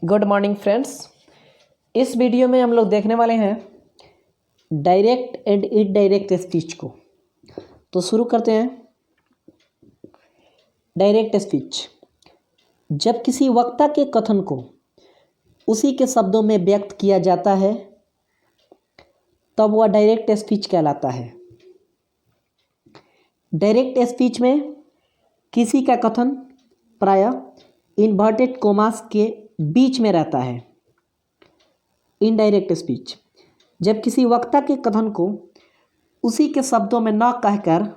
Good morning friends. इस video में हम लोग देखने वाले हैं डायरेक्ट एंड इनडायरेक्ट स्पीच को। तो शुरू करते हैं। डायरेक्ट स्पीच, जब किसी वक्ता के कथन को उसी के शब्दों में व्यक्त किया जाता है तब वह डायरेक्ट स्पीच कहलाता है। डायरेक्ट स्पीच में किसी का कथन प्रायः इन्वर्टेड कोमास के बीच में रहता है। इनडायरेक्ट स्पीच, जब किसी वक्ता के कथन को उसी के शब्दों में न कहकर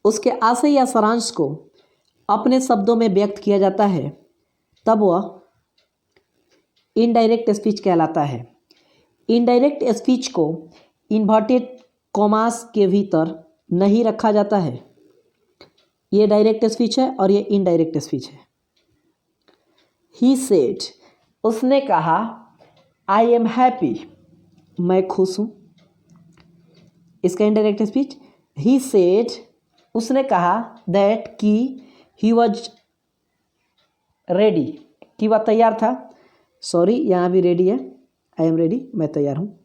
उसके आशय या सारांश को अपने शब्दों में व्यक्त किया जाता है तब वह इनडायरेक्ट स्पीच कहलाता है। इनडायरेक्ट स्पीच को इन्वर्टेड कोमास के भीतर नहीं रखा जाता है। ये डायरेक्ट स्पीच है और ये इनडायरेक्ट स्पीच है। ही सेड, उसने कहा, आई एम हैप्पी, मैं खुश हूँ। इसका इनडायरेक्ट स्पीच, ही सेड, उसने कहा, दैट कि ही वॉज रेडी, कि वह तैयार था। सॉरी, यहाँ भी रेडी है। आई एम रेडी, मैं तैयार हूँ।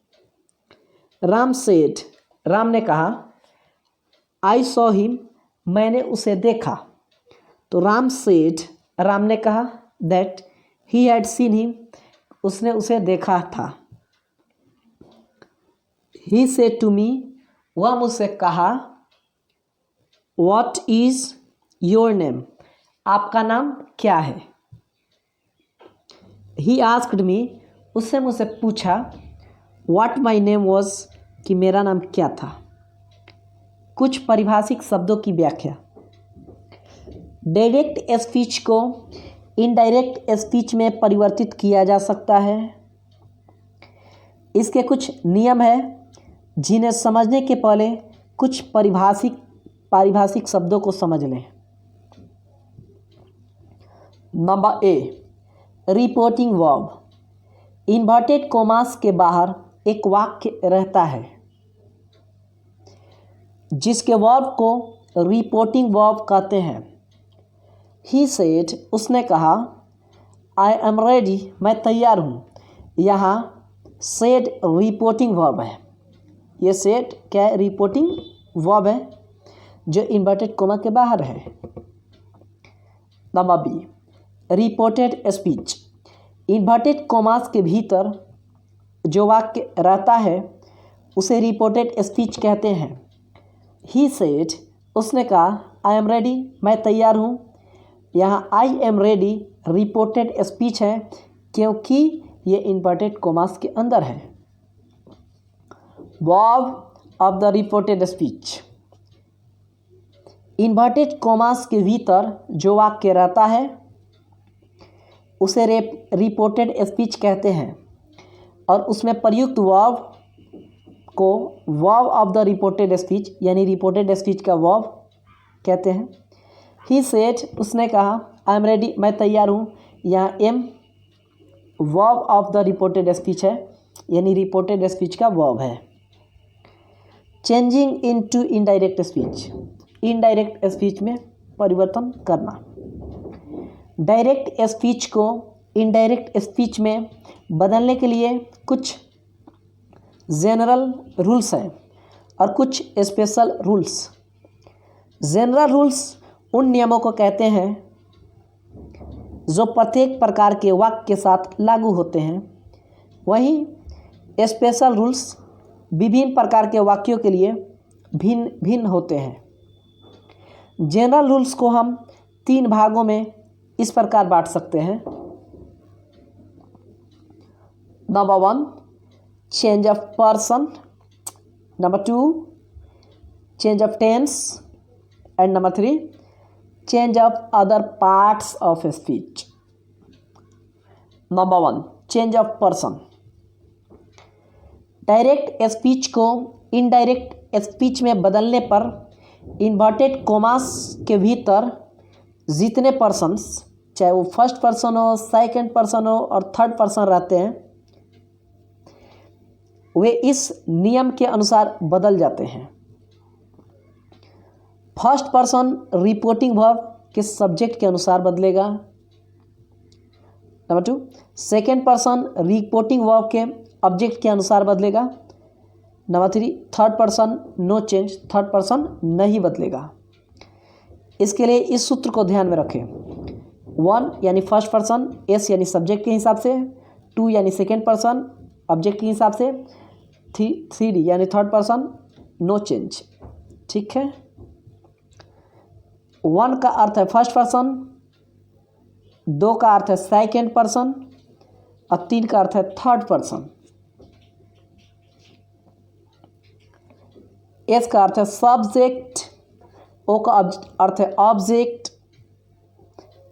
राम सेड, राम ने कहा, आई सॉ हिम, मैंने उसे देखा। तो राम सेड, राम ने कहा, that he had seen him, उसने उसे देखा था। ही सेड टू मी, वह मुझसे कहा, व्हाट इज योर नेम, आपका नाम क्या है। ही आस्क्ड मी, उससे मुझसे पूछा, व्हाट माई नेम वॉज, कि मेरा नाम क्या था। कुछ परिभाषिक शब्दों की व्याख्या। डायरेक्ट स्पीच को इनडायरेक्ट स्पीच में परिवर्तित किया जा सकता है। इसके कुछ नियम हैं जिन्हें समझने के पहले कुछ पारिभाषिक शब्दों को समझ लें। Number A, reporting verb. Inverted commas के बाहर एक वाक्य रहता है जिसके वर्ब को रिपोर्टिंग वर्ब कहते हैं। ही सेड, उसने कहा, आई एम रेडी, मैं तैयार हूँ। यहाँ सेड रिपोर्टिंग वर्ब है। ये सेड क्या है? रिपोर्टिंग वर्ब है जो इन्वर्टेड कोमा के बाहर है। Number B, reported speech. Inverted commas के भीतर जो वाक्य रहता है उसे रिपोर्टेड स्पीच कहते हैं। ही सेड, उसने कहा, आई एम रेडी, मैं तैयार हूँ। यहाँ आई एम रेडी रिपोर्टेड स्पीच है क्योंकि ये इन्वर्टेड कोमास के अंदर है। Verb of the reported speech. Inverted commas के भीतर जो वाक्य रहता है उसे रिपोर्टेड स्पीच कहते हैं और उसमें प्रयुक्त वर्ब को verb of the reported speech यानी रिपोर्टेड स्पीच का वर्ब कहते हैं। ही सेड, उसने कहा, आई एम रेडी, मैं तैयार हूँ। यहाँ am verb of the reported speech है यानी रिपोर्टेड स्पीच का वर्ब है। Changing into indirect speech, indirect speech में परिवर्तन करना। डायरेक्ट स्पीच को इनडायरेक्ट स्पीच में बदलने के लिए कुछ जनरल रूल्स हैं और कुछ स्पेशल रूल्स। जनरल रूल्स उन नियमों को कहते हैं जो प्रत्येक प्रकार के वाक्य के साथ लागू होते हैं। वहीं स्पेशल रूल्स विभिन्न प्रकार के वाक्यों के लिए भिन्न भिन्न होते हैं। जनरल रूल्स को हम 3 भागों में इस प्रकार बांट सकते हैं। Number 1, change of person. Number 2, change of tense. And number 3, change of other parts of speech. Number 1, change of person. Direct speech को इनडायरेक्ट स्पीच में बदलने पर इन्वर्टेड कोमास के भीतर जितने पर्सन्स, चाहे वो फर्स्ट पर्सन हो, सेकंड पर्सन हो और थर्ड पर्सन रहते हैं, वे इस नियम के अनुसार बदल जाते हैं। फर्स्ट पर्सन रिपोर्टिंग वर्ब के सब्जेक्ट के अनुसार बदलेगा। Number 2, second person reporting verb के ऑब्जेक्ट के अनुसार बदलेगा। Number 3, third person no change, third person नहीं बदलेगा। इसके लिए इस सूत्र को ध्यान में रखें। 1 यानी फर्स्ट पर्सन, एस यानी सब्जेक्ट के हिसाब से, 2 यानी सेकेंड पर्सन ऑब्जेक्ट के हिसाब से, 3 यानी थर्ड पर्सन नो चेंज। ठीक है। 1 का अर्थ है फर्स्ट पर्सन, 2 का अर्थ है सेकेंड पर्सन और 3 का अर्थ है थर्ड पर्सन। एस का अर्थ है सब्जेक्ट, ओ का अर्थ है ऑब्जेक्ट,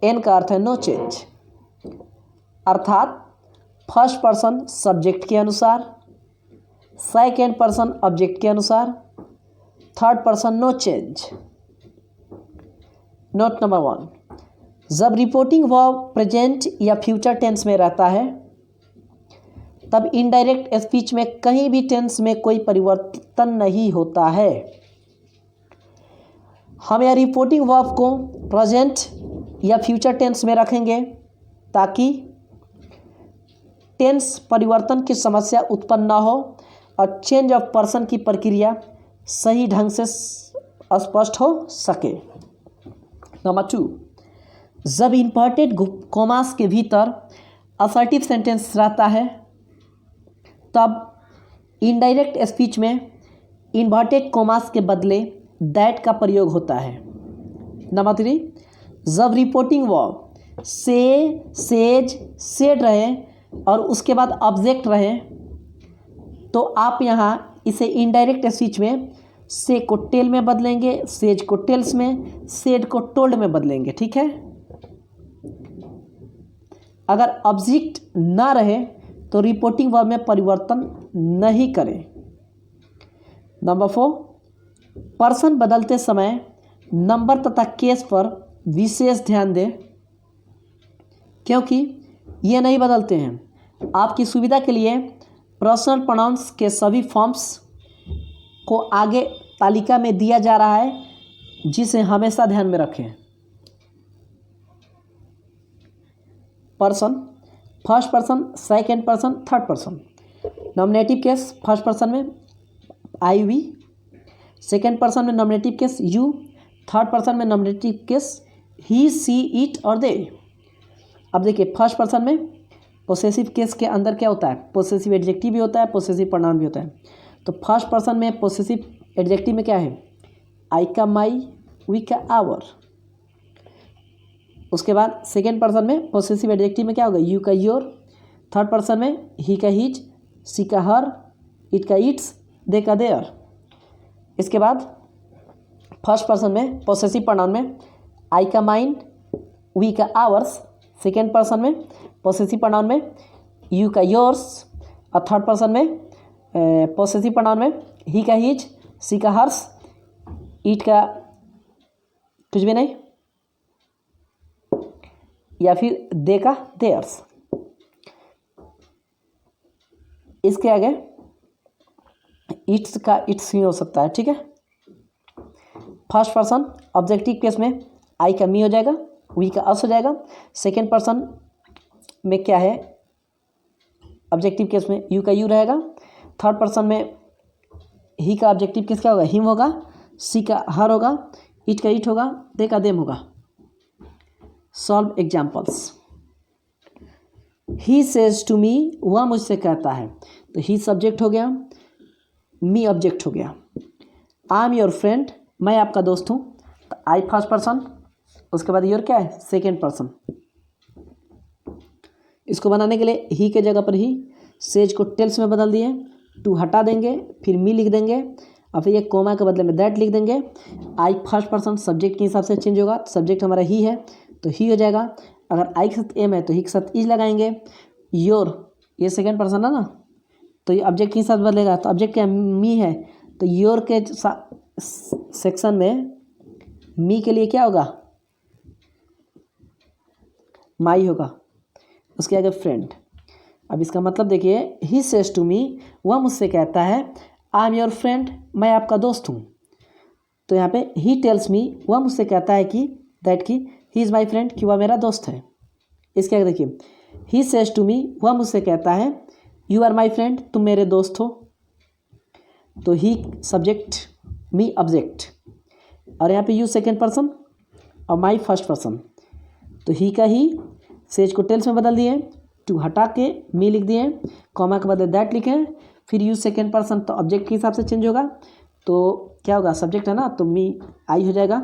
एन का अर्थ है नो चेंज। अर्थात फर्स्ट पर्सन सब्जेक्ट के अनुसार, सेकेंड पर्सन ऑब्जेक्ट के अनुसार, third person no change. Note number 1, जब रिपोर्टिंग वर्ब प्रेजेंट या फ्यूचर टेंस में रहता है तब इनडायरेक्ट स्पीच में कहीं भी टेंस में कोई परिवर्तन नहीं होता है। हम यह रिपोर्टिंग वर्ब को प्रेजेंट या फ्यूचर टेंस में रखेंगे ताकि टेंस परिवर्तन की समस्या उत्पन्न न हो और चेंज ऑफ पर्सन की प्रक्रिया सही ढंग से स्पष्ट हो सके। नंबर 2, जब इन्वर्टेड कॉमास के भीतर असर्टिव सेंटेंस रहता है तब इनडायरेक्ट स्पीच में इन्वर्टेड कॉमास के बदले दैट का प्रयोग होता है। नंबर 3, जब रिपोर्टिंग वर्ब से, सेज, सेड रहे और उसके बाद ऑब्जेक्ट रहे तो आप यहाँ इसे इनडायरेक्ट स्पीच में से को टेल में बदलेंगे, सेज को टेल्स में, सेड को टोल्ड में बदलेंगे। ठीक है। अगर ऑब्जेक्ट ना रहे तो रिपोर्टिंग वर्ब में परिवर्तन नहीं करें। नंबर 4, पर्सन बदलते समय नंबर तथा केस पर विशेष ध्यान दें क्योंकि ये नहीं बदलते हैं। आपकी सुविधा के लिए पर्सनल प्रोनाउंस के सभी फॉर्म्स को आगे तालिका में दिया जा रहा है जिसे हमेशा ध्यान में रखें। Person, first person, second person, third person. Nominative case first person में आई वी, सेकेंड पर्सन में nominative case you, third person में nominative case he, she, it और दे। अब देखिए फर्स्ट पर्सन में पोसेसिव केस के अंदर क्या होता है, पोसेसिव एडजेक्टिव भी होता है, पोसेसिव प्रोनाउन भी होता है। तो फर्स्ट पर्सन में पोसेसिव एडजेक्टिव में क्या है, आई का माई, वी का आवर। उसके बाद सेकेंड पर्सन में पोसेसिव एडजेक्टिव में क्या होगा, यू का योर। थर्ड पर्सन में ही का हीज, सी का हर, इट का इट्स, दे का देयर। इसके बाद फर्स्ट पर्सन में पोसेसिव प्रोनाउन में आई का माइंड, वी का आवर्स। सेकेंड पर्सन में पोसेसिव प्रोनाउन में यू का योर्स और थर्ड पर्सन में पोसेसिव प्रोनाउन में ही का हीज, सी का हर्स, इट का कुछ भी नहीं या फिर दे का देयर्स। इसके आगे इट्स का इट्स ही हो सकता है। ठीक है। फर्स्ट पर्सन ऑब्जेक्टिव केस में आई का मी हो जाएगा, वी का अस हो जाएगा। सेकेंड पर्सन में क्या है, ऑब्जेक्टिव केस में यू का यू रहेगा। थर्ड पर्सन में ही का ऑब्जेक्टिव केस क्या होगा, हिम होगा। सी का हर होगा, इट का इट होगा, दे का देम होगा। Solve examples. He says to me, वह मुझसे कहता है, तो ही सब्जेक्ट हो गया, मी ऑब्जेक्ट हो गया। आई एम योर फ्रेंड, मैं आपका दोस्त हूँ, तो आई फर्स्ट पर्सन, उसके बाद योर क्या है, सेकेंड पर्सन। इसको बनाने के लिए ही के जगह पर ही, सेज को टेल्स में बदल दिए, टू हटा देंगे, फिर मी लिख देंगे और फिर ये कोमा के बदले में दैट लिख देंगे। आई फर्स्ट पर्सन सब्जेक्ट के हिसाब से चेंज होगा, सब्जेक्ट हमारा ही है तो ही हो जाएगा। अगर आई के साथ एम है तो ही के साथ इज लगाएंगे। योर ये सेकेंड पर्सन है ना, तो ये ऑब्जेक्ट के साथ बदलेगा, तो ऑब्जेक्ट क्या मी है तो योर के सेक्शन में मी के लिए क्या होगा, माई होगा। उसके आगे फ्रेंड। अब इसका मतलब देखिए, ही सेज टू मी, वह मुझसे कहता है, आई एम योर फ्रेंड, मैं आपका दोस्त हूँ। तो यहाँ पे ही टेल्स मी, वह मुझसे कहता है कि दैट की ही इज़ माई फ्रेंड, कि वह मेरा दोस्त है। इसके आगे देखिए, ही सेज टू मी, वह मुझसे कहता है, यू आर माई फ्रेंड, तुम मेरे दोस्त हो। तो ही सब्जेक्ट, मी ऑब्जेक्ट, और यहाँ पे यू सेकेंड पर्सन और माई फर्स्ट पर्सन। तो ही का ही सेज को टेल्स में बदल दिए, टू हटा के मी लिख दिए, कॉमा के बदले दैट लिखे, फिर यू सेकेंड पर्सन तो ऑब्जेक्ट के हिसाब से चेंज होगा। तो क्या होगा, सब्जेक्ट है ना, तो मी आई हो जाएगा,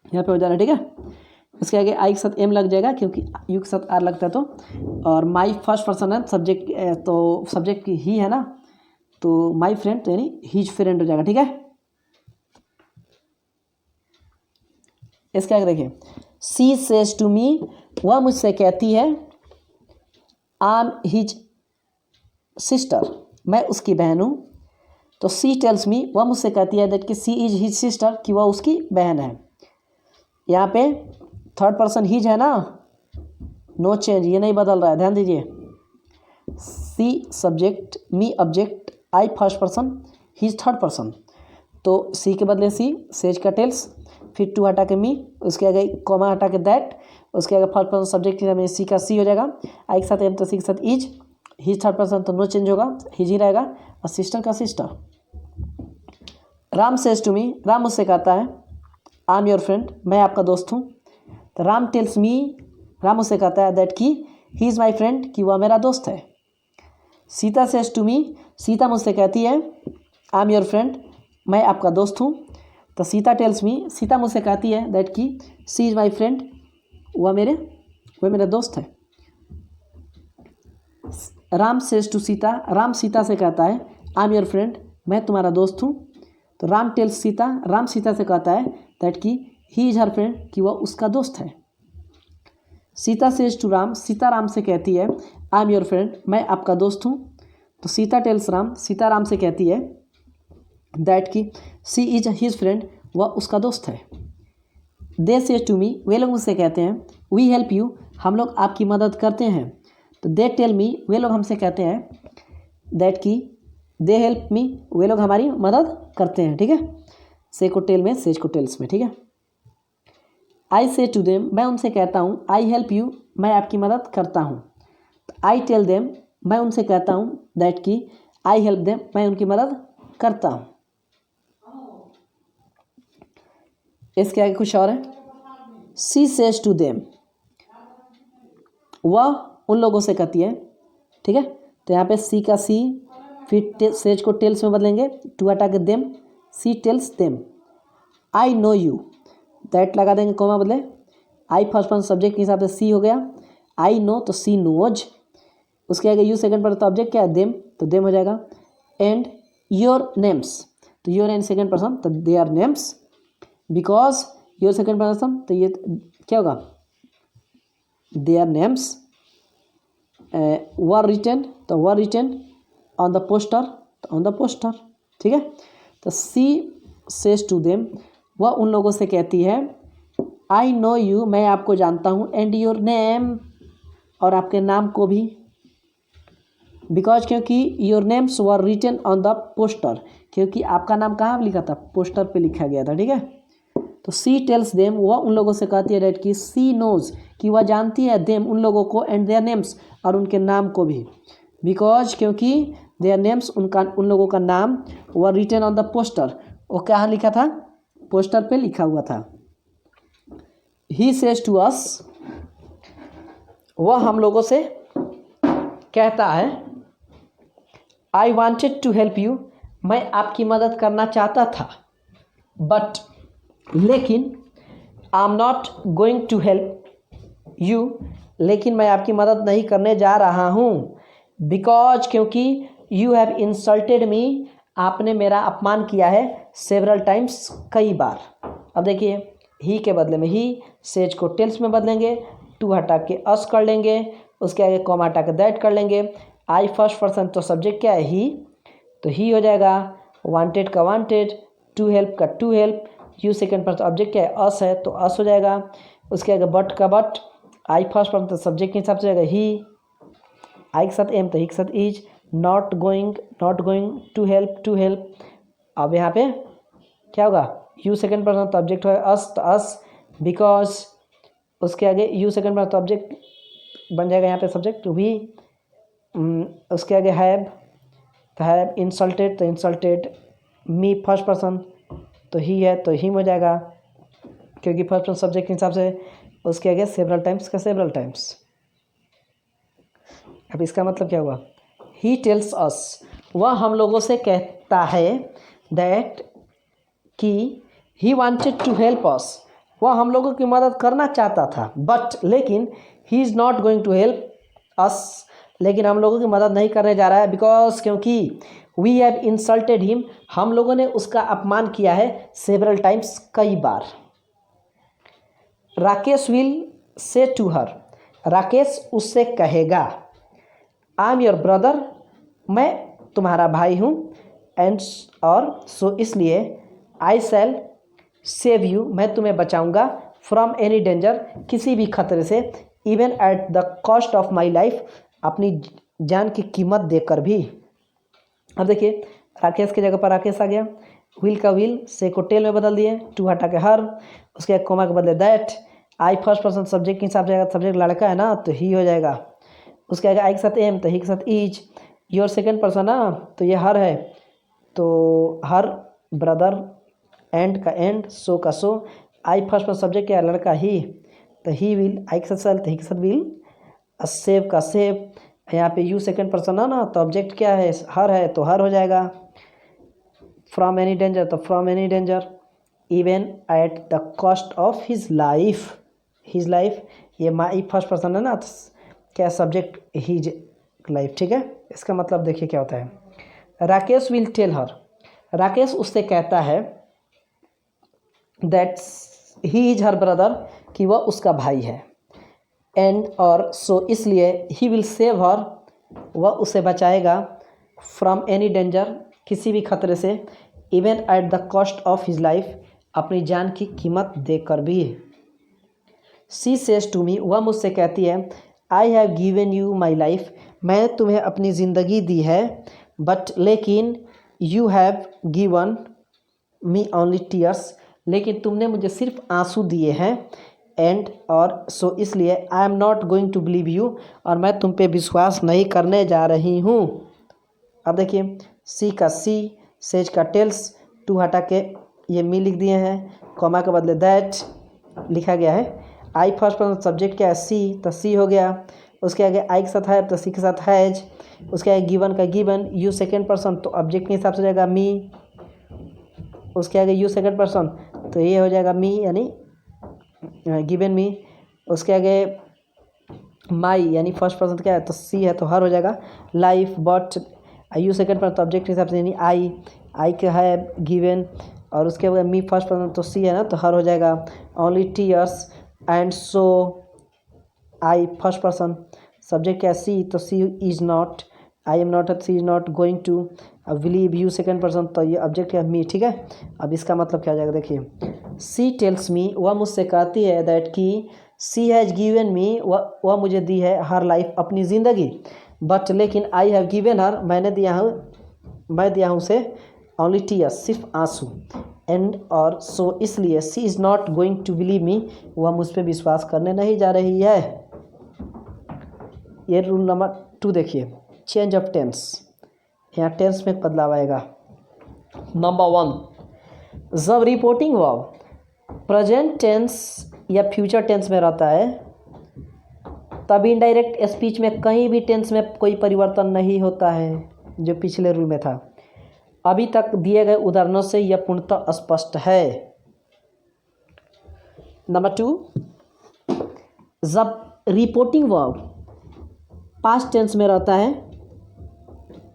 यहाँ पे हो जा रहा है, ठीक है। उसके आगे आई के साथ एम लग जाएगा क्योंकि यू के साथ आर लगता है तो। और माई फर्स्ट पर्सन है सब्जेक्ट, तो सब्जेक्ट की ही है ना, तो माई फ्रेंड तो यानी हीज फ्रेंड हो जाएगा, ठीक है। इसके आगे देखिए, सी सेज टू मी, वह मुझसे कहती है, आई एम हिज सिस्टर, मैं उसकी बहन हूँ। तो सी टेल्स मी, वह मुझसे कहती है दैट कि सी इज हिज सिस्टर, कि वह उसकी बहन है। यहाँ पे थर्ड पर्सन हिज है ना, नो चेंज, ये नहीं बदल रहा है, ध्यान दीजिए। She subject, me object, I first person, his third person. तो सी के बदले सी, सेज का टेल्स, फिर टू हटा के मी, उसके आगे कॉमा हटा के दैट, उसके आगे फर्स्ट पर्सन सब्जेक्ट में सी का सी हो जाएगा, आई के साथ एम तो सी के साथ इज, हिज थर्ड पर्सन तो नो चेंज होगा, हिज ही रहेगा, और सिस्टर का sister. Ram says to me, Ram मुझसे कहता है, आई एम योर फ्रेंड, मैं आपका दोस्त हूँ। तो राम टेल्स मी, राम मुझसे कहता है दैट कि ही इज़ माई फ्रेंड, कि वह मेरा दोस्त है। Sita says to me, Sita मुझसे कहती है, आई एम योर फ्रेंड, मैं आपका दोस्त हूँ। तो सीता टेल्स मी, सीता मुझसे कहती है दैट कि सी इज़ माई फ्रेंड, वह मेरा दोस्त है। राम सेज टू सीता, राम सीता से कहता है, आई एम योर फ्रेंड, मैं तुम्हारा दोस्त हूँ। तो राम टेल्स सीता, राम सीता से कहता है दैट कि ही इज़ हर फ्रेंड, कि वह उसका दोस्त है। सीता सेज टू राम, सीता राम से कहती है, आई एम योर फ्रेंड, मैं आपका दोस्त हूँ। तो सीता टेल्स राम, सीता राम से कहती है दैट कि सी इज हिज फ्रेंड, वह उसका दोस्त है। दे सेज टू मी, वे लोग मुझसे कहते हैं, वी हेल्प यू, हम लोग आपकी मदद करते हैं। तो दे टेल मी, वे लोग हमसे कहते हैं दैट कि दे हेल्प मी, वे लोग हमारी मदद करते हैं, ठीक है। से को टेल में, सेज को टेल्स में, ठीक है। आई से टू देम, मैं उनसे कहता हूँ, आई हेल्प यू, मैं आपकी मदद करता हूँ। आई टेल देम, मैं उनसे कहता हूँ दैट कि आई हेल्प देम, मैं उनकी मदद करता हूँ। इसके आगे कुछ और है, सी सेज टू देम, वह उन लोगों से कहती है, ठीक है। तो यहाँ पे सी का सी, फिर सेज को टेल्स में बदलेंगे, टू हटा के them, she tells them. I know you, that लगा देंगे कॉमा बदले, आई फर्स्ट पर्सन सब्जेक्ट के हिसाब से सी हो गया, आई नो तो सी नोज, उसके आगे यू सेकंड पर्सन तो ऑब्जेक्ट क्या है, देम, तो देम हो जाएगा। एंड योर नेम्स, तो योर एंड सेकंड पर्सन तो they are names, because your second person तो ये क्या होगा, they are names. Were written, तो were written on the poster, तो ऑन द पोस्टर, ठीक है। तो सी सेज टू देम, वह उन लोगों से कहती है, आई नो यू, मैं आपको जानता हूँ, एंड योर नेम, और आपके नाम को भी, बिकॉज क्योंकि your names were written on the poster, क्योंकि आपका नाम कहाँ लिखा था, पोस्टर पे लिखा गया था, ठीक है। तो सी टेल्स देम, वह उन लोगों से कहती है डेट कि सी नोज, कि वह जानती है, देम उन लोगों को, एंड देयर नेम्स, और उनके नाम को भी, बिकॉज क्योंकि देयर नेम्स, उन लोगों का नाम, were written on the poster, वो कहाँ लिखा था, पोस्टर पे लिखा हुआ था। ही सेज टू अस, वह हम लोगों से कहता है, I wanted to help you, मैं आपकी मदद करना चाहता था, बट लेकिन, I am not going to help you, लेकिन मैं आपकी मदद नहीं करने जा रहा हूँ, बिकॉज क्योंकि यू हैव इंसल्टेड मी, आपने मेरा अपमान किया है, सेवरल टाइम्स, कई बार। अब देखिए, ही के बदले में ही, सेज को टेल्स में बदलेंगे, टू हटा के अस कर लेंगे, उसके आगे कॉमा हटा के दैट कर लेंगे, आई फर्स्ट पर्सन तो सब्जेक्ट क्या है, ही, तो ही हो जाएगा, वांटेड का वांटेड, टू हेल्प का to help, you second person object क्या है, अस है, तो अस हो जाएगा, उसके आगे बट का बट, आई फर्स्ट पर्सन तो सब्जेक्ट के हिसाब से जाएगा ही, आई के साथ एम तो ही के साथ is, not going to help. अब यहाँ पे क्या होगा, यू सेकंड पर्सन तो ऑब्जेक्ट होगा अस, तो अस, बिकॉज उसके आगे यू सेकंड पर्सन तो ऑब्जेक्ट बन जाएगा यहाँ पे सब्जेक्ट वी। उसके आगे हैव, तो हैव इंसल्टेड, तो इंसल्टेड मी फर्स्ट पर्सन, तो ही है तो हिम हो जाएगा क्योंकि फर्स्ट पर्सन सब्जेक्ट के हिसाब से। उसके आगे सेवरल टाइम्स का सेवरल टाइम्स। अब इसका मतलब क्या हुआ? ही टेल्स अस, वह हम लोगों से कहता है, दैट कि he wanted to help us, वह हम लोगों की मदद करना चाहता था, बट लेकिन he is not going to help us, लेकिन हम लोगों की मदद नहीं करने जा रहा है, बिकॉज क्योंकि वी हैव इंसल्टेड हिम, हम लोगों ने उसका अपमान किया है सेवरल टाइम्स, कई बार। Rakesh will say to her, Rakesh उससे कहेगा, आई एम योर ब्रदर, मैं तुम्हारा भाई हूँ, एंड और सो इसलिए आई शैल सेव यू, मैं तुम्हें बचाऊंगा, फ्रॉम एनी डेंजर, किसी भी खतरे से, even at the cost of my life, अपनी जान की कीमत देकर भी। अब देखिए राकेश की जगह पर राकेश आ गया, विल का विल से को टेल में बदल दिए, टू हटा के हर, उसके कोमा के बदले that, I first person subject के हिसाब से जाएगा, सब्जेक्ट लड़का है ना तो ही हो जाएगा। उसके आगे आई के साथ एम, तो ही के साथ ईज, योर सेकेंड पर्सन ना तो ये हर है, तो हर ब्रदर, एंड का एंड, सो का सो, आई फर्स्ट पर्सन सब्जेक्ट क्या लड़का ही, तो ही विल, आई के साथ सेल, तो ही के साथ विल, सेव का सेव, यहाँ पे यू सेकेंड पर्सन है ना तो ऑब्जेक्ट क्या है हर है तो हर हो जाएगा। फ्रॉम एनी डेंजर तो from any danger, even at the cost of his life, his life ये माई फर्स्ट पर्सन है ना तो क्या सब्जेक्ट हिज लाइफ, ठीक है। इसका मतलब देखिए क्या होता है, Rakesh will tell her, Rakesh उससे कहता है, that's he is her brother, कि वह उसका भाई है, एंड और सो इसलिए ही विल सेव हर, वह उसे बचाएगा, फ्रॉम एनी डेंजर, किसी भी खतरे से, even at the cost of his life, अपनी जान की कीमत देकर भी। सी सेज टू मी, वह मुझसे कहती है, I have given you my life, मैंने तुम्हें अपनी ज़िंदगी दी है, बट लेकिन you have given me only tears, लेकिन तुमने मुझे सिर्फ आंसू दिए हैं, एंड और सो इसलिए I am not going to believe you, और मैं तुम पे विश्वास नहीं करने जा रही हूँ। अब देखिए सी का सी, सेज का टेल्स, टू हटा के ये मी लिख दिए हैं, कॉमा के बदले दैट लिखा गया है। आई फर्स्ट पर्सन सब्जेक्ट क्या है सी, तो सी हो गया, उसके आगे आई के साथ है तो सी के साथ हैज, उसके आगे गिवन का गिवन, यू सेकेंड पर्सन तो ऑब्जेक्ट के हिसाब से हो जाएगा मी, उसके आगे यू सेकेंड पर्सन तो ये हो जाएगा मी यानी गिवन मी, उसके आगे माई यानी फर्स्ट पर्सन क्या है तो सी है तो हर हो जाएगा, life, but you second person तो ऑब्जेक्ट के हिसाब से यानी आई के है गिवन, और उसके बाद मी फर्स्ट पर्सन तो सी है ना तो हर हो जाएगा, only tears, and so I first person subject क्या है सी, तो she is not, I am not, she is not going to believe you second person, तो ये ऑब्जेक्ट क्या है मी, ठीक है। अब इसका मतलब क्या हो जाएगा देखिए, सी टेल्स मी, वह मुझसे कहती है, दैट कि सी हैज़ गिवन मी, वह मुझे दी है हर लाइफ, अपनी ज़िंदगी, बट लेकिन आई हैव गिवन हर, मैं दिया हूँ उसे ओनली टीयर्स, सिर्फ आंसू, एंड और सो इसलिए she is not going to believe me, वह मुझ पर विश्वास करने नहीं जा रही है। ये रूल नंबर 2 देखिए, चेंज ऑफ टेंस, यहाँ टेंस में बदलाव आएगा। नंबर 1, जब रिपोर्टिंग वर्ब प्रेजेंट टेंस या फ्यूचर टेंस में रहता है तब इनडायरेक्ट स्पीच में कहीं भी टेंस में कोई परिवर्तन नहीं होता है, जो पिछले रूल में था। अभी तक दिए गए उदाहरणों से यह पूर्णतः स्पष्ट है। नंबर 2, जब रिपोर्टिंग वर्ब पास्ट टेंस में रहता है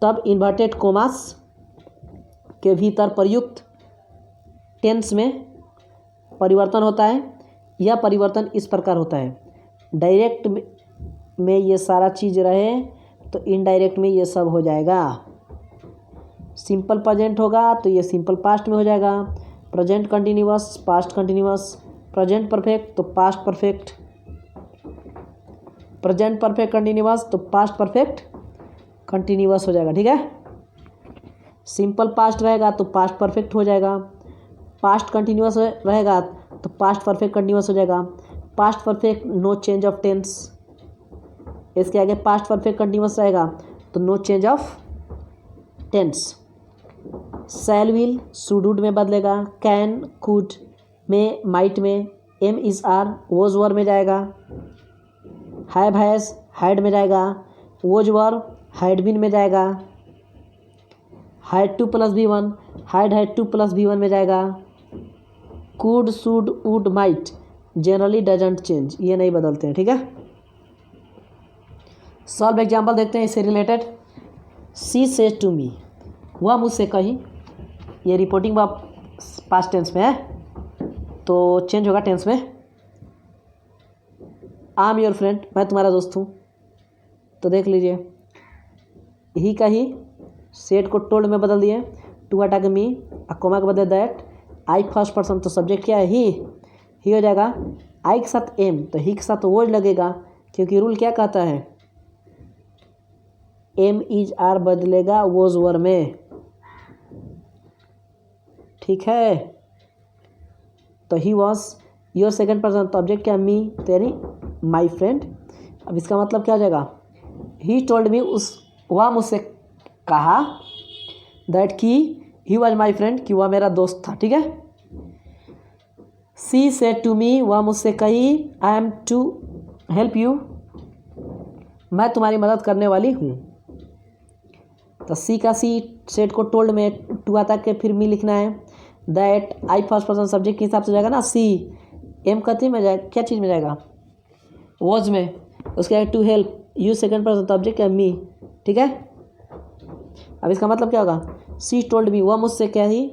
तब इन्वर्टेड कोमास के भीतर प्रयुक्त टेंस में परिवर्तन होता है। यह परिवर्तन इस प्रकार होता है, डायरेक्ट में ये सारा चीज़ रहे तो इनडायरेक्ट में ये सब हो जाएगा। सिंपल प्रेजेंट होगा तो ये सिंपल पास्ट में हो जाएगा, present continuous past continuous, present perfect तो past perfect, present perfect continuous तो पास्ट परफेक्ट कंटिन्यूअस हो जाएगा, ठीक है। सिंपल पास्ट रहेगा तो पास्ट परफेक्ट हो जाएगा, पास्ट कंटिन्यूअस रहेगा तो पास्ट परफेक्ट कंटिन्यूअस हो जाएगा, past perfect no change of tense, इसके आगे पास्ट परफेक्ट कंटिन्यूअस रहेगा तो no change of tense. Shall will should would में बदलेगा, कैन कुड में, माइट में, am is are was were में जाएगा, हैव हैज हैड में जाएगा, वोज वर हैड बीन में जाएगा, had to plus B one had to plus B one में जाएगा, could should would might generally doesn't change, ये नहीं बदलते हैं। ठीक है, सॉल्व एग्जाम्पल देखते हैं इससे related. She said to me, वह मुझसे कही, ये रिपोर्टिंग वर्ब पास्ट टेंस में है तो चेंज होगा टेंस में। आई एम योर फ्रेंड, मैं तुम्हारा दोस्त हूँ, तो देख लीजिए ही का ही सेड को टोल्ड में बदल दिए, टू हटा के मी, कोमा के बदले दैट, आई फर्स्ट पर्सन तो सब्जेक्ट क्या है ही हो जाएगा, आई के साथ एम तो ही के साथ वोज लगेगा क्योंकि रूल क्या कहता है एम इज आर बदलेगा वोज वर में। ठीक है, तो he was your second person तो ऑब्जेक्ट क्या मी तो यानी माई फ्रेंड। अब इसका मतलब क्या हो जाएगा, ही टोल्ड मी, वह मुझसे कहा, दैट कि ही वॉज माई फ्रेंड कि वह मेरा दोस्त था। ठीक है, सी सेड टू मी, वह मुझसे कही, I am to help you, मैं तुम्हारी मदद करने वाली हूँ। तो सी का सी सेड को टोल्ड में टू आता के फिर मी लिखना है, that I first person subject के हिसाब से जाएगा ना, सी एम कथी में जाएगा, क्या चीज़ में जाएगा, वॉज में, उसके आगे to help, you second person तो ऑब्जेक्ट क्या मी। ठीक है, अब इसका मतलब क्या होगा, सी टोल्ड मी, वह मुझसे क्या ही,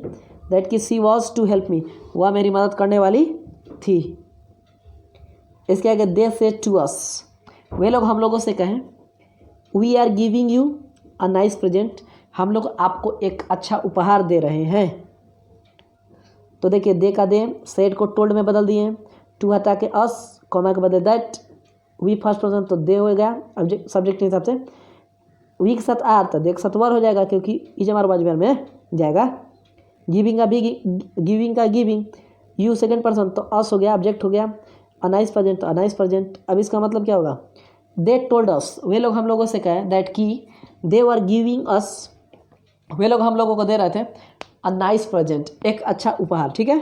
दैट कि she was to help me, वह मेरी मदद करने वाली थी। इसके आगे दे सेड टू अस, वे लोग हम लोगों से कहें, we are giving you a nice present, हम लोग आपको एक अच्छा उपहार दे रहे हैं। तो देखिए दे का दे सेड को टोल्ड में बदल दिए, टू हटा के अस, कॉमा के बदले दैट, वी फर्स्ट पर्सन तो दे हो गया सब्जेक्ट के हिसाब से, वी के साथ आर तो दे के साथ वर हो जाएगा क्योंकि इज हमारे बाजूर में जाएगा, गिविंग का भी गिविंग का गिविंग, यू सेकेंड पर्सन तो अस हो गया ऑब्जेक्ट हो गया, अनाइस प्रेजेंट तो अनाइस प्रेजेंट। अब इसका मतलब क्या होगा, दे टोल्ड अस, वे लोग हम लोगों से कहे, दैट की दे वर गिविंग अस, वे लोग हम लोगों को दे रहे थे अ नाइस प्रेजेंट, एक अच्छा उपहार। ठीक है,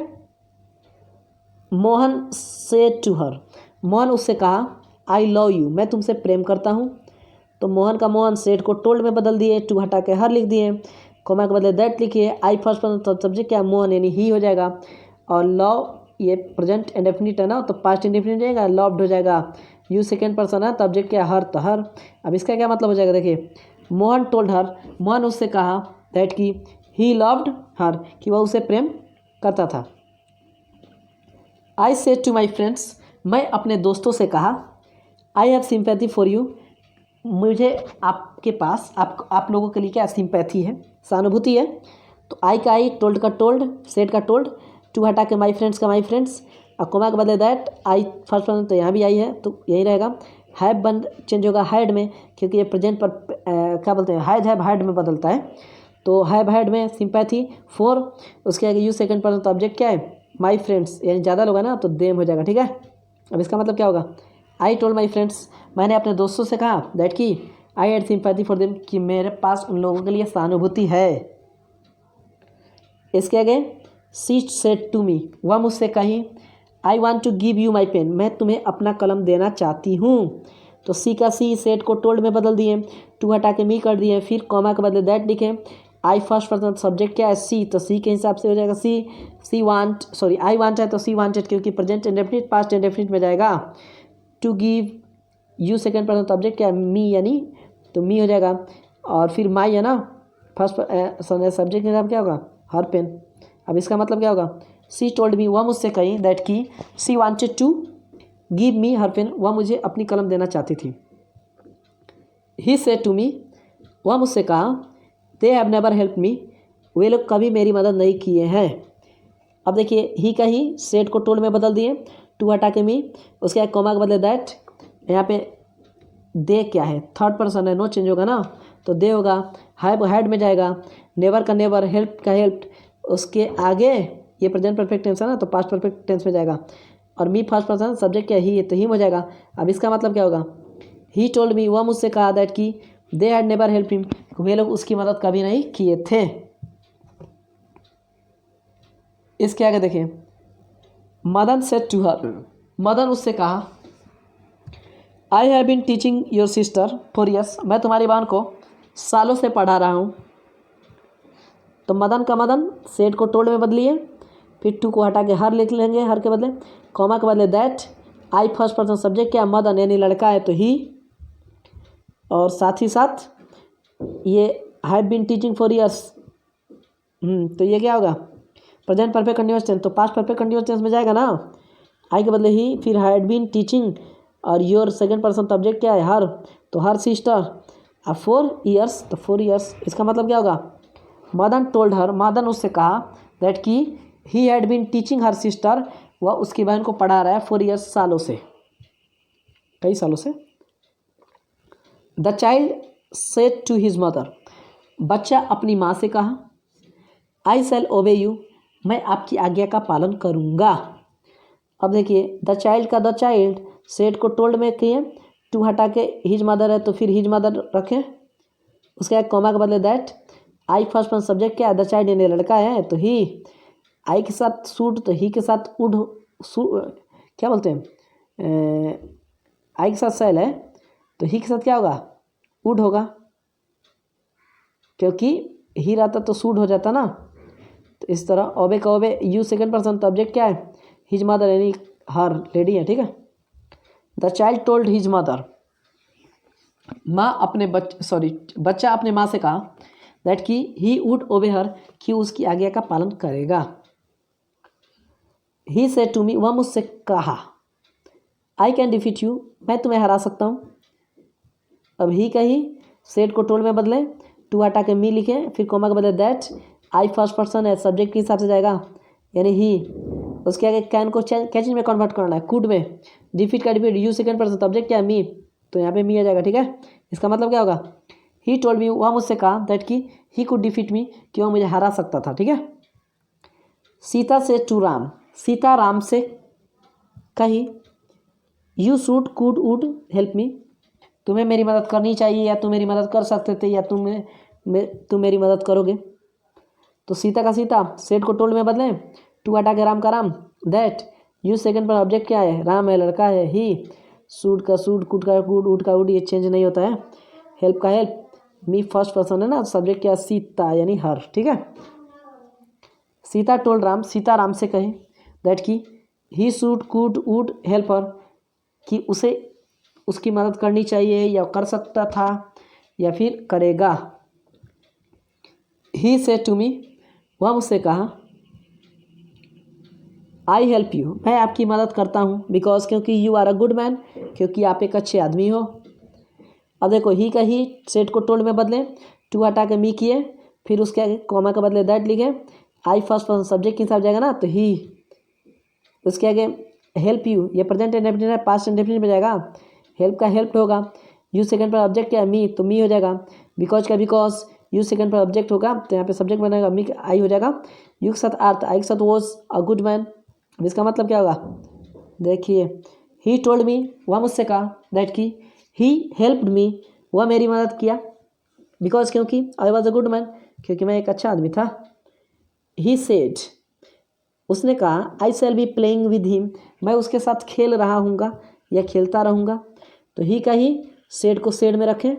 Mohan said to her, Mohan उससे कहा, आई लव यू, मैं तुमसे प्रेम करता हूँ। तो मोहन का मोहन सेड को टोल्ड में बदल दिए, टू हटा के हर लिख दिए, कोमा के बदले दैट लिखिए, आई फर्स्ट पर्सन सब्जेक्ट क्या मोहन यानी ही हो जाएगा, और लव ये प्रेजेंट इंडेफिनिट है ना तो पास्ट इंडेफिनिट जाएगा, लव्ड हो जाएगा, यू सेकेंड पर्सन है तो ऑब्जेक्ट क्या हर तो हर। अब इसका क्या मतलब हो जाएगा, देखिए मोहन टोल्ड हर, मोहन उससे कहा, दैट की ही लव्ड हर कि वह उसे प्रेम करता था। I said to my friends, मैं अपने दोस्तों से कहा, I have sympathy for you, मुझे आपके पास आप लोगों के लिए क्या सिंपैथी है, सहानुभूति है। तो आई का आई, टोल्ड का टोल्ड, सेड का टोल्ड, टू हटा के माई फ्रेंड्स का माई फ्रेंड्स, और कोमा के बदले दैट, आई फर्स्ट पर्सन तो यहाँ भी आई है तो यही रहेगा, हैव बन चेंज होगा हैड में क्योंकि ये प्रेजेंट पर क्या बोलते हैं हैज हैड में बदलता है, तो हैव हैड में सिंपैथी फॉर, उसके आगे यू सेकेंड पर्सन तो ऑब्जेक्ट क्या है माई फ्रेंड्स, यानी ज़्यादा लोग हैं ना तो देम हो जाएगा। ठीक है, अब इसका मतलब क्या होगा, आई टोल्ड माई फ्रेंड्स, मैंने अपने दोस्तों से कहा, दैट की I had sympathy for them कि मेरे पास उन लोगों के लिए सहानुभूति है। इसके आगे सी सेड टू मी, वह मुझसे कही, I want to give you my pen, मैं तुम्हें अपना कलम देना चाहती हूँ। तो सी का सी सेड को टोल्ड में बदल दिए, टू हटा के मी कर दिए, फिर कॉमा के बदले दैट लिखे, आई फर्स्ट पर्सन सब्जेक्ट क्या है सी तो सी के हिसाब से हो जाएगा she want sorry I want है तो सी वांटेड क्योंकि प्रेजेंट इंडेफिनिट पास्ट इंडेफिनिट में जाएगा, to give you second person तो ऑब्जेक्ट क्या है मी यानी तो मी हो जाएगा, और फिर माई है ना फर्स्ट सब्जेक्ट के हिसाब क्या होगा हर पेन। अब इसका मतलब क्या होगा, सी टोल्ड मी, वह मुझसे कही, दैट की she wanted to give me her pen, वह मुझे अपनी कलम देना चाहती थी। ही सेड टू मी, वह मुझसे कहा, they have never help me, वे लोग कभी मेरी मदद नहीं किए हैं। अब देखिए ही का ही सेड को टोल्ड में बदल दिए, टू हटा के मी, उसके बाद कॉमा के बदले दैट, यहाँ पे दे क्या है थर्ड पर्सन है नो चेंज होगा ना तो दे होगा, हैव हैड में जाएगा, नेवर का नेवर, हेल्प का हेल्प्ड, उसके आगे ये प्रेजेंट परफेक्ट टेंस है ना तो पास्ट परफेक्ट टेंस में जाएगा, और मी फर्स्ट पर्सन सब्जेक्ट क्या ही है तो ही हो जाएगा। अब इसका मतलब क्या होगा, ही टोल्ड मी, वह मुझसे कहा दैट कि they had never help him, वे लोग उसकी मदद कभी नहीं किए थे। इसके आगे देखिए, Madan said to her, Madan उससे कहा I have been teaching your sister for years, मैं तुम्हारी बहन को सालों से पढ़ा रहा हूँ। तो मदन का मदन सेड को टोल्ड में बदलिए, फिर टू को हटा के हर लिख लेंगे, हर के बदले कॉमा के बदले that, I first person subject क्या मदन यानी लड़का है तो ही, और साथ ही साथ ये have been teaching for years, तो ये क्या होगा प्रेजेंट परफेक्ट कंटीन्यूअस टेंस, तो पास्ट परफेक्ट कंटीन्यूअस टेंस में जाएगा ना, आई के बदले ही, फिर हैड बीन टीचिंग और योर सेकंड पर्सन सब्जेक्ट क्या है हर, तो हर सिस्टर, और 4 ईयर्स तो 4 ईयर्स, इसका मतलब क्या होगा मदन टोल्ड हर, मदन उससे कहा दैट कि he had been teaching her sister, वह उसकी बहन को पढ़ा रहा है 4 ईयर्स सालों से, कई सालों से। The child said to his mother, बच्चा अपनी माँ से कहा आई शैल ओबे यू, मैं आपकी आज्ञा का पालन करूँगा। अब देखिए द चाइल्ड का द चाइल्ड सेड को टोल्ड में किए, टू हटा के हिज मदर है तो फिर हिज मदर रखें, उसके बाद कॉमा के बदले that, I first person subject क्या है द चाइल्ड यानी लड़का है तो ही, आई के साथ सूट तो ही के साथ उड, क्या बोलते हैं आई के साथ सैल है तो ही के साथ क्या होगा उड होगा, क्योंकि ही रहता तो सूट हो जाता ना, तो इस तरह ओबे का ओबे, यू सेकंड पर्सन सब्जेक्ट क्या है हिज मदर यानी हर लेडी है, ठीक है। The child told his mother, माँ अपने बच्चा अपने माँ से कहा दैट कि ही वुड ओबे हर, कि उसकी आज्ञा का पालन करेगा। ही सेड टू मी, वह मुझसे कहा आई कैन डिफीट यू, मैं तुम्हें हरा सकता हूँ। अब ही का ही सेड को टोल्ड में बदले, टू हटा के मी लिखे, फिर कोमा के बदले दैट, आई फर्स्ट पर्सन है सब्जेक्ट के हिसाब से जाएगा यानी ही, उसके आगे कैन को कैचिंग में कन्वर्ट करना है कुड में, डिफीट का defeat, you second person subject क्या मी, तो यहाँ पे मी आ जाएगा, ठीक है। इसका मतलब क्या होगा ही टोल्ड मी, वह मुझसे कहा दैट कि ही कुड डिफीट मी, कि वह मुझे हरा सकता था, ठीक है। सीता से टू राम, सीता राम से कही you should could would help me, तुम्हें मेरी मदद करनी चाहिए या तुम मेरी मदद कर सकते थे या तुम मेरी मदद करोगे। तो सीता का सीता सेड को टोल्ड में बदलें, टू हटा के राम का राम, दैट, यू सेकंड पर ऑब्जेक्ट क्या है राम है लड़का है, ही सूट का सूट, कुड का कुड, उड का उड, ये चेंज नहीं होता है, हेल्प का हेल्प, मी फर्स्ट पर्सन है ना, सब्जेक्ट क्या सीता यानी हर, ठीक है। सीता टोल्ड राम, सीता राम से कहे दैट की he should could would help her, कि उसे उसकी मदद करनी चाहिए या कर सकता था या फिर करेगा। ही सेड टू मी, वह मुझसे कहा आई हेल्प यू, मैं आपकी मदद करता हूँ, बिकॉज क्योंकि you are a good man, क्योंकि आप एक अच्छे आदमी हो। अब देखो ही का ही सेड को टोल्ड में बदले, टू हटा के मी किए, फिर उसके आगे कॉमा के बदले दैट लिखे, आई फर्स्ट पर्सन सब्जेक्ट के हिसाब जाएगा ना तो ही, उसके आगे हेल्प यू, ये प्रेजेंट इंडेफिनिट है, पास्ट इंडेफिनिट में जाएगा, हेल्प का हेल्प होगा, यू सेकंड पर ऑब्जेक्ट क्या है मी, तो मी हो जाएगा, बिकॉज का बिकॉज, यू सेकंड पर ऑब्जेक्ट होगा तो यहाँ पे सब्जेक्ट बनेगा, मी आई हो जाएगा, यू के साथ आर, आई के साथ वॉज अ गुड मैन, इसका मतलब क्या होगा देखिए, ही टोल्ड मी, वह मुझसे कहा दैट की ही हेल्प्ड मी, वह मेरी मदद किया, बिकॉज क्योंकि I was a good man, क्योंकि मैं एक अच्छा आदमी था। ही सेड, उसने कहा I shall be playing with him, मैं उसके साथ खेल रहा हूँगा या खेलता रहूँगा। तो ही का ही सेड को सेड में रखें,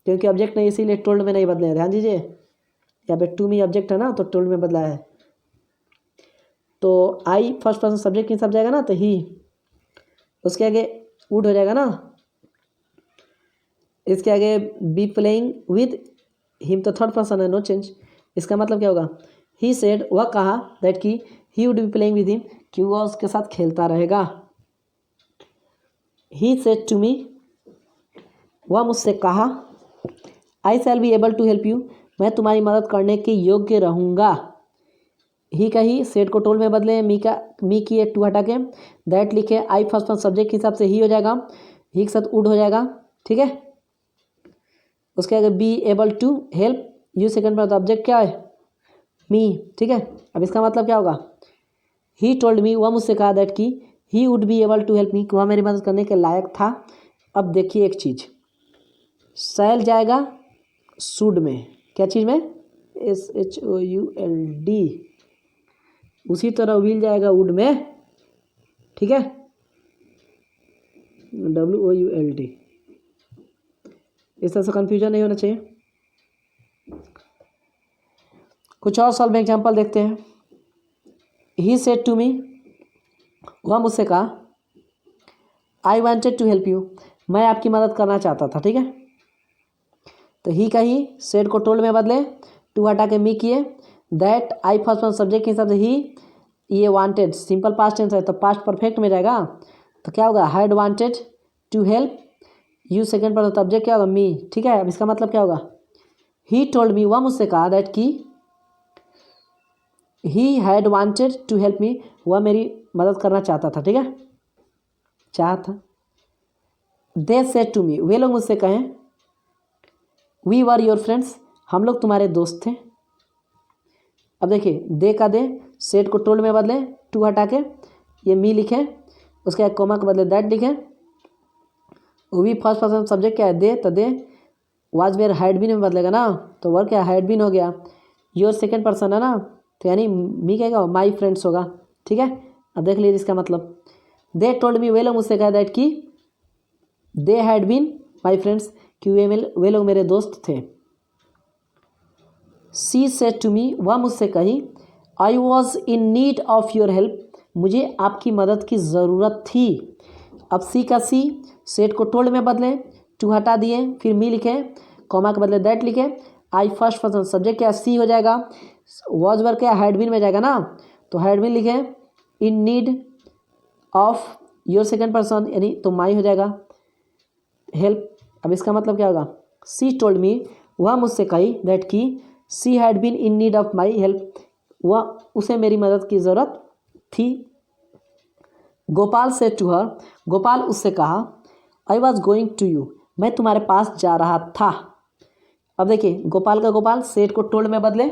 क्योंकि ऑब्जेक्ट नहीं इसीलिए टोल्ड में नहीं बदले, ध्यान दीजिए यहाँ पे टू मी ऑब्जेक्ट है ना तो टोल्ड में बदला है। तो आई फर्स्ट पर्सन सब्जेक्ट के हिसाब जाएगा ना तो ही, उसके आगे वुड हो जाएगा ना, इसके आगे बी प्लेइंग विद हिम तो थर्ड पर्सन है, नो चेंज। इसका मतलब क्या होगा ही सेड, वह कहा दैट की he would B playing with him, कि वह उसके साथ खेलता रहेगा। ही सेड टू मी, वह मुझसे कहा I shall be able to help you, मैं तुम्हारी मदद करने के योग्य रहूँगा। ही का ही सेड को टोल में बदले, मी की एक टू हटा के दैट लिखे, आई फर्स्ट पर्सन सब्जेक्ट के हिसाब से ही हो जाएगा, ही के साथ वुड हो जाएगा, ठीक है। उसके आगे be able to help, you second पर ऑब्जेक्ट क्या है मी, ठीक है। अब इसका मतलब क्या होगा ही टोल्ड मी, वह मुझसे कहा दैट की he would be able to help me, वह मेरी मदद करने के लायक था। अब देखिए एक चीज़, शैल जाएगा शुड में, क्या चीज़ में, SHOULD। उसी तरह विल जाएगा वुड में, ठीक है, WOULD। इस तरह से कन्फ्यूजन नहीं होना चाहिए। कुछ और सॉल्व में एग्जाम्पल देखते हैं। ही सेड टू मी, वह मुझसे कहा, I wanted to help you, मैं आपकी मदद करना चाहता था, ठीक है। तो ही का ही, सेड को टोल्ड में बदले, टू हटा के मी किए, that I first person subject के हिसाब से ही, ये वांटेड सिंपल पास्ट टेंस है तो पास्ट परफेक्ट में जाएगा, तो क्या होगा, had wanted to help you, second person subject क्या होगा, मी, ठीक है। अब इसका मतलब क्या होगा, ही टोल्ड मी, वह मुझसे कहा, दैट की he had wanted to help me, वह मेरी मदद करना चाहता था, ठीक है, चाहा था। दे सेड टू मी, वे लोग मुझसे कहें, वी वर योर फ्रेंड्स, हम लोग तुम्हारे दोस्त थे। अब देखिए, दे का दे, सेड को टोल्ड में बदले, टू हटा के ये मी लिखे, उसके बाद कोमा के बदले दैट लिखे, वी फर्स्ट पर्सन सब्जेक्ट क्या है, दे, तो they was were had been में बदलेगा ना, तो वर्क क्या हैड बीन हो गया, योर सेकेंड पर्सन है ना, तो यानी मी कहेगा माई फ्रेंड्स होगा, ठीक है। अब देख लीजिए इसका मतलब, दे टोल्ड मी, वे लोग मुझसे कहा दैट कि they had been my friends, कि वे लोग मेरे दोस्त थे। सी सेड टू मी, वह मुझसे कही, I was in need of your help, मुझे आपकी मदद की ज़रूरत थी। अब सी का सी, सेड को टोल्ड में बदले, टू हटा दिए, फिर मी लिखे, कॉमा के बदले दैट लिखे, आई फर्स्ट पर्सन सब्जेक्ट क्या सी हो जाएगा, वॉज वर्क क्या हैड बीन में जाएगा ना, तो हैड बीन लिखे, इन need of your second person यानी तो माई हो जाएगा, हेल्प। अब इसका मतलब क्या होगा, सी टोल्ड मी, वह मुझसे कही, दैट की she had been in need of my help, वह उसे मेरी मदद की ज़रूरत थी। गोपाल से टू हर, गोपाल उससे कहा, I was going to you, मैं तुम्हारे पास जा रहा था। अब देखिए, गोपाल का गोपाल, सेड को टोल्ड में बदले,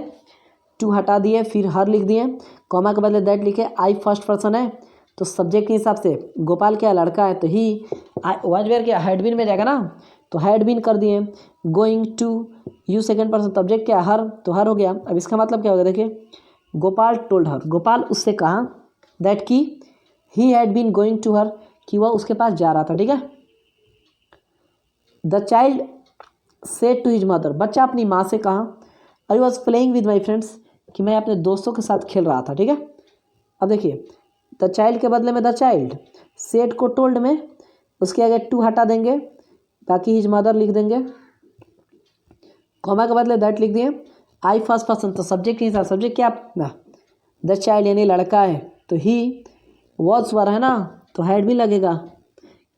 टू हटा दिए, फिर हर लिख दिए, कॉमा के बदले दैट लिखे, आई फर्स्ट पर्सन है तो सब्जेक्ट के हिसाब से गोपाल क्या लड़का है, तो ही वाज वेयर क्या हैड बीन में जाएगा ना, तो हैड बीन कर दिए, going to you second person subject क्या हर, तो हर हो गया। अब इसका मतलब क्या होगा, देखिए, गोपाल टोल्ड हर, गोपाल उससे कहा, दैट की he had been going to her, कि वह उसके पास जा रहा था, ठीक है। The child said to his mother, बच्चा अपनी माँ से कहा, I was playing with my friends, कि मैं अपने दोस्तों के साथ खेल रहा था, ठीक है। अब देखिए, द चाइल्ड के बदले में द चाइल्ड, सेड को टोल्ड में, उसके आगे टू हटा देंगे, बाकी हिज मदर लिख देंगे, कॉमा के बदले दैट लिख दिए, आई फर्स्ट पर्सन तो सब्जेक्ट के हिसाब, सब्जेक्ट क्या ना, द चाइल्ड यानी लड़का है, तो ही वॉज वर है ना, तो हैड भी लगेगा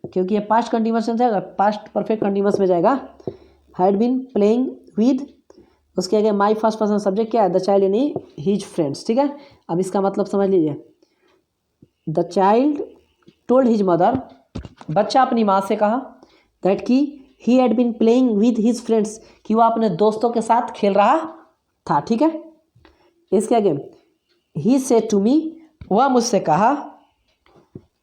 क्योंकि ये पास्ट कंटिन्यूअस में जाएगा, पास्ट परफेक्ट कंटिन्यूअस में जाएगा, हैड बीन प्लेइंग विद, उसके आगे माई फर्स्ट पर्सन सब्जेक्ट क्या है, द चाइल्ड यानी हिज फ्रेंड्स, ठीक है। अब इसका मतलब समझ लीजिए, the child told his mother, बच्चा अपनी माँ से कहा, दैट की he had been playing with his friends, कि वह अपने दोस्तों के साथ खेल रहा था, ठीक है। इसके आगे ही सेड टू मी, वह मुझसे कहा,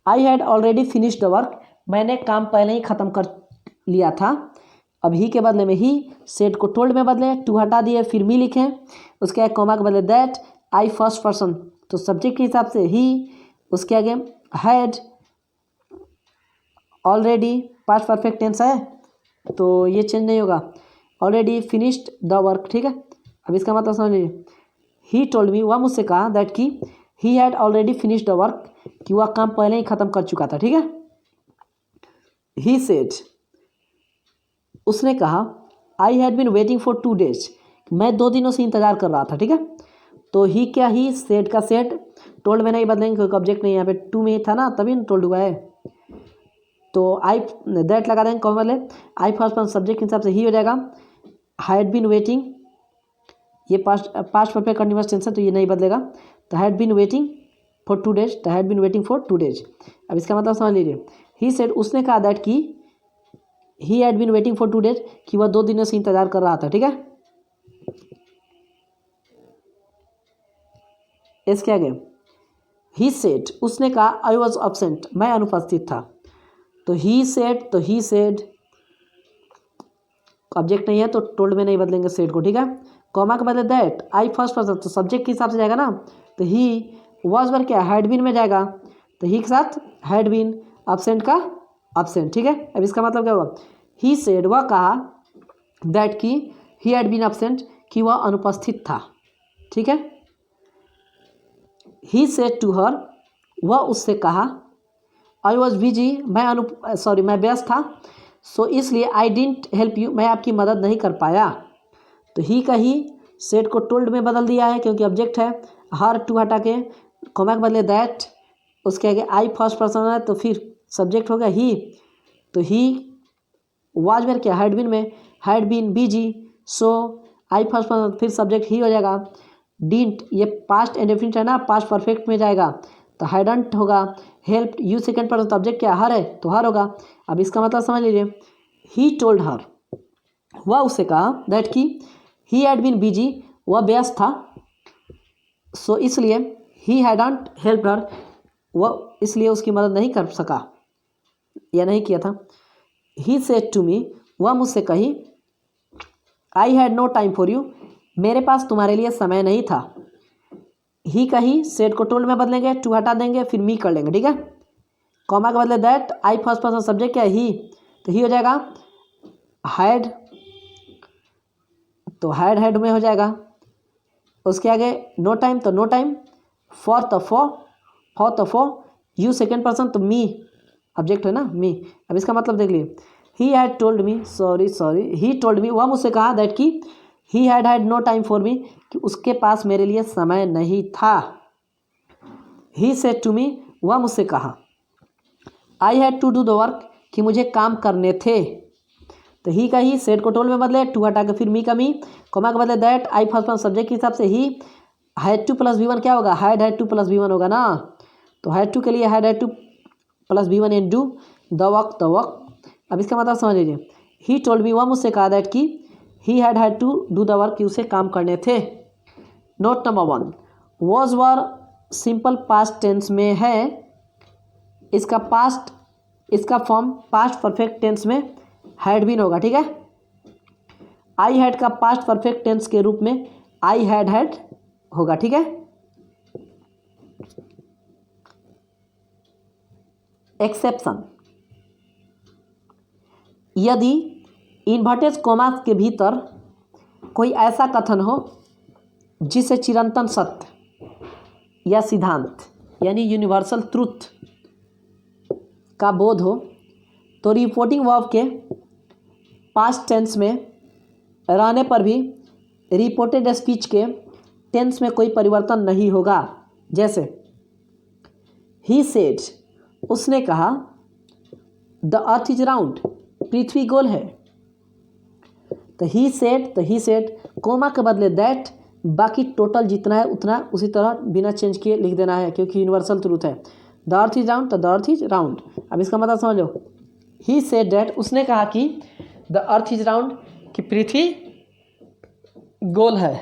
I had already finished the work, मैंने काम पहले ही ख़त्म कर लिया था। अब ही के बदले में ही, सेड को टोल्ड में बदले, टू हटा दिए, फिर मी लिखे, उसके आगे कॉमा के बदले दैट, आई फर्स्ट पर्सन तो सब्जेक्ट के हिसाब से ही, उसके आगे had already past perfect tense है तो ये चेंज नहीं होगा, ऑलरेडी फिनिश्ड द वर्क, ठीक है। अब इसका मतलब समझ लीजिए, ही टोल्ड मी, वह मुझसे कहा, दैट की he had already finished the work, कि वह काम पहले ही ख़त्म कर चुका था, ठीक है। ही सेड, उसने कहा, I had been waiting for 2 days, मैं 2 दिनों से इंतज़ार कर रहा था, ठीक है। तो ही क्या ही, सेड का सेड, टोल्ड में नहीं बदलेंगे क्योंकि ऑब्जेक्ट नहीं, यहाँ पे टू में था ना तभी ना टोल्ड हुआ है, तो आई दैट लगा देंगे, कौन बदले, आई फर्स्ट पर्सन सब्जेक्ट के हिसाब से ही हो जाएगा, हैड बीन वेटिंग, ये पास्ट परफेक्ट कंटिन्यूअस टेंस है तो ये नहीं बदलेगा, तो had been waiting for 2 days, तो had been waiting for 2 days। अब इसका मतलब समझ लीजिए, ही सेड, उसने कहा, दैट की he had been waiting for 2 days, कि वह 2 दिनों से इंतजार कर रहा था, ठीक है। इसके आगे ही सेड, उसने कहा, आई वॉज एब्सेंट, मैं अनुपस्थित था, तो ही सेड ऑब्जेक्ट नहीं है तो टोल्ड में नहीं बदलेंगे सेड को, ठीक है। कॉमा के बदले दैट आई फर्स्ट पर्सन, तो सब्जेक्ट के हिसाब से जाएगा ना, तो ही वॉज वर क्या हैड बीन में जाएगा, तो ही के साथ हैड बीन, एब्सेंट का एब्सेंट, ठीक है। अब इसका मतलब क्या होगा, ही सेड वह कहा, दैट की ही हैड बीन एब्सेंट कि वह अनुपस्थित था, ठीक है। ही सेड टू हर वह उससे कहा, आई वॉज बिजी मैं व्यस्त था, सो इसलिए आई डिडंट हेल्प यू मैं आपकी मदद नहीं कर पाया। तो ही का ही सेड को टोल्ड में बदल दिया है क्योंकि ऑब्जेक्ट है, हर टू हटा के कॉमा के बदले दैट, उसके आगे आई फर्स्ट पर्सन है तो फिर सब्जेक्ट हो गया ही, तो ही वाज वेयर क्या हैड बीन में had been busy, so I first person फिर सब्जेक्ट ही हो जाएगा। डिडंट ये पास्ट इंडेफिनिट है ना, पास्ट परफेक्ट में जाएगा तो हैडंट होगा। हेल्प यू सेकंड पर्सन तो ऑब्जेक्ट क्या हर है तो हर होगा। अब इसका मतलब समझ लीजिए, ही टोल्ड हर वह उससे कहा, दैट की ही हैड बीन बिजी वह व्यस्त था, सो इसलिए ही हैडंट हेल्प हर वह इसलिए उसकी मदद नहीं कर सका या नहीं किया था। ही सेड टू मी वह मुझसे कही, I had no time for you मेरे पास तुम्हारे लिए समय नहीं था। ही का ही सेड को टोल्ड में बदलेंगे, टू हटा देंगे फिर मी कर लेंगे, ठीक है। कॉमा के बदले that I first person subject क्या है ही, तो ही हो जाएगा हैड, तो हैड में हो जाएगा। उसके आगे नो टाइम तो नो टाइम, फॉर तो फॉर यू सेकेंड पर्सन तो मी ऑब्जेक्ट है ना मी। अब इसका मतलब देख लिए, he had told me he told me वह मुझसे कहा, दैट की he had no time for me कि उसके पास मेरे लिए समय नहीं था। ही सेड टू मी वह मुझसे कहा, I had to do the work कि मुझे काम करने थे। तो ही का ही सेड को टोल्ड में बदले, टू हटा के फिर मी का मी, कॉमा के बदले that I first person subject के हिसाब से ही हैड टू प्लस V1 क्या होगा, हैड टू प्लस V1 होगा ना, तो हैड टू के लिए had to plus V1 and do the work. अब इसका मतलब समझ लीजिए, ही टोल्ड मी वह मुझसे कहा, दैट की he had to do the work कि उसे काम करने थे। Note number 1, was were simple past tense में है, इसका फॉर्म पास्ट परफेक्ट टेंस में हैड बीन होगा, ठीक है। आई हैड का पास्ट परफेक्ट टेंस के रूप में आई हैड होगा, ठीक है। एक्सेप्शन, यदि इन्वर्टेड कॉमास के भीतर कोई ऐसा कथन हो जिसे चिरंतन सत्य या सिद्धांत यानी यूनिवर्सल ट्रूथ का बोध हो, तो रिपोर्टिंग वर्ब के पास्ट टेंस में रहने पर भी रिपोर्टेड स्पीच के टेंस में कोई परिवर्तन नहीं होगा। जैसे ही सेड उसने कहा, द अर्थ इज राउंड पृथ्वी गोल है। तो ही सेड कोमा के बदले दैट, बाकी टोटल जितना है उतना उसी तरह बिना चेंज किए लिख देना है क्योंकि यूनिवर्सल ट्रूथ है। द अर्थ इज राउंड तो द अर्थ इज राउंड। अब इसका मतलब समझ लो, ही सेड दैट उसने कहा कि द अर्थ इज राउंड कि पृथ्वी गोल है।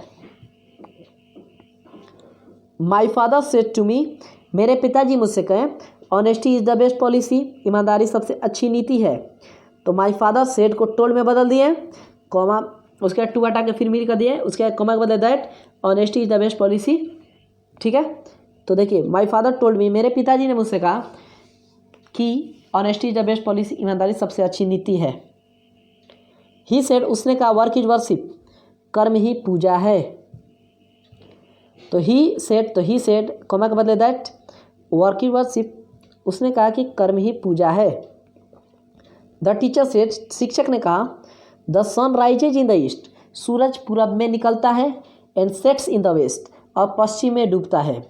My father said to me मेरे पिताजी मुझसे कहें, honesty is the best policy ईमानदारी सबसे अच्छी नीति है। तो माई फादर सेड को टोल्ड में बदल दिए, कॉमा उसके बाद टू हटा के फिर मिल कर दिए, उसके बाद कॉमा के बदले that honesty is the best policy, ठीक है। तो देखिए, माई फादर टोल्ड मी मेरे पिताजी ने मुझसे कहा कि honesty is the best policy ईमानदारी सबसे अच्छी नीति है। ही सेड उसने कहा, वर्क इज वर्शिप कर्म ही पूजा है। तो ही सेड कॉमा के बदले दैट वर्क इज वर्शिप, उसने कहा कि कर्म ही पूजा है। द टीचर सेड शिक्षक ने कहा, the sun rises in the east सूरज पूरब में निकलता है, and sets in the west और पश्चिम में डूबता है।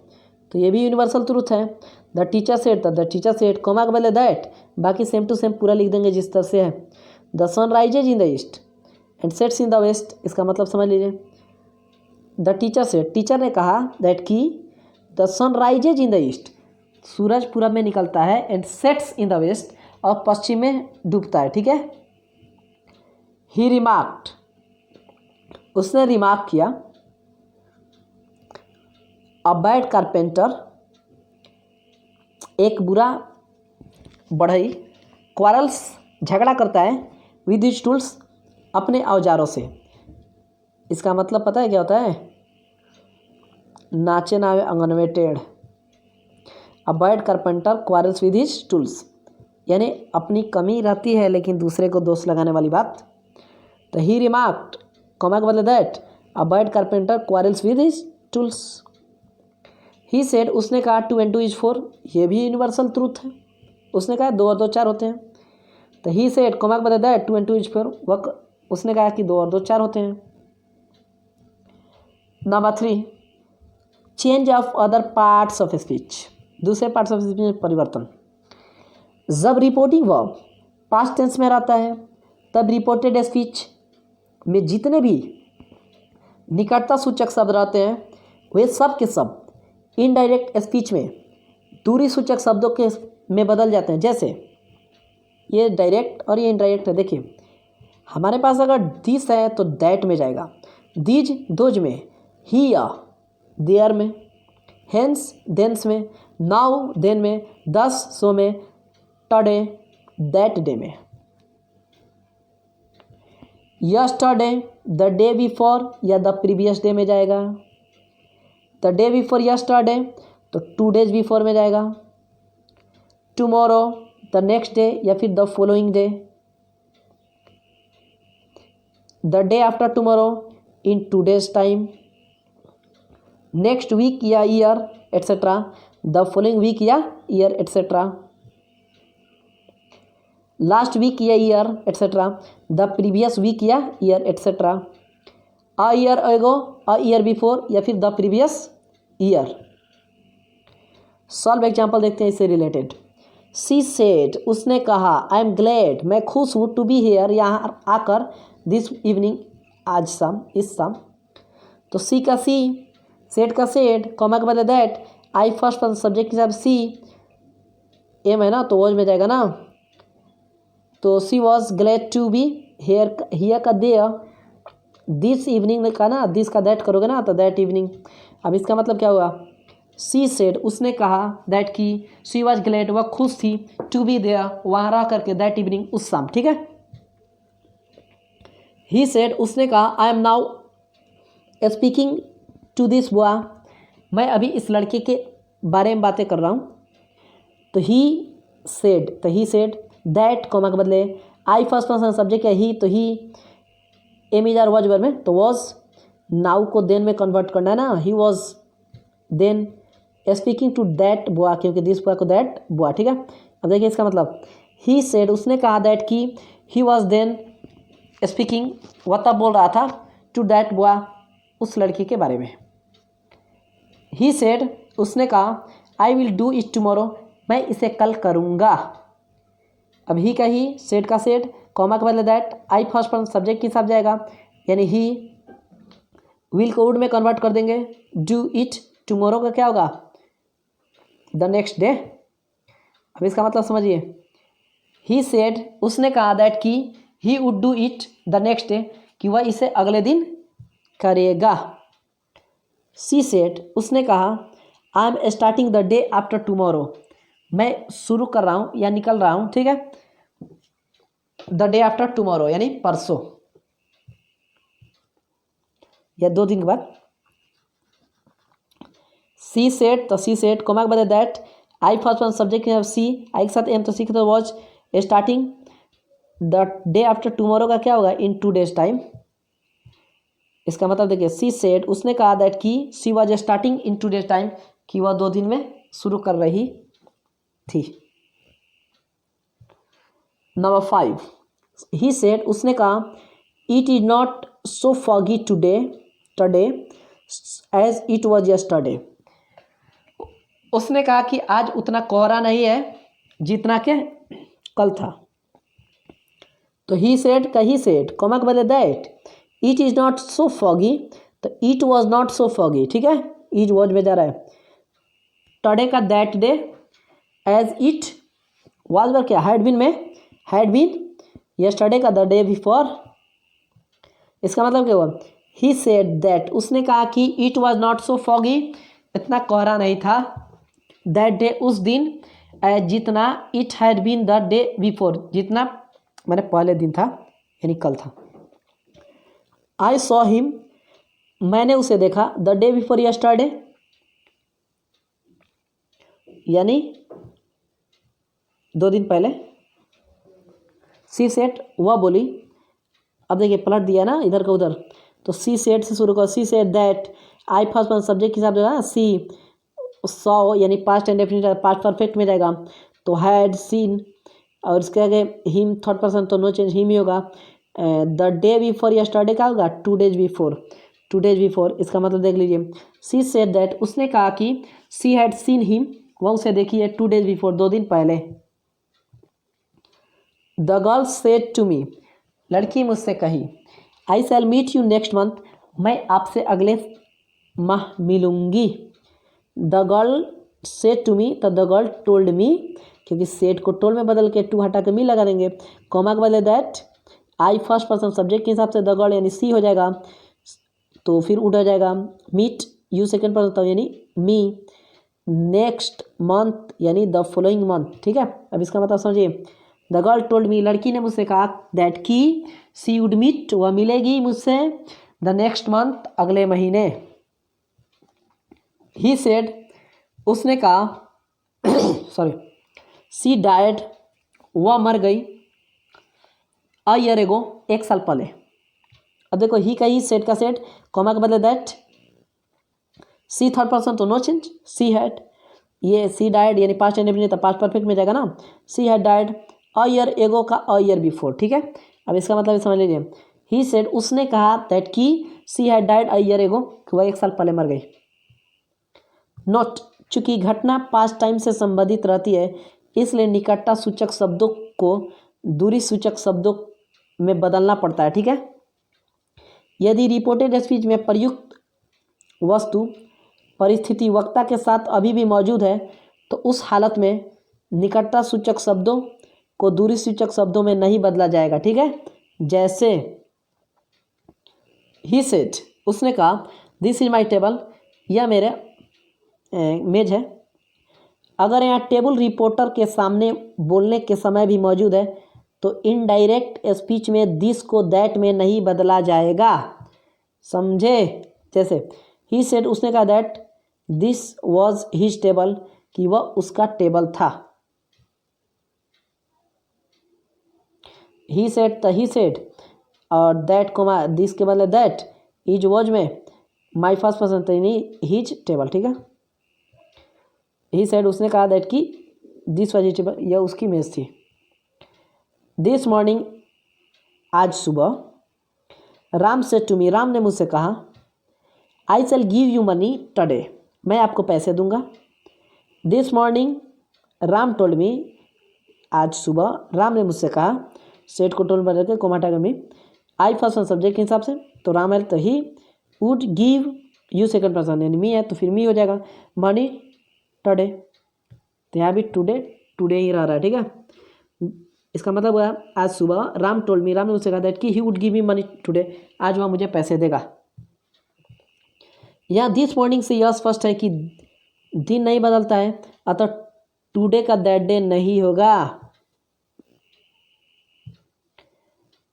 तो ये भी यूनिवर्सल ट्रूथ है। द टीचर सेड कॉमा के बदले दैट, बाकी सेम टू सेम पूरा लिख देंगे जिस तरह से है। The sun rises in the east and sets in the west, इसका मतलब समझ लीजिए। द टीचर सेड टीचर ने कहा दैट की the sun rises in the east सूरज पूरब में निकलता है, and sets in the west और पश्चिम में डूबता है, ठीक है। ही रिमार्क्ड उसने रिमार्क किया, अ बैड कारपेंटर एक बुरा बढ़ई क्वारल्स झगड़ा करता है, विद हिज टूल्स अपने औजारों से। इसका मतलब पता है क्या होता है? नाचे नावे आंगन में टेढ़। A bad carpenter quarrels with his tools, यानी अपनी कमी रहती है लेकिन दूसरे को दोष लगाने वाली बात। तो ही रिमार्क्ड, कॉमा के बदले that a bad carpenter quarrels with his tools. He said, उसने कहा 2 and 2 is 4, ये भी यूनिवर्सल ट्रूथ है। उसने कहा 2 और 2 4 होते हैं। तो ही सेड, कॉमा के बदले दैट 2 and 2 is 4, वह उसने कहा कि 2 और 2 4 होते हैं। Number 3, change of other parts of speech, दूसरे पार्ट्स ऑफ स्पीच में परिवर्तन। जब रिपोर्टिंग वर्ब पास्ट टेंस में रहता है तब रिपोर्टेड स्पीच में जितने भी निकटता सूचक शब्द रहते हैं वे सब के सब इनडायरेक्ट स्पीच में दूरी सूचक शब्दों के में बदल जाते हैं। जैसे ये डायरेक्ट और ये इनडायरेक्ट है। देखिए हमारे पास अगर दिस है तो दैट में जाएगा, दीज दोज में, ही या देयर में, हेंस देंस में, नाउ देन में, दस सो में, टुडे दैट डे में। यस्टरडे द डे बिफोर या द प्रीवियस डे में जाएगा। द डे बिफोर यस्टरडे तो 2 days बिफोर में जाएगा। टुमारो द नेक्स्ट डे या फिर the following day. The day after tomorrow in 2 days time. Next week या year etcetera, the following week या ईयर एट्सेट्रा। लास्ट वीक या year etcetera, the previous week या year etcetera. A year ago, a year before या फिर the previous year. Solve example देखते हैं इससे related. She said, उसने कहा, आई एम ग्लैड, मैं खुश हूँ, टू बी हेयर, यहाँ आकर, दिस इवनिंग, आज शाम, इस शाम। तो सी का सी, सेड का सेड, कॉमा के बदले that, I first person subject के हिसाब सी, एम है ना तो वॉज में जाएगा ना। तो she was glad to be here, here का देयर, दिस इवनिंग का ना, दिस का दैट करोगे ना तो दैट इवनिंग। अब इसका मतलब क्या हुआ? सी सेड, उसने कहा, दैट की सी वॉज ग्लैड, वह खुश थी, टू बी देयर, वहाँ रह करके, दैट इवनिंग, उस शाम। ठीक है। ही सेड, उसने कहा, I am now speaking to this boy, मैं अभी इस लड़के के बारे में बातें कर रहा हूँ। तो ही सेड दैट, कॉमा के बदले आई फर्स्ट पर्सन सब्जेक्ट है ही, तो he am is are was verb में, तो वॉज नाउ को देन में कन्वर्ट करना है ना। He was then speaking to that boy, क्योंकि दिस बॉय को दैट बॉय। ठीक है। अब देखिए इसका मतलब, ही सेड, उसने कहा, दैट की ही वॉज देन स्पीकिंग, वह तब बोल रहा था, टू दैट बॉय, उस लड़की के बारे में। ही सेड, उसने कहा, I will do it tomorrow, मैं इसे कल करूँगा। अब ही का ही, सेड का सेड, कॉमा के बदले that, I first person subject के हिसाब जाएगा, यानी ही विल को वुड में कन्वर्ट कर देंगे। डू इट टुमारो का क्या होगा? The next day. अब इसका मतलब समझिए, ही सेड, उसने कहा, दैट की he would do it the next day, कि वह इसे अगले दिन करेगा। सी सेड, उसने कहा, I am starting the day after tomorrow, मैं शुरू कर रहा हूँ या निकल रहा हूँ। ठीक है। द डे आफ्टर टुमारो यानी परसों या 2 दिन के बाद। सी सेड, तो सी सेड, कॉमा के बदले that, I first person subject के सी, आई के साथ एम, तो सी के साथ was, starting the day after tomorrow का क्या होगा? In 2 days time. इसका मतलब देखिए, सी सेड, उसने कहा, दैट की she was starting in 2 days time, कि वह 2 दिन में शुरू कर रही थी। नंबर 5, ही सेड, उसने कहा, it is not so foggy today as it was yesterday, उसने कहा कि आज उतना कोहरा नहीं है जितना के कल था। तो ही सेड का ही सेड, कॉमा के बदले that, it is not so foggy, तो it was not so foggy. ठीक है। इज वॉज में जा रहा है। टुडे का that day, as it was verb क्या, हैड बीन में, हैड बीन, यस्टरडे का द डे बिफोर। इसका मतलब क्या हुआ? ही सेड दैट, उसने कहा कि it was not so foggy, इतना कोहरा नहीं था, दैट डे, उस दिन, एज जितना, it had been the day before, जितना मैंने पहले दिन था यानी कल था। आई सॉ हिम, मैंने उसे देखा, द डे बिफोर यस्टरडे, यानी 2 दिन पहले। सी सेड, वह बोली। अब देखिए पलट दिया ना इधर का उधर, तो सी सेड से शुरू करो। She said that, I first person subject के हिसाब से ना, सी सॉ यानी पास्ट इंडेफिनिट, पास्ट परफेक्ट में जाएगा तो हैड सीन, और इसके आगे हिम थर्ड पर्सन तो नो चेंज हिम ही होगा। द डे बिफोर यस्टरडे का होगा 2 days बिफोर, 2 days बिफोर, इसका मतलब देख लीजिए। सी सेड दैट, उसने कहा कि सी हैड सीन हिम, वह उसे देखी है 2 days बिफोर, 2 दिन पहले। The girl said to me, लड़की मुझसे कही, I shall meet you next month, मैं आपसे अगले माह मिलूंगी। The girl said to me, तो द गर्ल टोल्ड मी, क्योंकि सेड को टोल्ड में बदल के टू हटा के मी लगा देंगे, कॉमा के बदले that, I first person subject के हिसाब से द गर्ल यानी सी हो जाएगा, तो फिर उड़ हो जाएगा। मीट यू सेकेंड पर्सन तो यानी मी, नेक्स्ट मंथ यानी द फॉलोइंग मंथ, ठीक है। अब इसका मतलब समझिए, द गर्ल टोल्ड मी, लड़की ने मुझसे कहा, दैट की सी वुड मीट, वह मिलेगी मुझसे, द नेक्स्ट मंथ अगले महीने। ही सेड, उसने कहा सॉरी, सी डाइड, वह मर गई, अ ईयर एगो, 1 साल पहले। अब देखो ही का ही, सेड का सेड, कॉमा के बदले दैट, सी थर्ड पर्सन तो नो चेंज, सी हैड, ये सी डाइड यानी पास्ट इंडेफिनिट, तो पास्ट परफेक्ट में जाएगा ना, she had died a year एगो का अ ईयर बिफोर, ठीक है। अब इसका मतलब समझ लीजिए, ही सेड, उसने कहा, दैट की she had died a year एगो, वह 1 साल पहले मर गई। नोट, चूंकि घटना पास्ट टाइम से संबंधित रहती है, इसलिए निकटता सूचक शब्दों को दूरी सूचक शब्दों में बदलना पड़ता है, ठीक है। यदि रिपोर्टेड स्पीच में प्रयुक्त वस्तु परिस्थिति वक्ता के साथ अभी भी मौजूद है, तो उस हालत में निकटता सूचक शब्दों को दूरी सूचक शब्दों में नहीं बदला जाएगा, ठीक है। जैसे ही सेड, उसने कहा, दिस इज माई टेबल, यह मेरे मेज है। अगर यहाँ टेबल रिपोर्टर के सामने बोलने के समय भी मौजूद है, तो इनडायरेक्ट स्पीच में दिस को दैट में नहीं बदला जाएगा, समझे। जैसे ही सेड, उसने कहा, that this was his table, कि वह उसका टेबल था। ही सेड, तो ही सेड, और दैट कोमा दिस के बदले दैट, हिज वॉज में माई फर्स्ट पर्सन तो नहीं हिज टेबल, ठीक है। ही सेड, उसने कहा, दैट की दिस वॉज हिज टेबल, यह उसकी मेज थी। दिस मॉर्निंग, आज सुबह, Ram said to me, Ram ने मुझसे कहा, I shall give you money today, मैं आपको पैसे दूंगा। This morning, Ram told me, आज सुबह राम ने मुझसे कहा, सेट को टोल्ड बदल के कोमाटा का me, I first person subject के हिसाब से, तो राम है तो he, would give you second person यानी मी है तो फिर मी हो जाएगा, मनी टुडे, तो यहाँ भी टुडे टुडे ही रह रहा है, ठीक है। इसका मतलब हुआ, आज सुबह राम टोल्ड मी, राम ने मुझसे कहा दैट कि he would give me money today, आज वह मुझे पैसे देगा। यहाँ दिस मॉर्निंग से यह स्पष्ट है कि दिन नहीं बदलता है, अतः टुडे का दैट डे नहीं होगा।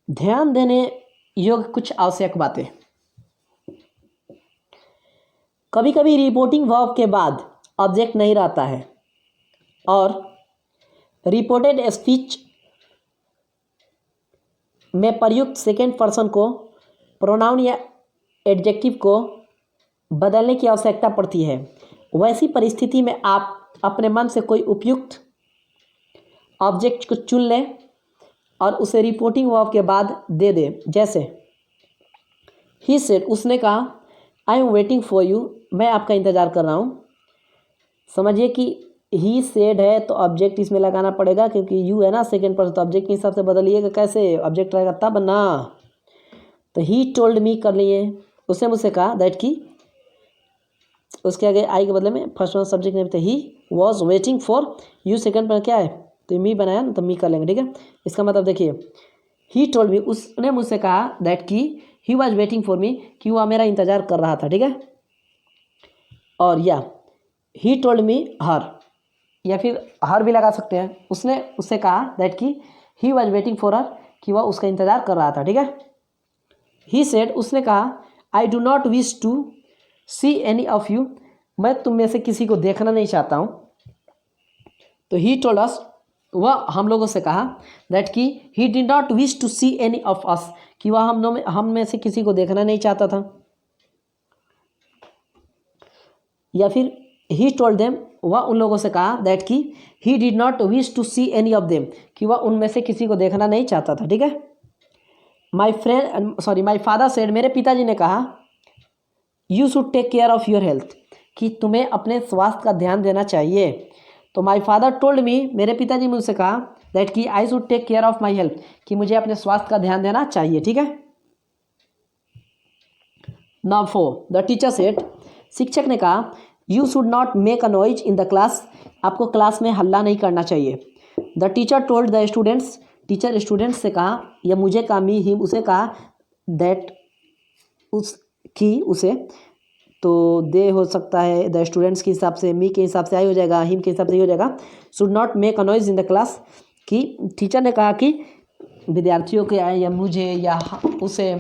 ध्यान देने योग्य कुछ आवश्यक बातें, कभी कभी रिपोर्टिंग वर्ब के बाद ऑब्जेक्ट नहीं रहता है, और रिपोर्टेड स्पीच में प्रयुक्त सेकेंड पर्सन को प्रोनाउन या एडजेक्टिव को बदलने की आवश्यकता पड़ती है। वैसी परिस्थिति में आप अपने मन से कोई उपयुक्त ऑब्जेक्ट को चुन लें और उसे रिपोर्टिंग वर्ब के बाद दे दें। जैसे ही सेड, उसने कहा, I am waiting for you, मैं आपका इंतज़ार कर रहा हूँ। समझिए कि ही सेड है तो ऑब्जेक्ट इसमें लगाना पड़ेगा, क्योंकि यू है ना सेकेंड पर्सन, तो ऑब्जेक्ट के हिसाब से बदलिएगा, कैसे ऑब्जेक्ट रहेगा तब ना। तो ही टोल्ड मी कर लिए, उसने मुझसे कहा, दैट की, उसके आगे आई के बदले में फर्स्ट पर्सन सब्जेक्ट नहीं, तो he was waiting for you second पर क्या है तो मी बनाया ना, तो मी कर लेंगे, ठीक है। इसका मतलब देखिए, ही टोल्ड मी, उसने मुझसे कहा, दैट की he was waiting for me, कि वह मेरा इंतज़ार कर रहा था, ठीक है। और या ही टोल्ड मी हर, या फिर हर भी लगा सकते हैं, उसने उससे कहा, दैट की he was waiting for her, कि वह उसका इंतज़ार कर रहा था, ठीक है। ही सेड, उसने कहा, I do not wish to see any of you, मैं तुम में से किसी को देखना नहीं चाहता हूँ। तो ही टोल्ड अस, वह हम लोगों से कहा, दैट कि he did not wish to see any of us, कि वह हम में से किसी को देखना नहीं चाहता था। या फिर ही टोल्ड देम, वह उन लोगों से कहा, दैट कि he did not wish to see any of them, कि वह उनमें से किसी को देखना नहीं चाहता था। ठीक है। माई फादर सेड, मेरे पिताजी ने कहा, you should take care of your health, कि तुम्हें अपने स्वास्थ्य का ध्यान देना चाहिए। तो माई फादर टोल्ड मी, मेरे पिताजी मुझसे कहा, दैट कि I should take care of my health, कि मुझे अपने स्वास्थ्य का ध्यान देना चाहिए। ठीक है। नाउ 4, द टीचर सेड, शिक्षक ने कहा, you should not make a noise in the class, आपको क्लास में हल्ला नहीं करना चाहिए। The teacher told the students, teacher students से कहा, या मुझे कहा, मी हिम उसे कहा, दैट उसकी उसे, तो दे हो सकता है द स्टूडेंट्स के हिसाब से, मी के हिसाब से आई हो जाएगा, हिम के हिसाब से ही हो जाएगा। Should not make a noise in the class, कि टीचर ने कहा कि विद्यार्थियों के या मुझे या उसे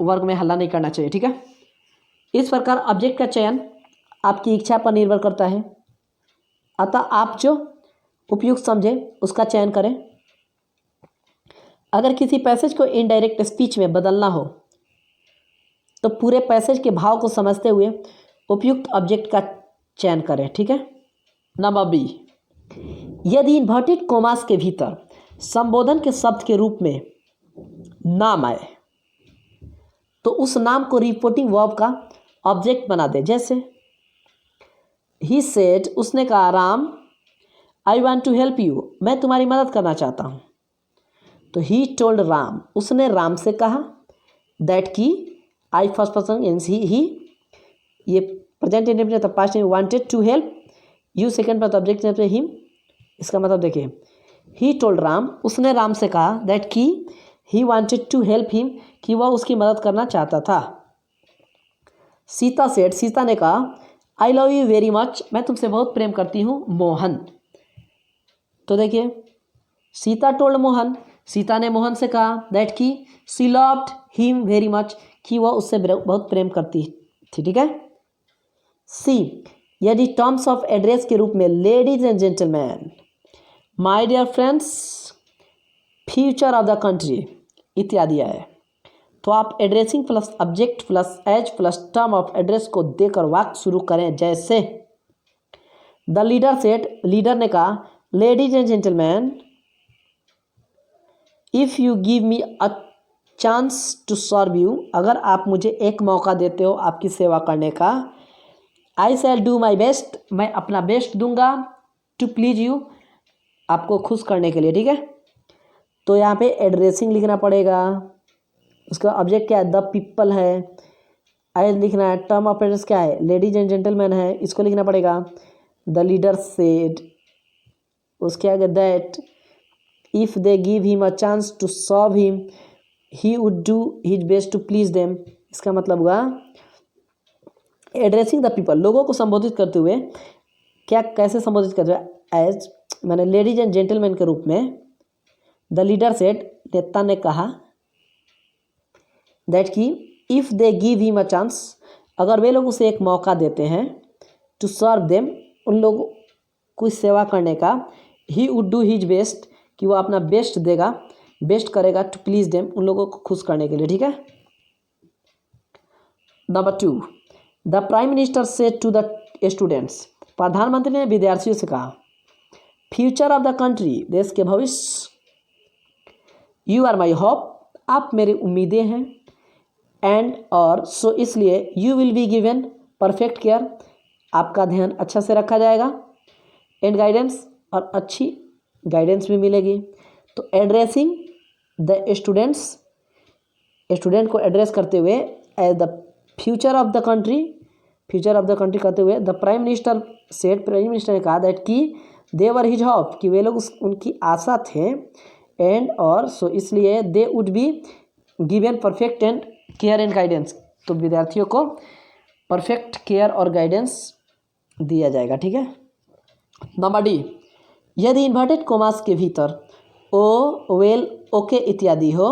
वर्ग में हल्ला नहीं करना चाहिए। ठीक है। इस प्रकार ऑब्जेक्ट का चयन आपकी इच्छा पर निर्भर करता है, अतः आप जो उपयुक्त समझे उसका चयन करें। अगर किसी पैसेज को इनडायरेक्ट स्पीच में बदलना हो तो पूरे पैसेज के भाव को समझते हुए उपयुक्त ऑब्जेक्ट का चयन करें। ठीक है। नंबर बी, यदि इन्वर्टेड कोमास के भीतर संबोधन के शब्द के रूप में नाम आए तो उस नाम को रिपोर्टिंग वर्ब का ऑब्जेक्ट बना दे। जैसे ही सेड, उसने कहा, Ram, I want to help you, मैं तुम्हारी मदद करना चाहता हूँ। तो ही टोल्ड राम, उसने राम से कहा, दैट की I first person means he, ये प्रेजेंट इंडेफिनिट था, पास्ट में wanted to help you, second person object है हिम। इसका मतलब देखिए, ही टोल्ड राम, उसने राम से कहा, दैट की he wanted to help him, कि वह उसकी मदद करना चाहता था। सीता सेड, सीता ने कहा, I love you very much, मैं तुमसे बहुत प्रेम करती हूँ मोहन। तो देखिए, सीता टोल्ड मोहन, सीता ने मोहन से कहा, दैट की सी लव्ड हिम वेरी मच, कि वह उससे बहुत प्रेम करती थी। ठीक है। सी, यदि टर्म्स ऑफ एड्रेस के रूप में ladies and gentleman, my dear friends, future of the country इत्यादि आए तो आप addressing plus object plus as plus term of address को देकर वाक्य शुरू करें। जैसे द लीडर सेड, लीडर ने कहा, ladies and gentleman, if you give me a chance to serve you, अगर आप मुझे एक मौका देते हो आपकी सेवा करने का, आई शैल डू माई बेस्ट, मैं अपना बेस्ट दूंगा, टू प्लीज यू, आपको खुश करने के लिए। ठीक है। तो यहाँ पे एड्रेसिंग लिखना पड़ेगा, उसका ऑब्जेक्ट क्या है, द पीपल है, एज लिखना है, टर्म ऑफ एड्रेस क्या है, लेडीज एंड जेंटलमैन है, इसको लिखना पड़ेगा। द लीडर सेड, उसके आगे that if they give him a chance to serve him he would do his best to please them, इसका मतलब हुआ एड्रेसिंग द पीपल, लोगों को संबोधित करते हुए, क्या कैसे संबोधित करते हुए, एज मैंने लेडीज एंड जेंटलमैन के रूप में। द लीडर सेड, नेता ने कहा, दैट की if they give him a chance, अगर वे लोग उसे एक मौका देते हैं, टू सर्व देम, उन लोगों को सेवा करने का, ही वुड डू हिज बेस्ट, कि वो अपना बेस्ट देगा, बेस्ट करेगा, टू प्लीज देम, उन लोगों को खुश करने के लिए। ठीक है। Number 2, the prime minister said to the students, प्रधानमंत्री ने विद्यार्थियों से कहा, फ्यूचर ऑफ द कंट्री, देश के भविष्य, यू आर माई होप, आप मेरी उम्मीदें हैं, एंड और सो इसलिए you will be given perfect care, आपका ध्यान अच्छा से रखा जाएगा, एंड गाइडेंस, और अच्छी गाइडेंस भी मिलेगी। तो एड्रेसिंग द स्टूडेंट्स, स्टूडेंट को एड्रेस करते हुए as the future of the country, future of the country करते हुए, the prime minister said, prime minister ने कहा, दैट की दे वर हिज होप, कि वे लोग उनकी आशा थे, एंड और सो इसलिए they would be given perfect and care and guidance, तो विद्यार्थियों को परफेक्ट केयर और गाइडेंस दिया जाएगा। ठीक है। नंबर डी, यदि इन्वर्टेड कोमास के भीतर ओ, वेल, ओके इत्यादि हो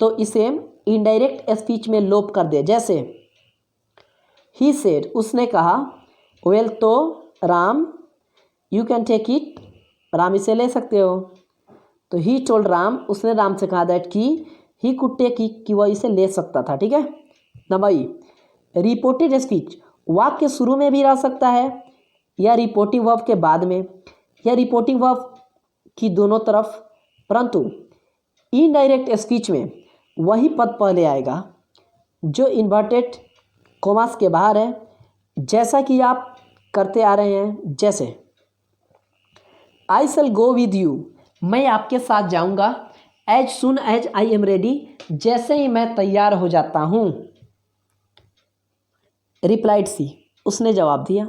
तो इसे इनडायरेक्ट स्पीच में लोप कर दे। जैसे ही सेड, उसने कहा, वेल तो Ram, you can take it, Ram इसे ले सकते हो। तो ही टोल्ड राम, उसने राम से कहा दैट कि ही कुड टेक इट, कि वह इसे ले सकता था। ठीक है। नंबर ई, रिपोर्टेड स्पीच वाक्य शुरू में भी रह सकता है या रिपोर्टिंग वर्ब के बाद में या रिपोर्टिंग वर्ब की दोनों तरफ, परंतु इनडायरेक्ट स्पीच में वही पद पहले आएगा जो इन्वर्टेड कोमास के बाहर है, जैसा कि आप करते आ रहे हैं। जैसे आई शैल गो विद यू, मैं आपके साथ जाऊंगा, as soon as I am ready, जैसे ही मैं तैयार हो जाता हूं। रिप्लाइड सी, उसने जवाब दिया।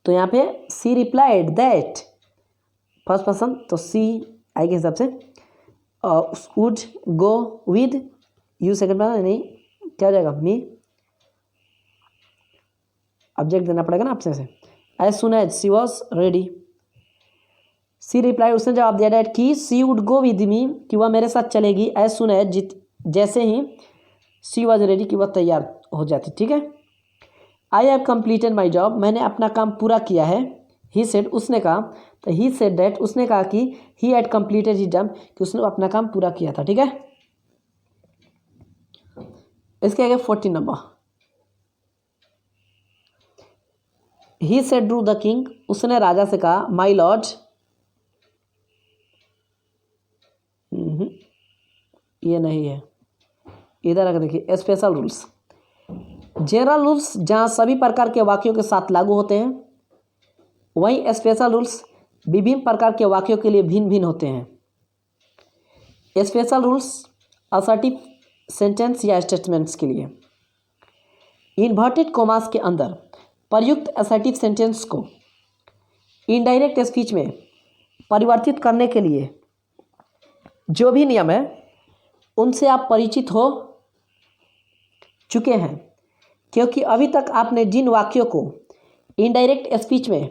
तो यहाँ पे सी रिप्लाइड दैट, फर्स्ट पर्सन, तो सी आई के हिसाब से would go with you, second person, नहीं क्या हो जाएगा, मी, ऑब्जेक्ट देना पड़ेगा ना आपसे से। As soon as she was ready, she replied, उसने जवाब दिया डैट कि सी वुड गो विद मी, कि वह मेरे साथ चलेगी, एज सुन एज, जैसे ही सी वॉज रेडी, कि वह तैयार हो जाती। ठीक है। I have completed my job, मैंने अपना काम पूरा किया है। ही सेड, उसने कहा, तो ही सेड डैट, उसने कहा कि he had completed his job, कि उसने अपना काम पूरा किया था। ठीक है। इसके आगे 14 नंबर, he said to the king, उसने राजा से कहा, माई लॉर्ड, ये नहीं है, इधर आकर देखिए, स्पेशल रूल्स। जनरल रूल्स जहाँ सभी प्रकार के वाक्यों के साथ लागू होते हैं, वहीं स्पेशल रूल्स विभिन्न प्रकार के वाक्यों के लिए भिन्न भिन्न होते हैं। स्पेशल रूल्स असर्टिव सेंटेंस या स्टेटमेंट्स के लिए इन्वर्टेड कोमास के अंदर प्रयुक्त असर्टिव सेंटेंस को इनडायरेक्ट स्पीच में परिवर्तित करने के लिए जो भी नियम है उनसे आप परिचित हो चुके हैं, क्योंकि अभी तक आपने जिन वाक्यों को इनडायरेक्ट स्पीच में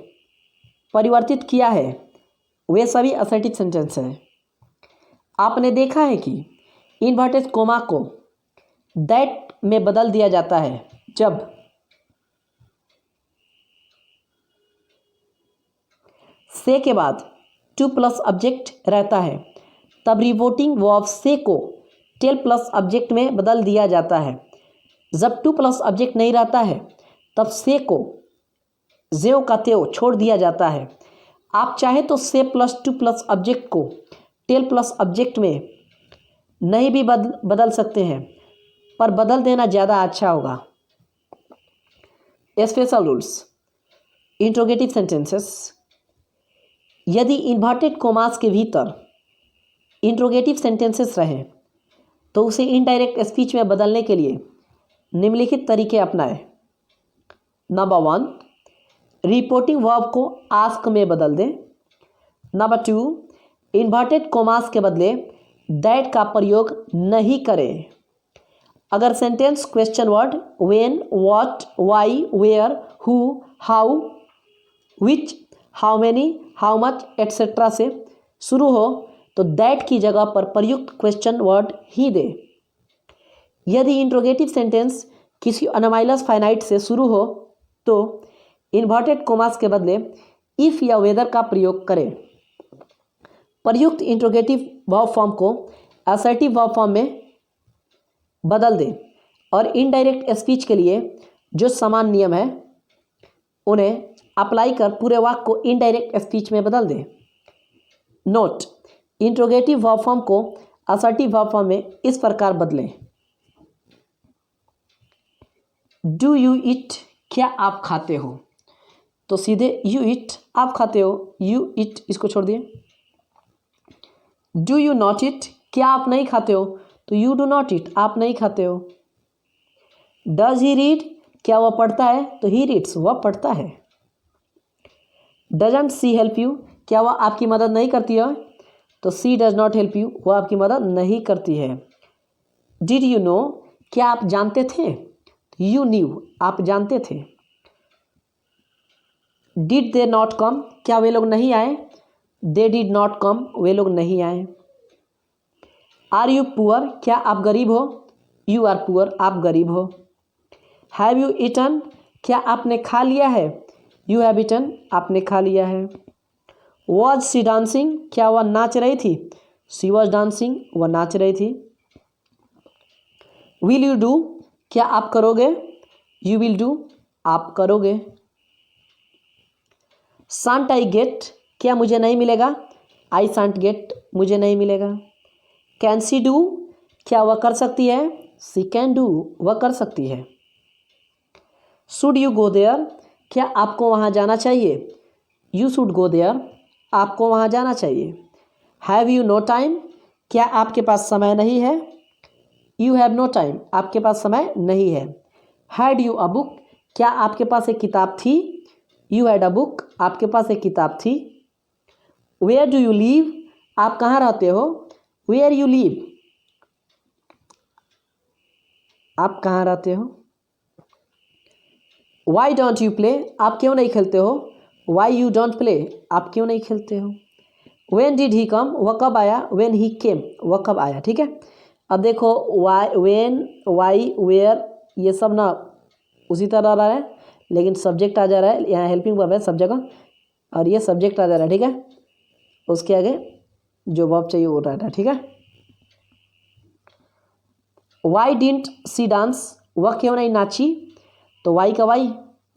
परिवर्तित किया है वे सभी असर्टिव सेंटेंस हैं। आपने देखा है कि इन्वर्टेड कोमा को दैट में बदल दिया जाता है जब से के बाद टू प्लस ऑब्जेक्ट रहता है, तब रिपोर्टिंग वर्ब से को टेल प्लस ऑब्जेक्ट में बदल दिया जाता है। जब टू प्लस ऑब्जेक्ट नहीं रहता है तब से को ज्यों का त्यों छोड़ दिया जाता है। आप चाहे तो से प्लस टू प्लस ऑब्जेक्ट को टेल प्लस ऑब्जेक्ट में नहीं भी बदल सकते हैं, पर बदल देना ज़्यादा अच्छा होगा। स्पेशल रूल्स, इंट्रोगेटिव सेंटेंसेस, यदि इन्वर्टेड कोमास के भीतर इंट्रोगेटिव सेंटेंसेस रहें तो उसे इनडायरेक्ट स्पीच में बदलने के लिए निम्नलिखित तरीके अपनाएं। नंबर 1, रिपोर्टिंग वर्ब को आस्क में बदल दें। नंबर 2, इन्वर्टेड कोमास के बदले दैट का प्रयोग नहीं करें। अगर sentence question word when, what, why, where, who, how, which, how many, how much etcetera से शुरू हो तो दैट की जगह पर प्रयुक्त क्वेश्चन वर्ड ही दे। यदि इंट्रोगेटिव सेंटेंस किसी अनमाइलस फाइनाइट से शुरू हो तो इन्वर्टेड कोमास के बदले इफ या वेदर का प्रयोग करें। प्रयुक्त इंट्रोगेटिव वर्ब फॉर्म को असर्टिव वर्ब फॉर्म में बदल दें और इनडायरेक्ट स्पीच के लिए जो समान नियम है उन्हें अप्लाई कर पूरे वाक्य को इनडायरेक्ट स्पीच में बदल दें। नोट, इंट्रोगेटिव वर्ब फॉर्म को असर्टिव वर्ब फॉर्म में इस प्रकार बदलें। डू यू ईट, क्या आप खाते हो, तो सीधे यू ईट, आप खाते हो, यू ईट इसको छोड़ दिए। डू यू नॉट ईट, क्या आप नहीं खाते हो, तो यू डू नॉट ईट, आप नहीं खाते हो। डज ही रीड, क्या वह पढ़ता है, तो ही रीड्स, वह पढ़ता है। डजंट सी हेल्प यू, क्या वह आपकी मदद नहीं करती है, तो सी डज नॉट हेल्प यू, वह आपकी मदद नहीं करती है। डिड यू नो, क्या आप जानते थे, यू न्यू, आप जानते थे। डिड दे नॉट कम, क्या वे लोग नहीं आए, दे डिड नॉट कम, वे लोग नहीं आए। आर यू पुअर, क्या आप गरीब हो? यू आर पुअर, आप गरीब हो। हैव यू ईटन, क्या आपने खा लिया है? यू हैव ईटन, आपने खा लिया है। वॉज सी डांसिंग, क्या वह नाच रही थी? सी वॉज डांसिंग, वह नाच रही थी। विल यू डू, क्या आप करोगे? यू विल डू, आप करोगे। शांट आई गेट, क्या मुझे नहीं मिलेगा? आई शांट गेट, मुझे नहीं मिलेगा। कैन सी डू, क्या वह कर सकती है? सी कैन डू, वह कर सकती है। शुड यू गो देयर, क्या आपको वहाँ जाना चाहिए? यू शुड गो देयर, आपको वहाँ जाना चाहिए। हैव यू नो टाइम, क्या आपके पास समय नहीं है? यू हैव नो टाइम, आपके पास समय नहीं है। हैड यू अ बुक, क्या आपके पास एक किताब थी? यू हैड अ बुक, आपके पास एक किताब थी। वेयर डू यू लीव, आप कहाँ रहते हो? वेयर यू लीव, आप कहाँ रहते हो। वाई डोंट यू प्ले, आप क्यों नहीं खेलते हो? वाई यू डोंट प्ले, आप क्यों नहीं खेलते हो। वेन डिड ही कम, वह कब आया? वेन ही केम, वह कब आया। ठीक है, अब देखो वाई, वेन, वाई, वेयर, ये सब ना उसी तरह रहा है, लेकिन सब्जेक्ट आ जा रहा है, यहाँ हेल्पिंग वर्ब है सब जगह, और ये सब्जेक्ट आ जा रहा है। ठीक है, उसके आगे जो वर्ब चाहिए वो रहता है। ठीक है, वाई डिंट सी डांस, वह क्यों नहीं नाची? तो वाई का वाई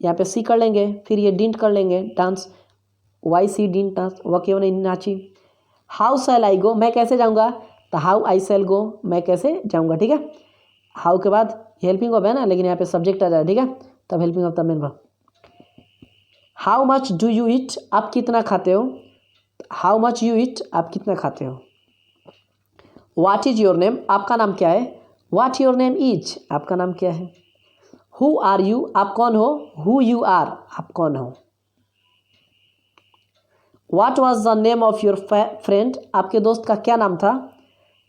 यहाँ पे सी कर लेंगे, फिर ये डिंट कर लेंगे dance, why she didn't dance, वह क्यों नहीं नाची। हाउ शैल आई गो, मैं कैसे जाऊँगा? तो हाउ आई शैल गो, मैं कैसे जाऊँगा। ठीक है, हाउ के बाद हेल्पिंग वर्ब है ना, लेकिन यहाँ पे सब्जेक्ट आ जाए। ठीक है, तब हेल्पिंग वर्ब, तब main verb. How much do you eat, आप कितना खाते हो? हाउ मच यू ईट, आप कितना खाते हो। व्हाट इज योर नेम, आपका नाम क्या है? व्हाट योर नेम इज, आपका नाम क्या है। हु आर यू, आप कौन हो? हु यू आर, आप कौन हो। What was the name of your friend, आपके दोस्त का क्या नाम था?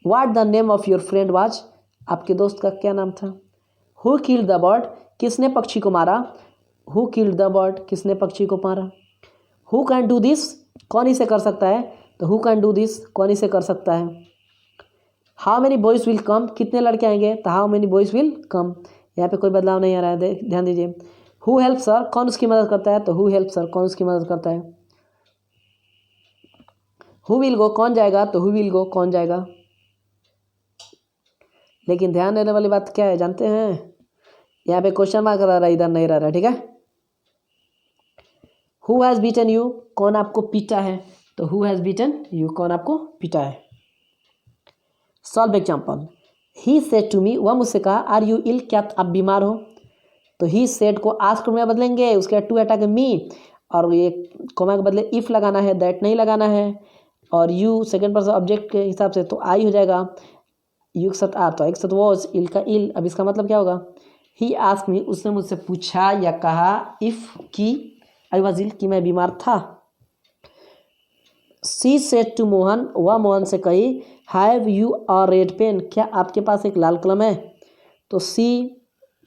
What the name of your friend was, आपके दोस्त का क्या नाम था। हु किल्ड द बर्ड, किसने पक्षी को मारा? हु किल्ड द बर्ड, किसने पक्षी को मारा। हु कैन डू दिस, कौन इसे कर सकता है? तो हु कैन डू दिस, कौन इसे कर सकता है। How many boys will come, कितने लड़के आएंगे? तो how many boys will come, यहाँ पे कोई बदलाव नहीं आ रहा है, ध्यान दीजिए। हु हेल्प सर, कौन उसकी मदद करता है? तो हु हेल्प सर, कौन उसकी मदद करता है। हु विल गो, कौन जाएगा? तो हु विल गो, कौन जाएगा। लेकिन ध्यान देने वाली बात क्या है जानते हैं, यहाँ पे क्वेश्चन मार्क रह रहा है, इधर नहीं रह रहा है। ठीक है, हु हैज़ बीटन यू, कौन आपको पीटा है? तो हु हैज़ बीटन यू, कौन आपको पीटा है। Solve example. He said to me, वह मुझसे कहा, आर यू इल, क्या आप बीमार हो? तो ही सेड को आस्क में बदलेंगे, उसके बाद टू हटा के मी, और ये कोमा के बदले इफ़ लगाना है, दैट नहीं लगाना है, और यू सेकंड पर्सन ऑब्जेक्ट के हिसाब से तो आई हो जाएगा, यू के साथ आ, तो एक साथ वॉज, इल का इल। अब इसका मतलब क्या होगा? ही आस्क मी, उसने मुझसे पूछा या कहा, इफ़ की आई वॉज इल, कि मैं बीमार था। सी सेड टू मोहन, वह मोहन से कही, have you a red pen, क्या आपके पास एक लाल कलम है? तो सी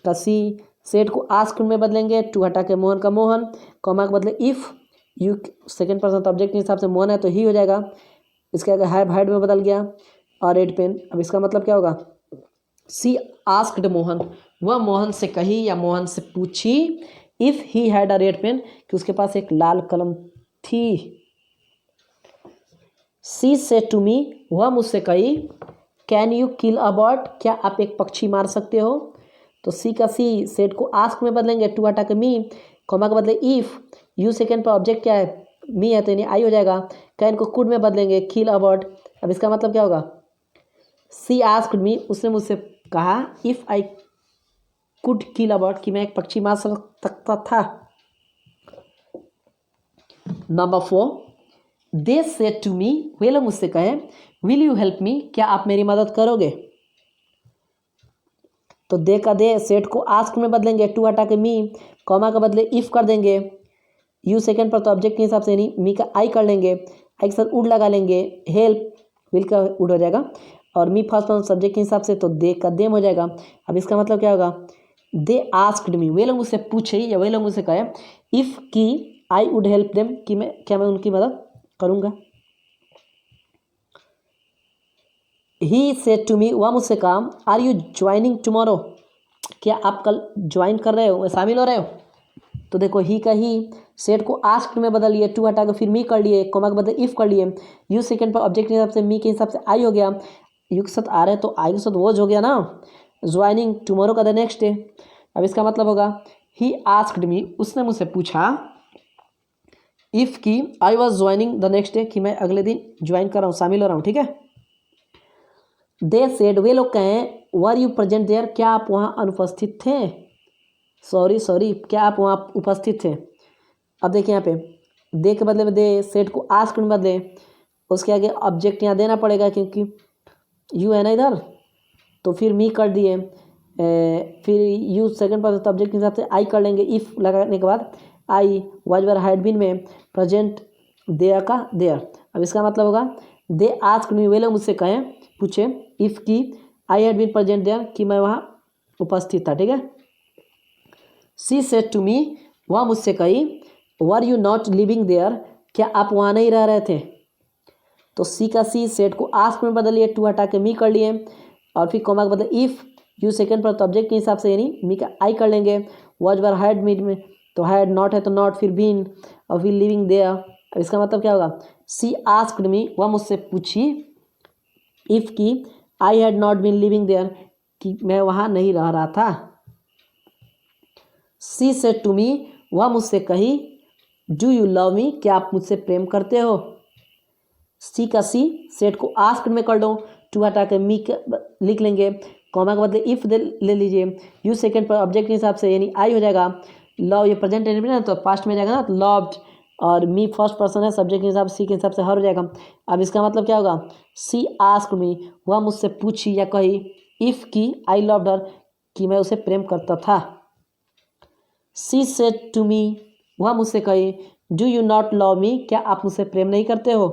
का सी, सेड को आस्क में बदलेंगे, टू हटा के मोहन का मोहन, कॉमा के बदले if, you second person object के हिसाब से मोहन है तो ही हो जाएगा, इसके आगे हैव हैड में बदल गया, और रेड पेन। अब इसका मतलब क्या होगा? सी आस्क्ड मोहन, वह मोहन से कही या मोहन से पूछी, if he had a red pen, कि उसके पास एक लाल कलम थी। सी सेड टू मी, वह मुझसे कही, can you kill a bird, क्या आप एक पक्षी मार सकते हो? तो सी का सी, सेड को आस्क में बदलेंगे, टू हटा के मी, कॉमा के बदले इफ़, यू सेकेंड पर ऑब्जेक्ट क्या है? मी है तो यानी आई हो जाएगा, कैन को कुड में बदलेंगे, किल अ बर्ड। अब इसका मतलब क्या होगा? सी आस्क्ड मी, उसने मुझसे कहा, if I could kill a bird, कि मैं एक पक्षी मार सकता था। Number 4, they said to me, वे लोग मुझसे कहे, विल यू हेल्प मी, क्या आप मेरी मदद करोगे? तो दे का दे, सेट को आस्क में बदलेंगे, टू हटा के मी, कॉमा का बदले इफ़ कर देंगे, यू सेकंड पर तो ऑब्जेक्ट के हिसाब से नहीं, मी का आई कर लेंगे, आई के साथ उड लगा लेंगे, हेल्प विल का उड हो जाएगा, और मी फर्स्ट पर्सन सब्जेक्ट के हिसाब से तो दे का देम हो जाएगा। अब इसका मतलब क्या होगा? दे आस्क्ड मी, वे लोग मुझसे पूछे या वे लोग मुझसे कहे, इफ़ की आई वुड हेल्प देम, कि मैं उनकी मदद करूँगा। ही सेड टू मी, वह मुझसे कहा, आर यू ज्वाइनिंग टुमारो, क्या आप कल ज्वाइन कर रहे हो, शामिल हो रहे हो। तो देखो ही का ही सेड को आस्क्ड में बदल लिए, टू हटा के फिर मी कर लिए, कोमा के बदले इफ कर लिए, यू सेकंड पर ऑब्जेक्ट के हिसाब से मी के हिसाब से आई हो गया, यू के साथ आ रहे तो आई के साथ वॉज हो गया ना, ज्वाइनिंग टुमारो का द नेक्स्ट डे। अब इसका मतलब होगा ही आस्क्ड मी, उसने मुझसे पूछा, इफ़ की I was joining the next day, कि मैं अगले दिन ज्वाइन कर रहा हूँ, शामिल हो रहा हूँ, ठीक है। दे सेड, वे लोग कहें, वर यू प्रेजेंट देयर, क्या आप वहाँ अनुपस्थित थे, सॉरी क्या आप वहाँ उपस्थित थे। अब देखिए यहाँ पे दे के बदले में दे, सेड को आस्क में बदले, उसके आगे ऑब्जेक्ट यहाँ देना पड़ेगा क्योंकि यू है ना इधर, तो फिर मी कर दिए, फिर यू सेकंड पर ऑब्जेक्ट के हिसाब से आई कर लेंगे, इफ़ लगाने के बाद I was were had been में प्रेजेंट देयर का देयर। अब इसका मतलब होगा दे आस्क मी, वे लोग मुझसे कहें, पूछे, इफ़ की I had been present there, कि मैं वहाँ उपस्थित था, ठीक है। सी सेड टू मी, वह मुझसे कही, were you not living there, क्या आप वहाँ नहीं रह रहे थे। तो सी का सी सेड को आस्क में बदलिए, टू हटा के मी कर लिए, और फिर कोमा के बदले इफ़, यू सेकंड पर तो ऑब्जेक्ट के हिसाब से यानी मी का आई कर लेंगे, वॉज वर हैड मीट में तो हैड, नॉट है तो नॉट, फिर बीन और फिर लिविंग देयर। अब इसका मतलब क्या होगा, सी आस्क्ड मी, वह मुझसे पूछी, इफ़ की I had not been living there, कि मैं वहाँ नहीं रह रहा था। सी सेड टू मी, वह मुझसे कही, डू यू लव मी, क्या आप मुझसे प्रेम करते हो। सी का सी सेड को आस्क्ड में कर दो, टू हटा के मी लिख लेंगे, कॉमा के बदले इफ़ ले लीजिए, यू सेकंड पर ऑब्जेक्ट के हिसाब से यानी आई हो जाएगा, लव ये प्रेजेंट टेंस में ना तो पास्ट में जाएगा ना, तो लव्ड, और मी फर्स्ट पर्सन है, सब्जेक्ट के हिसाब से सी के हिसाब से हर हो जाएगा। अब इसका मतलब क्या होगा, सी आस्क्ड मी, वह मुझसे पूछी या कही, इफ़ की आई लव्ड हर, कि मैं उसे प्रेम करता था। सी सेड टू मी, वह मुझसे कही, do you not love me, क्या आप मुझसे प्रेम नहीं करते हो।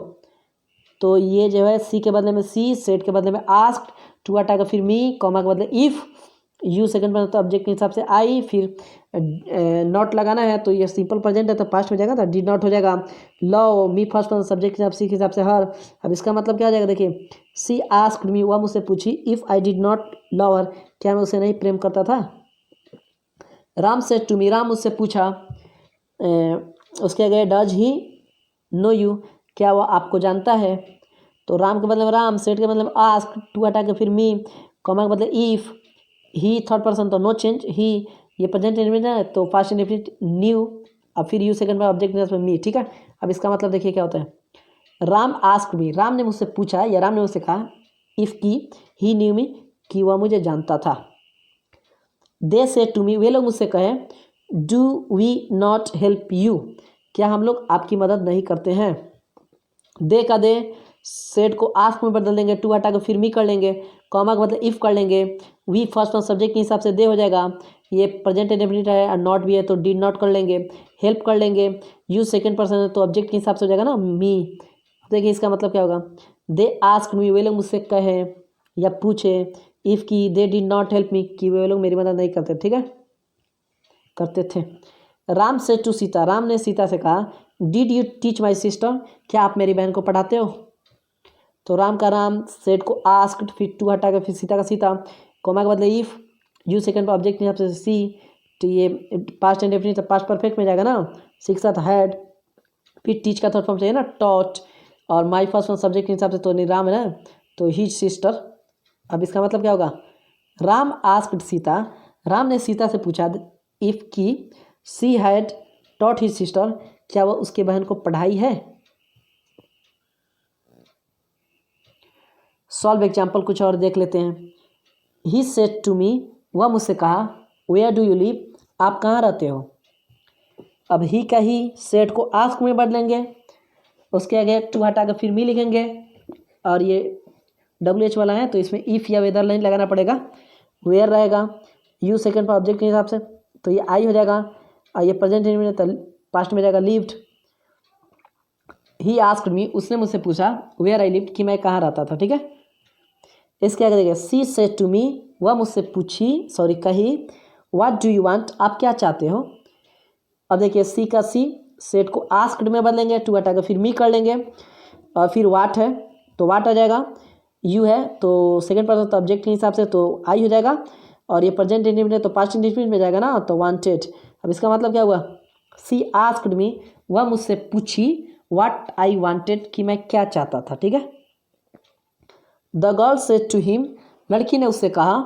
तो ये जो है सी के बदले में सी, सेड के बदले में आस्क्ड, टू हटा कर फिर मी, कॉमा के बदले इफ़, यू सेकंड पर तो ऑब्जेक्ट के हिसाब से आई, फिर नॉट लगाना है तो ये सिंपल प्रेजेंट है तो पास्ट में जाएगा तो डिड नॉट हो जाएगा, लव मी फर्स्ट पर सब्जेक्ट के हिसाब सी के हिसाब से हर। अब इसका मतलब क्या हो जाएगा, देखिए सी आस्क्ड मी, वह मुझसे पूछी, if I did not love her, क्या मैं उसे नहीं प्रेम करता था। Ram said to me, Ram मुझसे पूछा, उसके आगे डज ही नो यू, क्या वह आपको जानता है। तो राम के बदले में राम, सेड के बदले में आस्क, टू हटा के फिर मी, कॉमा के बदले इफ़, ही थर्ड पर्सन तो नो चेंज, ही ये प्रेजेंट इंडेफिनिट है तो पास्ट इंडेफिनिट न्यू, अब फिर यू सेकंड में ऑब्जेक्ट में मी, ठीक है। अब इसका मतलब देखिए क्या होता है, राम आस्क मी, राम ने मुझसे पूछा या राम ने मुझसे कहा, इफ़ की ही न्यू मी, कि वह मुझे जानता था। दे सेड टू मी, वे लोग मुझसे कहें, do we not help you, क्या हम लोग आपकी मदद नहीं करते हैं। दे का दे सेड को आस्क में बदल देंगे, टू हटा कर फिर मी कर लेंगे, कॉमा का मतलब इफ़ कर लेंगे, वी फर्स्ट पर्सन सब्जेक्ट के हिसाब से दे हो जाएगा, ये प्रेजेंट इंडेफिनिट है और नॉट भी है तो डिड नॉट कर लेंगे, हेल्प कर लेंगे, यू सेकंड पर्सन है तो ऑब्जेक्ट के हिसाब से हो जाएगा ना मी। देखिए इसका मतलब क्या होगा, दे आस्क मी, वे लोग मुझसे कहे या पूछे, इफ़ की they did not help me, कि वे लोग मेरी मदद नहीं करते, ठीक है, करते थे। राम से टू सीता, राम ने सीता से कहा, did you teach my sister, क्या आप मेरी बहन को पढ़ाते हो। तो राम का राम, सेड को आस्क्ड, फिर टू हटा के फिर सीता का सीता, कोमा के बदले इफ़, यू सेकंड पर ऑब्जेक्ट के हिसाब से सी, तो ये पास्ट इंडेफिनिट तो पास्ट परफेक्ट में जाएगा ना, सी के साथ हैड, फिर टीच का थर्ड फॉर्म चाहिए ना टॉट, और माई फर्स्ट फॉर्म सब्जेक्ट के हिसाब से तो नहीं राम है ना, तो हिज सिस्टर। अब इसका मतलब क्या होगा, राम आस्क्ड सीता, राम ने सीता से पूछा, इफ़ की she had taught his sister, क्या वह उसके बहन को पढ़ाई है। सॉल्व एग्जाम्पल कुछ और देख लेते हैं। ही सेड टू मी, वह मुझसे कहा, वेयर डू यू लिव, आप कहाँ रहते हो। अब ही का ही सेड को आस्क में बदलेंगे, उसके आगे टू हटा कर फिर मी लिखेंगे, और ये WH वाला है तो इसमें इफ़ या वेदर लाइन लगाना पड़ेगा, वेयर रहेगा, यू सेकंड पर ऑब्जेक्ट के हिसाब से तो ये आई हो जाएगा, और ये प्रेजेंट में तो पास्ट में जाएगा लिव्ड। ही आस्क्ड मी, उसने मुझसे पूछा, वेयर आई लिव्ड, कि मैं कहाँ रहता था, ठीक है। इसके आगे देखिए सी सेड टू मी, वह मुझसे कही, व्हाट डू यू वांट, आप क्या चाहते हो। अब देखिए सी का सी सेड को आस्क्ड में बदलेंगे, टू हटा कर फिर मी कर लेंगे, और फिर वाट है तो वाट आ जाएगा, यू है तो सेकंड पर्सन तो ऑब्जेक्ट के हिसाब से तो आई हो जाएगा, और ये प्रेजेंट इंडेफिनिट है तो पास्ट इंडेफिनिट में जाएगा ना, तो वांटेड। अब इसका मतलब क्या हुआ, सी आस्क्ड मी, वह मुझसे पूछी, व्हाट आई वांटेड, कि मैं क्या चाहता था, ठीक है। The girl said to him, लड़की ने उससे कहा,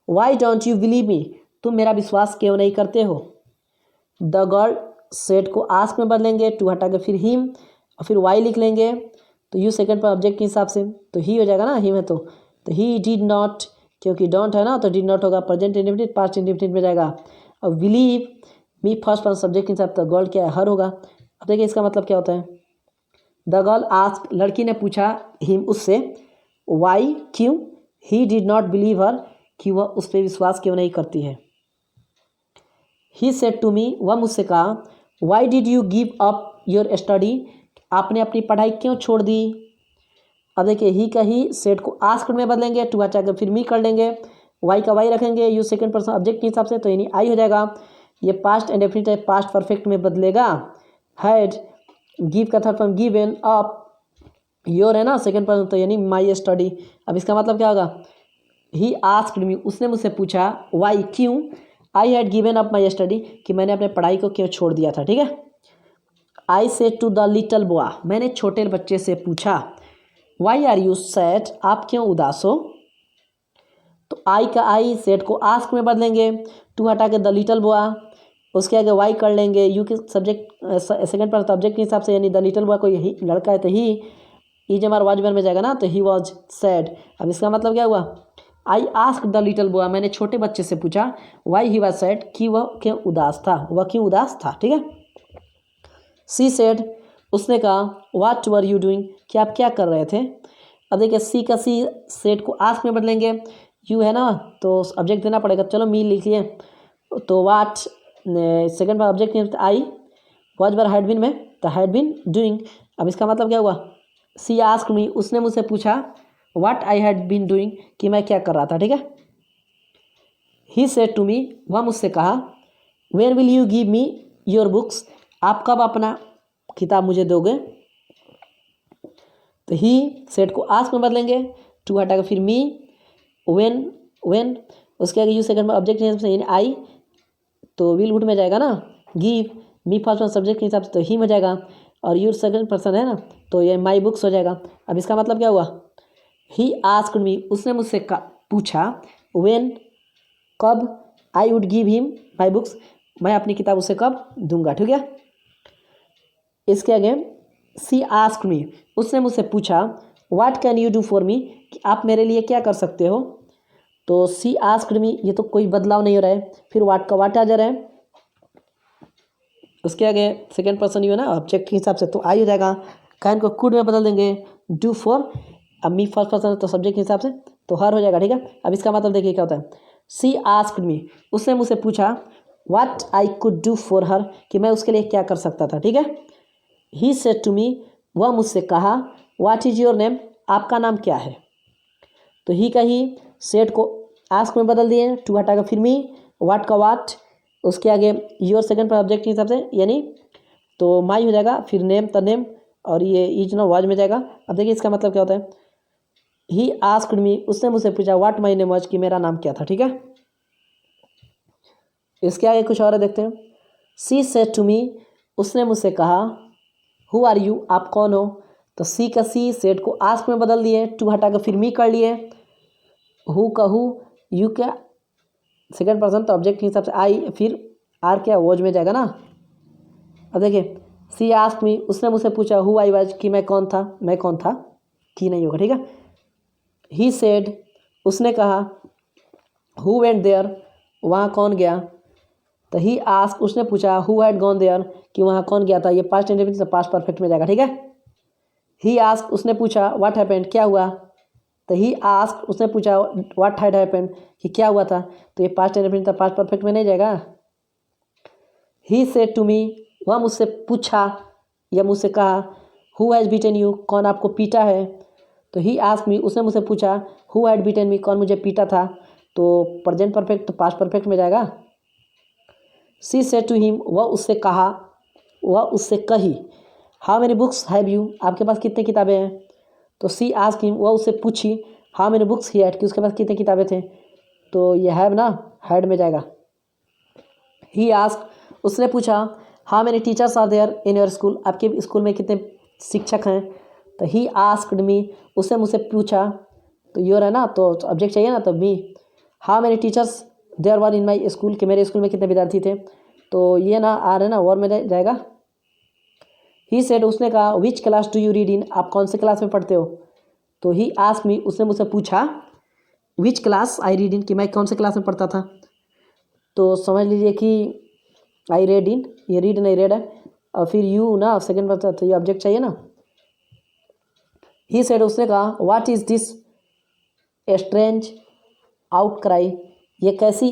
why don't you believe me, तुम मेरा विश्वास क्यों नहीं करते हो। द गर्ल सेड को आस्क में बदलेंगे, टू हटा के फिर हिम और फिर वाई लिख लेंगे, तो यू सेकंड पर ऑब्जेक्ट के हिसाब से तो ही हो जाएगा ना, हिम है तो ही डिड नॉट, क्योंकि डोंट है ना तो डिड नॉट होगा, प्रेजेंट इंडेफिनिट पास्ट इंडेफिनिट में जाएगा। और believe me first person subject के हिसाब से गर्ल क्या है, हर होगा। अब देखिए इसका मतलब क्या होता है, द गर्ल आस्क, लड़की ने पूछा, हिम उससे, वाई क्यों, ही डिड नॉट बिलीव हर, कि वह उस पर विश्वास क्यों नहीं करती है। ही सेड टू मी, वह मुझसे कहा, why did you give up your study, आपने अपनी पढ़ाई क्यों छोड़ दी। अब देखिए ही का ही सेड को आस्क में बदलेंगे, टू हटा कर फिर मी कर लेंगे, वाई का वाई रखेंगे, यू सेकंड पर्सन ऑब्जेक्ट के हिसाब से तो यानी आई हो जाएगा। ये पास्ट इंडेफिनिट है, पास्ट परफेक्ट में बदलेगा। हैड, गिव का third form given up, your है ना सेकंड पर्सन तो यानी माई स्टडी। अब इसका मतलब क्या होगा, ही आस्क्ड मी, उसने मुझसे पूछा, वाई क्यों, I had given up my study, कि मैंने अपने पढ़ाई को क्यों छोड़ दिया था, ठीक है। I said to the little boy, मैंने छोटे बच्चे से पूछा, वाई आर यू सैड, आप क्यों उदास हो। तो आई का आई सेड को आस्क में बदलेंगे, टू हटा के द लिटल बॉय, उसके आगे वाई कर लेंगे, यू के सब्जेक्ट सेकंड पर सब्जेक्ट के हिसाब से यानी द लिटल बॉय, कोई ही लड़का है तो ही जब हमारा वाजबन में जाएगा ना तो ही वॉज सैड। अब इसका मतलब क्या हुआ, I ask the little boy, मैंने छोटे बच्चे से पूछा, वाई ही वॉज सैड, कि वह क्यों उदास था, वह क्यों उदास था, ठीक है। सी सेड, उसने कहा, व्हाट वर यू डूइंग, कि आप क्या कर रहे थे। अब देखिए सी का सी सेड को आस्क में बदलेंगे, यू है ना तो ऑब्जेक्ट देना पड़ेगा, चलो मी लिखिए, तो व्हाट सेकंड पर ऑब्जेक्ट नहीं, I was were had been में तो हैड बीन डूइंग। अब इसका मतलब क्या हुआ, सी आस्क मी, उसने मुझसे पूछा, what I had been doing, कि मैं क्या कर रहा था, ठीक है। ही सेड टू मी, वह मुझसे कहा, when will you give me your books, आप कब अपना किताब मुझे दोगे। तो ही सेड को आस्क में बदलेंगे, टू हटा के फिर मी, व्हेन उसके आगे यू सेकंड में ऑब्जेक्ट यानी आई, तो विल वुड में जाएगा ना, गिव मी फर्स्ट सब्जेक्ट के हिसाब से तो ही में जाएगा, और यू सेकंड पर्सन है ना तो ये माई बुक्स हो जाएगा। अब इसका मतलब क्या हुआ, ही आस्क्ड मी, उसने मुझसे पूछा, व्हेन कब, I would give him my books, मैं अपनी किताब उसे कब दूंगा, ठीक है। इसके आगे सी आस्क्ड मी, उसने मुझसे पूछा, what can you do for me, कि आप मेरे लिए क्या कर सकते हो। तो सी आस्क्ड मी, ये तो कोई बदलाव नहीं हो रहा है, फिर वाट का वाट आ जा रहा है, उसके आगे सेकेंड पर्सन यू है ना ऑब्जेक्ट के हिसाब से तो आई हो जाएगा, कैन को कुड में बदल देंगे, डू फॉर, अब मी फर्स्ट पर्सन तो सब्जेक्ट के हिसाब से तो हर हो जाएगा, ठीक है। अब इसका मतलब देखिए क्या होता है, सी आस्क्ड मी, उसने मुझसे पूछा, what I could do for her, कि मैं उसके लिए क्या कर सकता था, ठीक है। ही सेड टू मी, वह मुझसे कहा, व्हाट इज योर नेम, आपका नाम क्या है। तो ही का ही सेड को आस्क में बदल दिए, टू हटा कर फिर मी, व्हाट का व्हाट, उसके आगे योर सेकंड पर ऑब्जेक्ट के हिसाब से यानी तो माई हो जाएगा, फिर नेम तो नेम, और ये इज ना वाज में जाएगा। अब देखिए इसका मतलब क्या होता है, ही आस्क्ड मी, उसने मुझसे पूछा, व्हाट माई नेम वाज, कि मेरा नाम क्या था, ठीक है। इसके आगे कुछ और देखते हैं, सी सेड टू मी, उसने मुझसे कहा, हु आर यू, आप कौन हो। तो सी का सी सेड को आस्क में बदल दिए, टू हटा कर फिर मी कर लिए, हु का हु, यू क्या सेकंड पर्सन तो ऑब्जेक्ट के हिसाब से आई, फिर आर क्या वॉज में जाएगा ना। अब देखिए सी आस्क मी, उसने मुझसे पूछा, हु आई वाज, कि मैं कौन था, मैं कौन था, कि नहीं होगा, ठीक है। ही सेड, उसने कहा, हु वेंट देयर, वहाँ कौन गया। तो ही आस्क, उसने पूछा, हु हैड गॉन देयर, कि वहाँ कौन गया था, ये पास्ट इंडेफिनिट पास्ट परफेक्ट में जाएगा, ठीक है। ही आस्क, उसने पूछा, व्हाट हैपेंड, क्या हुआ। तो ही आस्क, उसने पूछा, व्हाट हैड हैपेंड, कि क्या हुआ था, तो ये पास्ट इंडेफिनिट था पास्ट परफेक्ट में नहीं जाएगा। ही सेड टू मी, वह मुझसे पूछा या मुझसे कहा, हु हैज़ बीटन यू, कौन आपको पीटा है। तो ही आस्क मी, उसने मुझसे पूछा, हु हैड बीटन मी, कौन मुझे पीटा था, तो प्रेजेंट परफेक्ट तो पास्ट परफेक्ट में जाएगा। सी सेड टू हिम, वह उससे कहा, वह उससे कही, how many books have you, आपके पास कितने किताबें हैं। तो सी आस्क हिम, वह उससे पूछी, how many books he had, कि उसके पास कितनी किताबें थे, तो ये हैव ना हैड में जाएगा। ही आस्क्ड, उसने पूछा, how many teachers are there in your school, आपके स्कूल में कितने शिक्षक हैं, तो ही आस्क्ड मी, उसने मुझसे पूछा, तो योर है ना, तो ऑब्जेक्ट चाहिए ना, तो me. How many teachers there were in my school, कि मेरे स्कूल में कितने विद्यार्थी थे, तो ये ना आर है ना वर में जाएगा। ही सेड, उसने कहा, which class do you read in, आप कौन से क्लास में पढ़ते हो, तो ही आस्क्ड मी, उसने मुझसे पूछा, which class I read in, कि मैं कौन से क्लास में पढ़ता था, तो समझ लीजिए कि आई रेड इन, ये रीड नहीं रेड है, और फिर यू ना सेकंड पर, तो ये ऑब्जेक्ट चाहिए ना। ही सेड, उसने कहा, what is this strange out cry, ये कैसी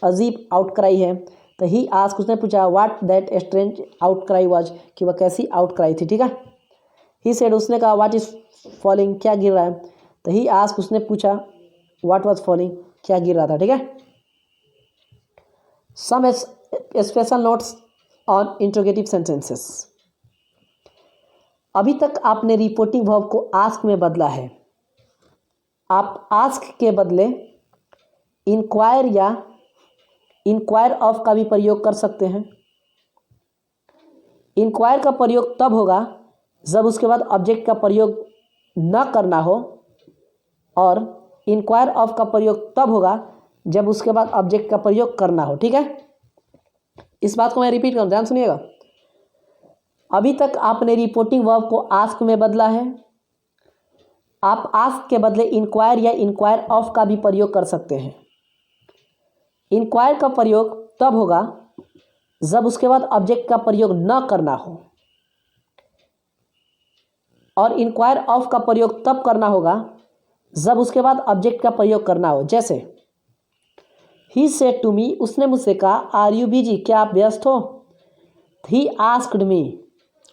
अजीब आउट क्राई है, तो ही आस्क, उसने पूछा, what that strange out cry was, कि वह कैसी आउट क्राई थी, ठीक है। ही सेड, उसने कहा, व्हाट इज फॉलिंग, क्या गिर रहा है, तो ही आस्क, उसने पूछा, व्हाट वाज फॉलिंग, क्या गिर रहा था, ठीक है। Some special notes on interrogative sentences. अभी तक आपने रिपोर्टिंग वर्ब को आस्क में बदला है, आप आस्क के बदले इंक्वायर या इंक्वायर ऑफ का भी प्रयोग कर सकते हैं। इंक्वायर का प्रयोग तब होगा जब उसके बाद ऑब्जेक्ट का प्रयोग न करना हो, और इंक्वायर ऑफ का प्रयोग तब होगा जब उसके बाद ऑब्जेक्ट का प्रयोग करना हो, ठीक है। इस बात को मैं रिपीट करूँ, ध्यान सुनिएगा। अभी तक आपने रिपोर्टिंग वर्ब को आस्क में बदला है, आप आस्क के बदले इंक्वायर या इंक्वायर ऑफ का भी प्रयोग कर सकते हैं। इंक्वायर का प्रयोग तब होगा जब उसके बाद ऑब्जेक्ट का प्रयोग न करना हो, और इंक्वायर ऑफ का प्रयोग तब करना होगा जब उसके बाद ऑब्जेक्ट का प्रयोग करना हो। जैसे ही सेड टू मी, उसने मुझसे कहा, आर यू बिजी, क्या आप व्यस्त हो। ही आस्क्ड मी,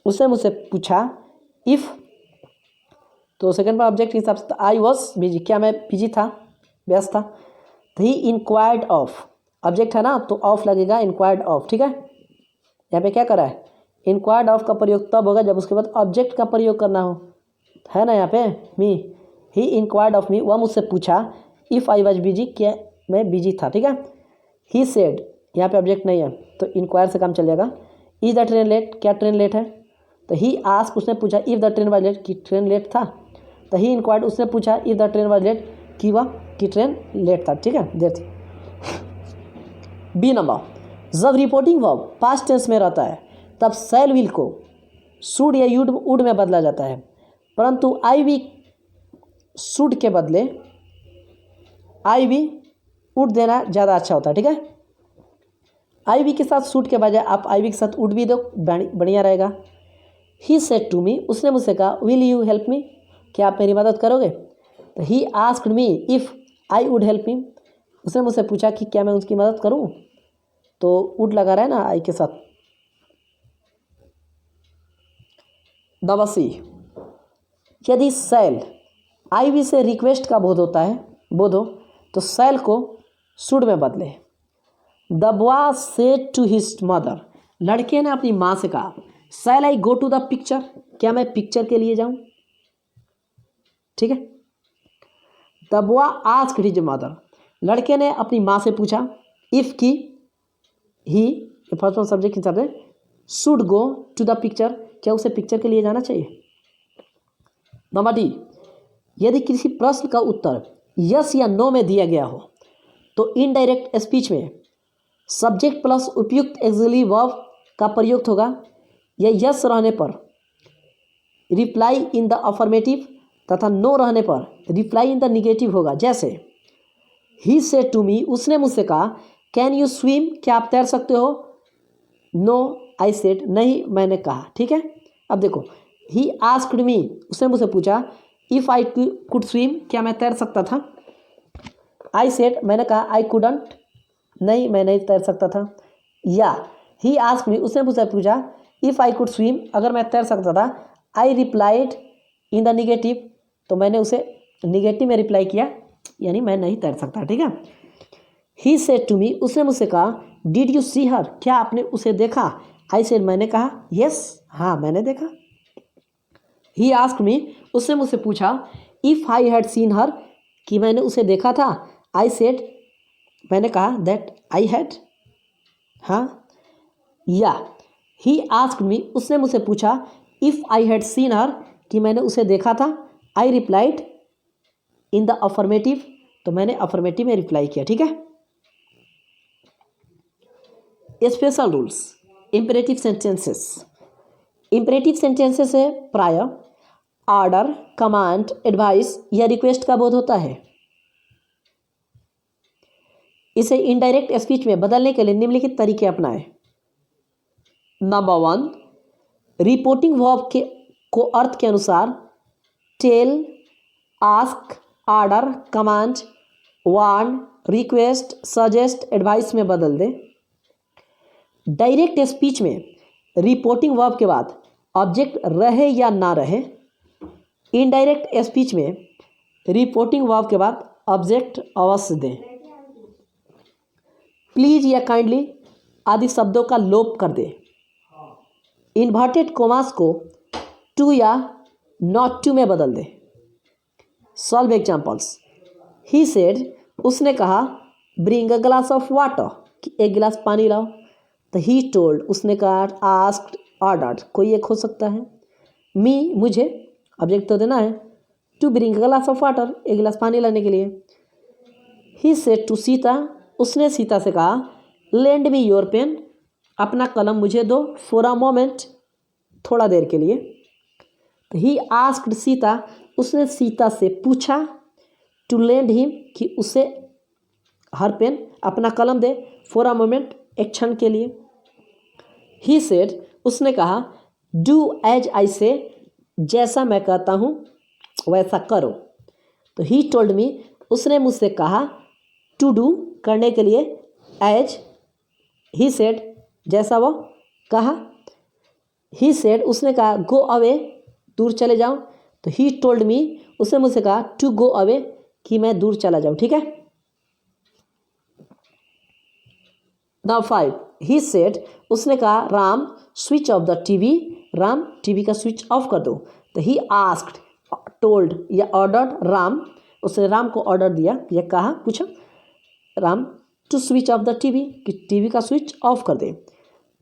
उसने मुझसे पूछा, इफ़, तो सेकंड पर ऑब्जेक्ट के हिसाब से आई वॉज बिजी, क्या मैं बिजी था, व्यस्त था। ही इंक्वायर्ड ऑफ, ऑब्जेक्ट है ना तो ऑफ लगेगा, इंक्वायर्ड ऑफ, ठीक है। यहाँ पे क्या करा है, इंक्वायर्ड ऑफ का प्रयोग तब होगा जब उसके बाद ऑब्जेक्ट का प्रयोग करना हो, है ना यहाँ पे मी। ही इंक्वायर्ड ऑफ मी, वह मुझसे पूछा, इफ़ आई वॉज बिजी, क्या मैं बिजी था, ठीक है। ही सेड, यहाँ पे ऑब्जेक्ट नहीं है तो इंक्वायर से काम चल जाएगा। इज द ट्रेन लेट, क्या ट्रेन लेट है, तो ही आस्क, उसने पूछा, if the train was late, कि ट्रेन लेट था, तो ही इंक्वायर्ड, उसने पूछा, if the train was late, कि ट्रेन लेट था, ठीक है, देर थी। बी नंबर, जब रिपोर्टिंग वर्ब पास्ट टेंस में रहता है तब शैल विल को शुड या वुड में बदला जाता है, परंतु आई वी शुड के बदले आई वी वुड देना ज़्यादा अच्छा होता है, ठीक है। आई वी के साथ शुड के बजाय आप आई वी के साथ वुड भी दो, बढ़िया रहेगा। ही सेड टू मी, उसने मुझसे कहा, विल यू हेल्प मी, क्या आप मेरी मदद करोगे, तो he asked me if I would help me, उसने मुझसे पूछा कि क्या मैं उसकी मदद करूं, तो वुड लगा रहा है ना आई के साथ। नंबर सी, यदि शैल आई वी से रिक्वेस्ट का बोध हो तो शैल को शुड में बदले। The boy said to his mother, लड़के ने अपनी माँ से कहा, shall I go to the picture, क्या मैं पिक्चर के लिए जाऊं, ठीक है। The boy asked his mother, लड़के ने अपनी माँ से पूछा, इफ़ की ही फर्स्ट वन सब्जेक्ट के हिसाब से should go to the picture, क्या उसे पिक्चर के लिए जाना चाहिए। नंबर डी, यदि किसी प्रश्न का उत्तर यस या नो में दिया गया हो तो इनडायरेक्ट स्पीच में सब्जेक्ट प्लस उपयुक्त एक्सिलरी वर्ब का प्रयुक्त होगा, या यस रहने पर रिप्लाई इन द अफर्मेटिव तथा नो रहने पर रिप्लाई इन द निगेटिव होगा। जैसे ही सेड टू मी, उसने मुझसे कहा, कैन यू स्विम, क्या आप तैर सकते हो, नो आई सेड, नहीं मैंने कहा, ठीक है। अब देखो, ही आस्क्ड मी, उसने मुझसे पूछा, इफ़ आई कुड स्विम, क्या मैं तैर सकता था, आई सेड, मैंने कहा, आई कुडंट, नहीं मैं नहीं तैर सकता था। या ही आस्क्ड मी, उसने मुझसे पूछा, इफ़ आई कुड स्विम, अगर मैं तैर सकता था, I replied in the negative, तो मैंने उसे निगेटिव में रिप्लाई किया, यानी मैं नहीं तैर सकता, ठीक है। ही सेड टू मी, उसने मुझसे कहा, डिड यू सी हर, क्या आपने उसे देखा, आई सेड, मैंने कहा, यस, हाँ मैंने देखा। ही आस्क्ड मी, उसने मुझसे पूछा, इफ़ आई हैड सीन हर, कि मैंने उसे देखा था। आई सेड, मैंने कहा दैट आई हैड, हाँ। या ही आस्क्ड मी, उसने मुझसे पूछा इफ़ आई हैड सीन हर, कि मैंने उसे देखा था। I replied in the affirmative, तो मैंने अफर्मेटिव में रिप्लाई किया। ठीक है। Special rules, imperative sentences. Imperative sentences है प्रायर, ऑर्डर, कमांड, एडवाइस या रिक्वेस्ट का बोध होता है। इसे इनडायरेक्ट स्पीच में बदलने के लिए निम्नलिखित तरीके अपनाएं। नंबर 1, रिपोर्टिंग वर्ब के को अर्थ के अनुसार tell, ask, order, command, warn, request, suggest, advice में बदल दें। डायरेक्ट स्पीच में रिपोर्टिंग वर्ब के बाद ऑब्जेक्ट रहे या ना रहे। इनडायरेक्ट स्पीच में रिपोर्टिंग वर्ब के बाद ऑब्जेक्ट अवश्य दें। प्लीज या काइंडली आदि शब्दों का लोप कर दें। इन्वर्टेड कोमास को टू या नॉट टू में बदल दें। Solve examples. ही सेड, उसने कहा, bring a glass of water, कि एक गिलास पानी लाओ। तो ही टोल्ड, उसने कहा, आस्क्ड, ऑर्डर्ड, कोई एक हो सकता है। मी, मुझे, ऑब्जेक्ट तो देना है। To bring a glass of water, एक गिलास पानी लाने के लिए। ही सेड टू सीता, उसने सीता से कहा, लेंड मी योर पेन, अपना कलम मुझे दो। फॉर अ मोमेंट, थोड़ा देर के लिए। तो ही आस्क्ड सीता, उसने सीता से पूछा, टू लेंड हिम, कि उसे हर पेन, अपना कलम दे। फॉर अ मोमेंट, एक क्षण के लिए। ही सेड, उसने कहा, डू एज आई से, जैसा मैं कहता हूँ वैसा करो। तो ही टोल्ड मी, उसने मुझसे कहा, टू डू, करने के लिए, एज ही सेड, जैसा वो कहा। ही सेड, उसने कहा, गो अवे, दूर चले जाओ। तो ही टोल्ड मी, उसने मुझसे कहा, टू गो अवे, कि मैं दूर चला जाऊँ। ठीक है। नाउ 5, ही सेड, उसने कहा, Ram switch off the TV, Ram TV का स्विच ऑफ कर दो। तो ही आस्क्ड, टोल्ड या ऑर्डर्ड राम, उसने राम को ऑर्डर दिया या कहा, पूछा, Ram to switch off the TV, कि टीवी का स्विच ऑफ कर दे।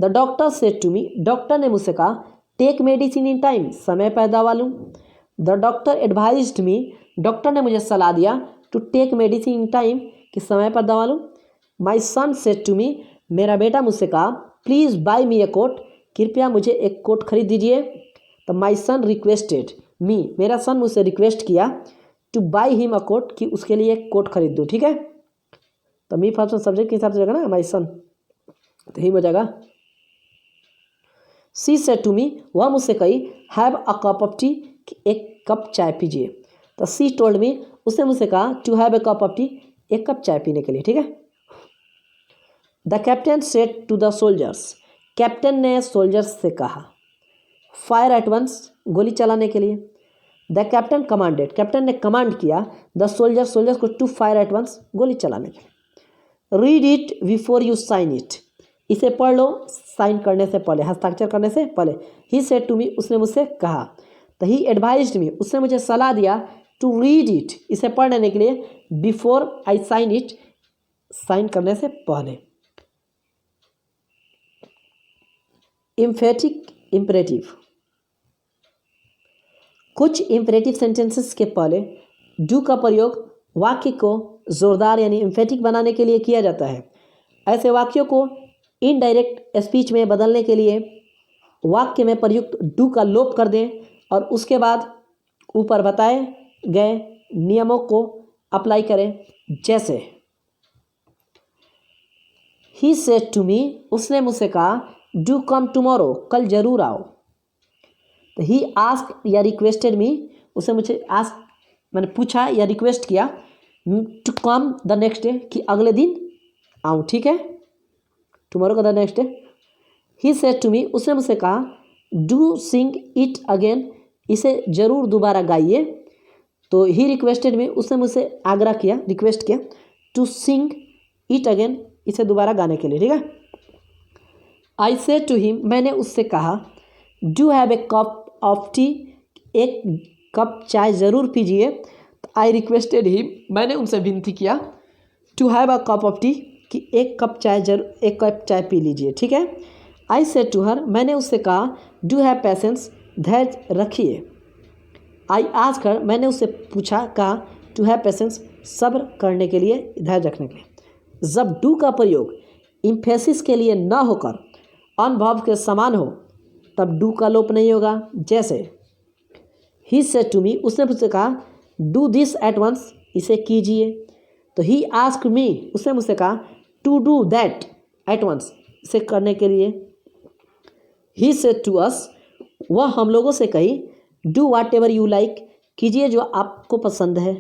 The doctor said to me, doctor ने मुझसे कहा, टेक मेडिसिन इन टाइम, समय पर दवा लूँ। द डॉक्टर एडवाइज्ड मी, डॉक्टर ने मुझे सलाह दिया, to take medicine in time, कि समय पर दवा लूँ। माई सन सेड टू मी, मेरा बेटा मुझसे कहा, please buy me a coat, कृपया मुझे एक कोट खरीद दीजिए। तो माई सन रिक्वेस्टेड मी, मेरा सन मुझसे रिक्वेस्ट किया, to buy him a coat, कि उसके लिए एक कोट खरीद दूँ। ठीक है। तो मी फर्स्ट सब्जेक्ट के हिसाब से जाएगा ना, माई सन, तो ही हो जाएगा। सी सेड टू मी, वह मुझसे कही, have a cup of tea, एक कप चाय पीजिए। तो सी टोल्ड मी, उसने मुझसे कहा, to have a cup of tea, एक कप चाय पीने के लिए। ठीक है। The captain said to the soldiers, captain ने सोल्जर्स से कहा, फायर एट वंस, गोली चलाने के लिए। द कैप्टन कमांडेड, कैप्टन ने कमांड किया, द सोल्जर्स, सोल्जर्स को, टू फायर एट वंस, गोली चलाने के लिए। Read it before you sign it, इसे पढ़ लो साइन करने से पहले, हस्ताक्षर करने से पहले। ही सेड टू मी, उसने मुझसे कहा। तो ही एडवाइज्ड मी, उसने मुझे सलाह दिया, टू रीड इट, इसे पढ़ लेने के लिए, before I sign it, sign करने से पहले। इम्फेटिक इम्परेटिव, कुछ इम्परेटिव सेंटेंसेस के पहले डू का प्रयोग वाक्य को जोरदार यानी इम्फेटिक बनाने के लिए किया जाता है। ऐसे वाक्यों को इनडायरेक्ट स्पीच में बदलने के लिए वाक्य में प्रयुक्त डू का लोप कर दें और उसके बाद ऊपर बताए गए नियमों को अप्लाई करें। जैसे ही सेड टू मी, उसने मुझसे कहा, डू कम टुमारो, कल जरूर आओ। तो ही आस्क या रिक्वेस्टेड मी, उसने मुझे आस्क मैंने पूछा या रिक्वेस्ट किया, to come the next day, कि अगले दिन आऊँ। ठीक है। टुमारो का the next day. He said to me, उसने मुझसे कहा, डू सिंग इट अगेन, इसे ज़रूर दोबारा गाइए। तो ही रिक्वेस्टेड मी, उसने मुझसे आग्रह किया, रिक्वेस्ट किया, टू सिंग इट अगेन, इसे दोबारा गाने के लिए। ठीक है। आई सेड टू हिम, मैंने उससे कहा, do have a cup of tea, एक कप चाय ज़रूर पीजिए। आई रिक्वेस्टेड ही, मैंने उनसे विनती किया, to have a cup of tea, कि एक कप चाय पी लीजिए, ठीक है। आई सेड टू हर, मैंने उससे कहा, डू हैव पेशेंस, धैर्य रखिए। आई आस्क्ड हर, मैंने उससे पूछा, कहा, टू हैव पेशेंस, सब्र करने के लिए, धैर्य रखने के लिए। जब डू का प्रयोग इम्फेसिस के लिए न होकर अनुभव के समान हो तब डू का लोप नहीं होगा। जैसे ही सेड टू मी, उसने मुझसे कहा, डू दिस एट वंस, इसे कीजिए। तो ही आस्क्ड मी, उसने मुझसे कहा, to do that at once, इसे करने के लिए। ही सेड टू अस, वह हम लोगों से कही, do watt ever you like, कीजिए जो आपको पसंद है।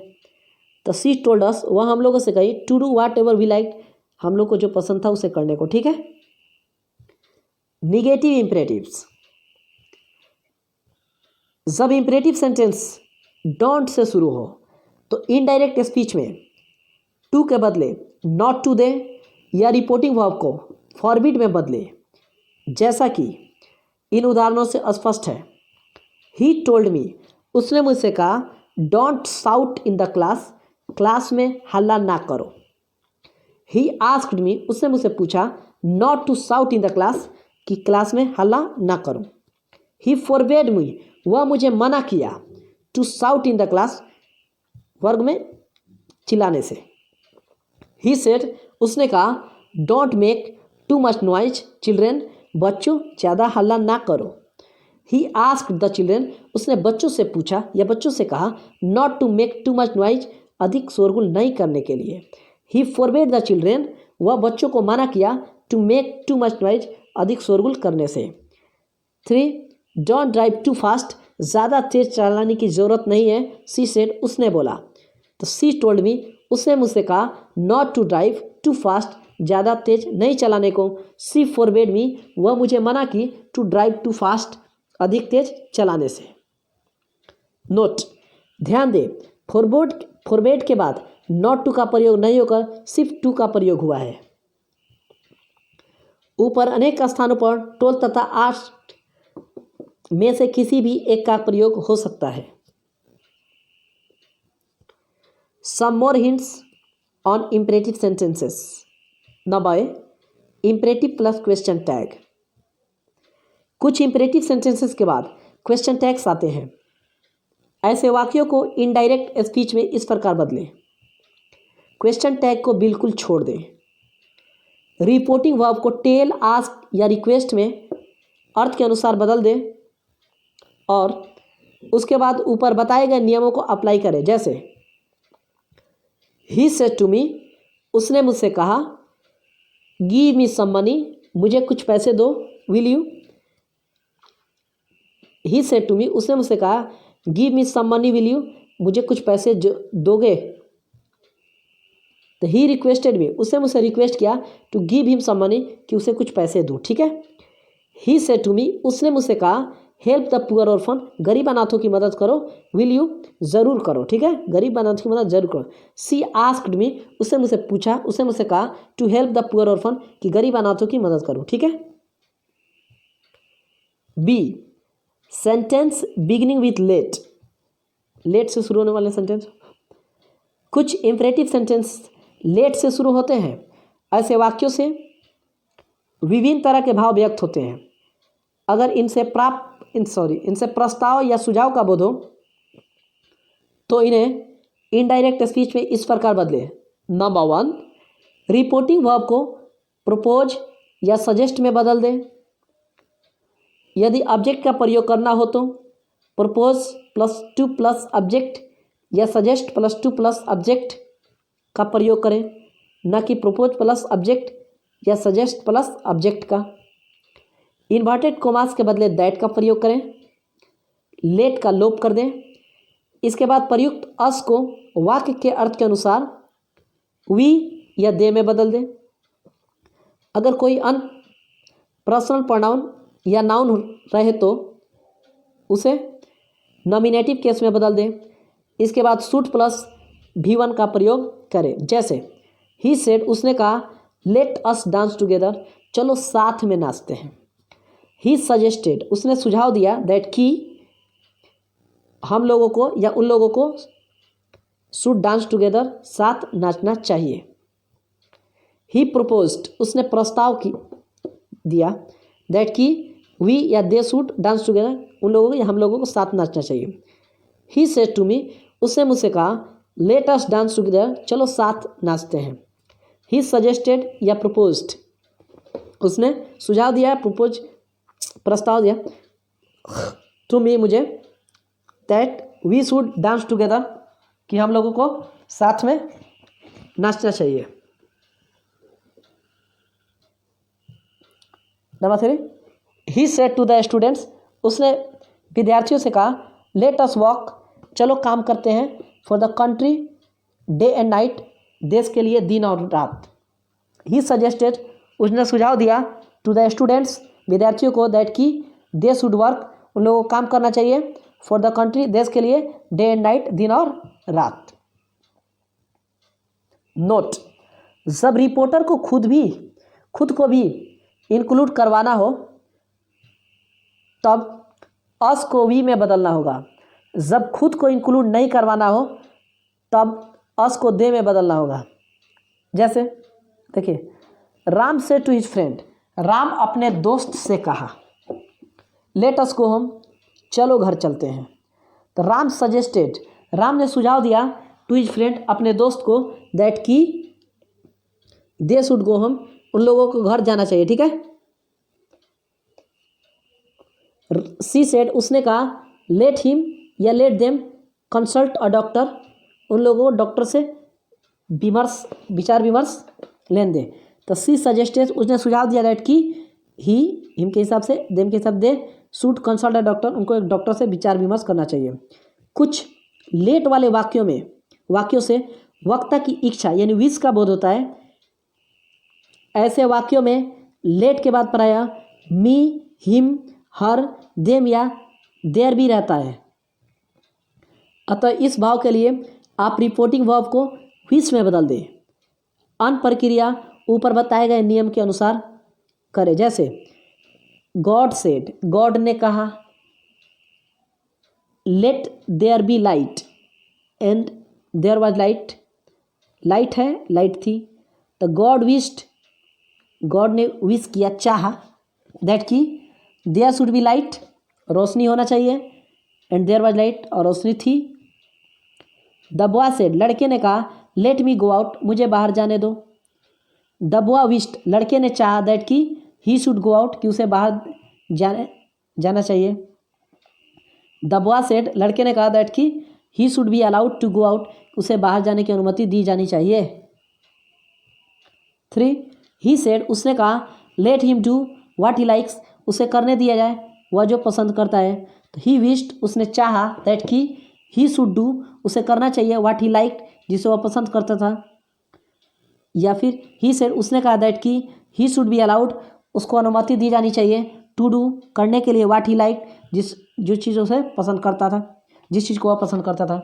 तो शी टोल्ड अस, वह हम लोगों से कही, to do whatever we like, हम लोग को जो पसंद था उसे करने को, ठीक है। निगेटिव इंपरेटिव्स, जब इंपरेटिव सेंटेंस डोंट से शुरू हो तो इनडायरेक्ट स्पीच में टू के बदले नॉट टू दे या रिपोर्टिंग वर्ब को फॉरबिड में बदले, जैसा कि इन उदाहरणों से स्पष्ट है। ही टोल्ड मी, उसने मुझसे कहा, don't shout in the class, class में हल्ला ना करो। ही आस्क्ड मी, उसने मुझसे पूछा, not to shout in the class, कि क्लास में हल्ला ना करो। ही फॉरबेड मी, वह मुझे मना किया, to shout in the class, वर्ग में चिल्लाने से। ही सेड, उसने कहा, don't make too much noise children, बच्चों ज़्यादा हल्ला ना करो। ही आस्क्ड द चिल्ड्रेन, उसने बच्चों से पूछा या बच्चों से कहा, not to make too much noise, अधिक शोरगुल नहीं करने के लिए। ही फॉरबेड द चिल्ड्रेन, वह बच्चों को मना किया, to make too much noise, अधिक शोरगुल करने से। 3. डोंट ड्राइव टू फास्ट, ज़्यादा तेज चलाने की ज़रूरत नहीं है। सी सेड, उसने बोला। तो सी टोल्ड मी, उसने मुझसे कहा, not to drive too fast, ज़्यादा तेज नहीं चलाने को। सी फॉरबेड मी, वह मुझे मना की, टू ड्राइव टू फास्ट, अधिक तेज चलाने से। नोट, ध्यान दे, फॉरबेड के बाद नॉट टू का प्रयोग नहीं होकर सिर्फ टू का प्रयोग हुआ है। ऊपर अनेक स्थानों पर टोल तथा आस्ट में से किसी भी एक का प्रयोग हो सकता है। Some more hints on imperative sentences. Number imperative plus question tag. कुछ इम्परेटिव सेंटेंसेस के बाद क्वेश्चन टैग्स आते हैं। ऐसे वाक्यों को इनडायरेक्ट स्पीच में इस प्रकार बदलें। क्वेश्चन टैग को बिल्कुल छोड़ दें। रिपोर्टिंग वर्ब को टेल, आस्क या रिक्वेस्ट में अर्थ के अनुसार बदल दें और उसके बाद ऊपर बताए गए नियमों को अप्लाई करें। जैसे ही सेड टू मी, उसने मुझसे कहा, गिव मी सम मनी, मुझे कुछ पैसे दो। Will you. He said to me, उसने मुझसे कहा, give me some money will you, मुझे कुछ पैसे दोगे। तो ही रिक्वेस्टेड मी, उसने मुझसे रिक्वेस्ट किया, to give him some money, कि उसे कुछ पैसे दूँ, ठीक है। ही सेड टू मी, उसने मुझसे कहा, हेल्प द पुअर ऑर्फन, गरीब अनाथों की मदद करो। विल यू, ज़रूर करो, ठीक है, गरीब अनाथों की मदद जरूर करो। सी आस्क्ड मी, उसने मुझसे पूछा, उसने मुझसे कहा, to help the poor orphan, कि गरीब अनाथों की मदद करो, ठीक है। B, sentence beginning with let, let से शुरू होने वाले सेंटेंस। कुछ इंपरेटिव सेंटेंस लेट से शुरू होते हैं। ऐसे वाक्यों से विभिन्न तरह के भाव व्यक्त होते हैं। अगर इनसे प्रस्ताव या सुझाव का बोध हो तो इन्हें इनडायरेक्ट स्पीच में इस प्रकार बदले। नंबर 1, रिपोर्टिंग वर्ब को प्रपोज या सजेस्ट में बदल दें। यदि ऑब्जेक्ट का प्रयोग करना हो तो propose plus to plus object या suggest plus to plus object का प्रयोग करें, न कि प्रपोज प्लस ऑब्जेक्ट या सजेस्ट प्लस ऑब्जेक्ट का। इन्वर्टेड कोमास के बदले दैट का प्रयोग करें। लेट का लोप कर दें। इसके बाद प्रयुक्त अस को वाक्य के अर्थ के अनुसार वी या दे में बदल दें। अगर कोई अन्य पर्सनल प्रोनाउन या नाउन रहे तो उसे नॉमिनेटिव केस में बदल दें। इसके बाद शुड प्लस V1 का प्रयोग करें। जैसे ही सेड, उसने कहा, लेट अस डांस टुगेदर, चलो साथ में नाचते हैं। ही सजेस्टेड, उसने सुझाव दिया, दैट कि हम लोगों को या उन लोगों को शुड डांस टुगेदर, साथ नाचना चाहिए। ही प्रपोज्ड, उसने प्रस्ताव की दिया, दैट कि वी या दे शुड डांस टुगेदर, उन लोगों को या हम लोगों को साथ नाचना चाहिए। ही सेड टू मी, उसने मुझसे कहा, लेट अस डांस टुगेदर, चलो साथ नाचते हैं। ही सजेस्टेड या प्रपोज्ड, उसने सुझाव दिया, प्रपोज प्रस्ताव दिया, टू मी मुझे, that we should dance together, कि हम लोगों को साथ में नाचना चाहिए। Number 3, he said to the students, उसने विद्यार्थियों से कहा, लेट अस वॉक, चलो काम करते हैं, for the country day and night, देश के लिए दिन और रात। ही सजेस्टेड, उसने सुझाव दिया, टू द स्टूडेंट्स, विद्यार्थियों को, दैट कि दे शुड वर्क, उन लोगों को काम करना चाहिए, फॉर द कंट्री, देश के लिए, डे एंड नाइट, दिन और रात। नोट, जब रिपोर्टर को खुद को भी इंक्लूड करवाना हो तब अस को वी में बदलना होगा। जब खुद को इंक्लूड नहीं करवाना हो तब अस को दे में बदलना होगा। जैसे देखिए, राम से टू हिज फ्रेंड, राम अपने दोस्त से कहा, लेट अस गो होम, चलो घर चलते हैं। तो राम सजेस्टेड, राम ने सुझाव दिया, टू हिज फ्रेंड, अपने दोस्त को, दैट की दे शुड गो होम, उन लोगों को घर जाना चाहिए। ठीक है। सी सेड, उसने कहा, लेट हिम या let them consult a doctor, उन लोगों को डॉक्टर से विचार विमर्श लेने दे। तो सी सजेस्टेड, उसने सुझाव दिया, दैट की ही, हिम के हिसाब से, देम के हिसाब दे, शुड कंसल्ट अ डॉक्टर, उनको एक डॉक्टर से विचार विमर्श करना चाहिए। कुछ लेट वाले वाक्यों से वक्ता की इच्छा यानी विश का बोध होता है। ऐसे वाक्यों में लेट के बाद प्रायः मी, हिम, हर, देम या देयर भी रहता है। अतः इस भाव के लिए आप रिपोर्टिंग वर्ब को विश में बदल दें। अन्य प्रक्रिया ऊपर बताए गए नियम के अनुसार करें। जैसे गॉड सेड, गॉड ने कहा, let there be light and there was light, light है, लाइट थी। तो गॉड विश्ड, गॉड ने विश किया, चाहा, दैट की देयर शुड बी लाइट, रोशनी होना चाहिए, एंड देयर वाज लाइट, और रोशनी थी। द बॉय सेड, लड़के ने कहा, लेट मी गो आउट, मुझे बाहर जाने दो। द बॉय विश्ड, लड़के ने चाहा, दैट की ही शुड गो आउट, कि उसे बाहर जाना चाहिए। द बॉय सेड, लड़के ने कहा, दैट की he should be allowed to go out, उसे बाहर जाने की अनुमति दी जानी चाहिए। 3, ही सेड, उसने कहा, let him do what he likes, उसे करने दिया जाए वह जो पसंद करता है। तो ही विश्ड, उसने चाहा, दैट की ही शुड डू, उसे करना चाहिए, व्हाट ही लाइक्ड, जिसे वह पसंद करता था। या फिर ही सेड, उसने कहा, दैट की ही शुड बी अलाउड, उसको अनुमति दी जानी चाहिए, टू डू, करने के लिए, व्हाट ही लाइक्ड, जो चीज़ उसे पसंद करता था, जिस चीज़ को वह पसंद करता था।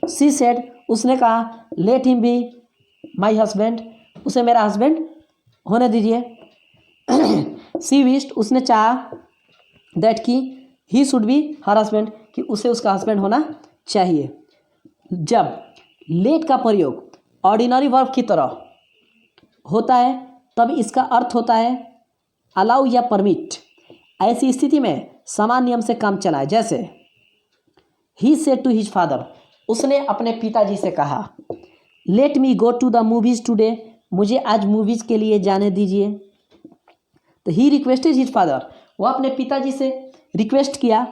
सी सेड, उसने कहा, let him be my husband, उसे मेरा हस्बैंड होने दीजिए। सी विश्ड, उसने चाहा, दैट की he should B her husband, कि उसे उसका हस्बैंड होना चाहिए। जब लेट का प्रयोग ऑर्डिनरी वर्ब की तरह होता है तब इसका अर्थ होता है अलाउ या परमिट। ऐसी स्थिति में समान नियम से काम चलाए। जैसे he said to his father, उसने अपने पिताजी से कहा, let me go to the movies today, मुझे आज मूवीज के लिए जाने दीजिए। तो ही रिक्वेस्टेड हिज फादर, वह अपने पिताजी से रिक्वेस्ट किया,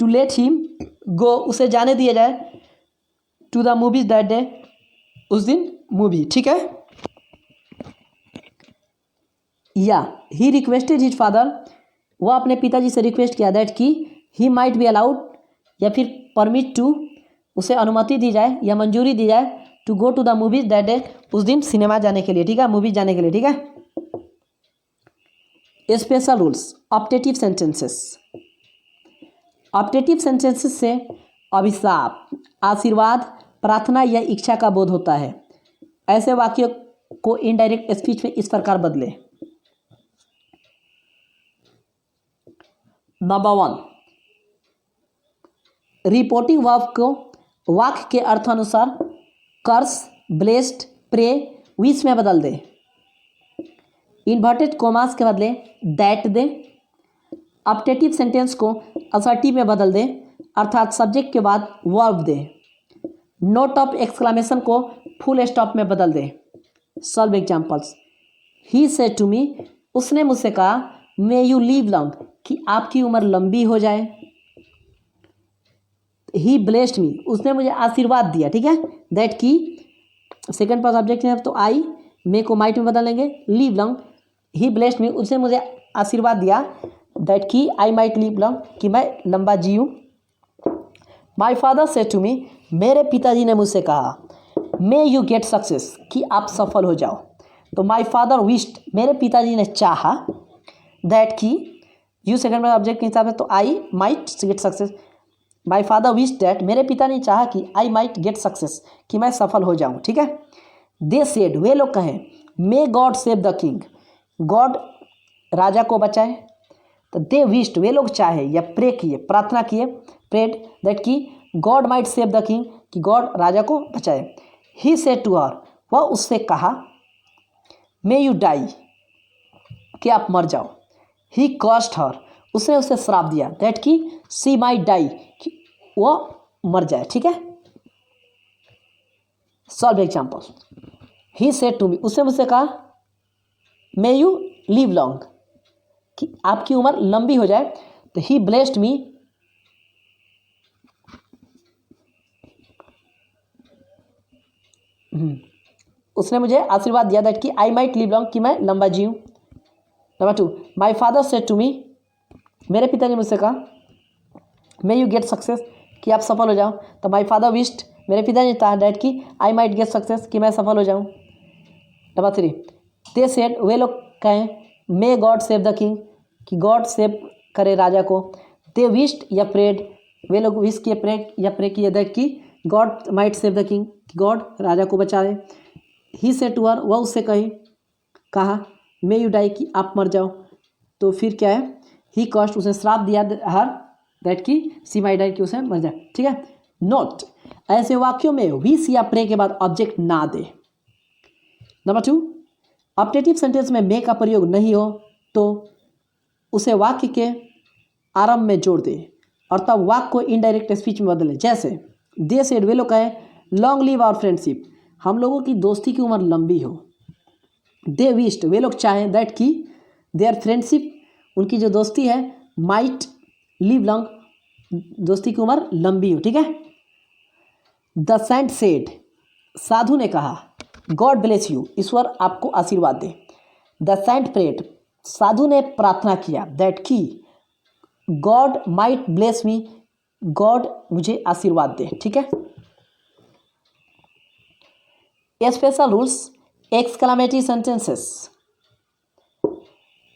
टू लेट हिम गो, उसे जाने दिया जाए, to the movies that day, उस दिन मूवी। ठीक है। या ही रिक्वेस्टेड हिज फादर, वह अपने पिताजी से रिक्वेस्ट किया, दैट की ही माइट बी अलाउड, या फिर परमिट टू, उसे अनुमति दी जाए या मंजूरी दी जाए, to go to the movies that day, उस दिन सिनेमा जाने के लिए। ठीक है, मूवी जाने के लिए। ठीक है। Special rules, optative sentences. Optative sentences से अभिशाप, आशीर्वाद, प्रार्थना या इच्छा का बोध होता है। ऐसे वाक्यों को इनडायरेक्ट स्पीच में इस प्रकार बदले। नंबर 1, रिपोर्टिंग वर्ब को वाक्य के अर्थानुसार कर्स, ब्लेस्ड, प्रे, विश में बदल दे। इन्वर्टेड कॉमास के बदले दैट दे। ऑप्टेटिव सेंटेंस को असर्टिव में बदल दे, अर्थात सब्जेक्ट के बाद वर्ब दे। नोट ऑफ एक्सक्लेमेशन को फुल स्टॉप में बदल दे। Solve examples. He said to me, उसने मुझसे कहा, मे यू लिव लॉन्ग, कि आपकी उम्र लंबी हो जाए। ही ब्लेस्ड मी, उसने मुझे आशीर्वाद दिया। ठीक है, दैट की सेकंड पर्सन ऑब्जेक्ट है तो आई, मे को माइट में बदल लेंगे। लिव लॉन्ग, ही ब्लेस्ड मी, उसने मुझे आशीर्वाद दिया, दैट की आई माइट लिव लॉन्ग, कि मैं लंबा जीऊँ। My father said to me, मेरे पिताजी ने मुझसे कहा, मे यू गेट सक्सेस, कि आप सफल हो जाओ। तो माई फादर विश्ड, मेरे पिताजी ने चाहा, दैट की यू सेकंड पर्सन ऑब्जेक्ट के हिसाब से तो I might get success. My father wish that, मेरे पिता ने चाहा कि आई माइट गेट सक्सेस, कि मैं सफल हो जाऊं। ठीक है। दे सेड, वे लोग कहें, may God save the king, God राजा को बचाए। तो दे विश्ड, वे लोग चाहे या प्रे किए, प्रार्थना किए, प्रेड दैट की God might save the king, कि गॉड राजा को बचाए। ही सेड टू हर, वह उससे कहा, मे यू डाई, कि आप मर जाओ। ही कॉस्ट हर, उसने उसे श्राप दिया, दैट की सी माइट डाई, कि वह मर जाए। ठीक है। Solve example. He said to me, उसने मुझसे कहा, मे यू लिव लॉन्ग, कि आपकी उम्र लंबी हो जाए। तो ही ब्लेस्ड मी, उसने मुझे आशीर्वाद दिया, दैट कि आई माइट लिव लॉन्ग, कि मैं लंबा जीऊँ। Number 2, my father said to me, मेरे पिता ने मुझसे कहा, मे यू गेट सक्सेस, कि आप सफल हो जाओ। तो माई फादर विश्ड, मेरे पिता ने कहा, दैट कि आई माइट गेट सक्सेस, कि मैं सफल हो जाऊँ। नंबर 3, दे सेड, वे लोग कहें, may God save the king, कि गॉड सेव करे राजा को। दे विश्ड या प्रेड, वे लोग विश किए, प्रे या प्रे किए, दैट कि God might save the king, God राजा को बचाए। ही सेड टू हर, वह उससे कहा, मे यू डाई, कि आप मर जाओ। तो फिर क्या है, ही कॉस्ट, उसे श्राप दिया हर, दैट की सी माइट डाई, कि उसे मर जाए। ठीक है। नोट, ऐसे वाक्यों में विश या प्रे के बाद ऑब्जेक्ट ना दे। नंबर 2, ऑप्टेटिव सेंटेंस में मे का प्रयोग नहीं हो तो उसे वाक्य के आरंभ में जोड़ दे और तब वाक्य को इनडायरेक्ट स्पीच में बदले। जैसे दे सेड, वे लोग कहें, लॉन्ग लिव आवर फ्रेंडशिप, हम लोगों की दोस्ती की उम्र लंबी हो। दे विश्ड, वे लोग चाहें, दैट की देयर फ्रेंडशिप, उनकी जो दोस्ती है, माइट लिव लॉन्ग, दोस्ती की उम्र लंबी हो। ठीक है। द सेंट सेड, साधु ने कहा, गॉड ब्लेस यू, ईश्वर आपको आशीर्वाद दे। द सेंट प्रेड, साधु ने प्रार्थना किया, दैट की God might bless me, God मुझे आशीर्वाद दे। ठीक है। Special rules, exclamatory sentences.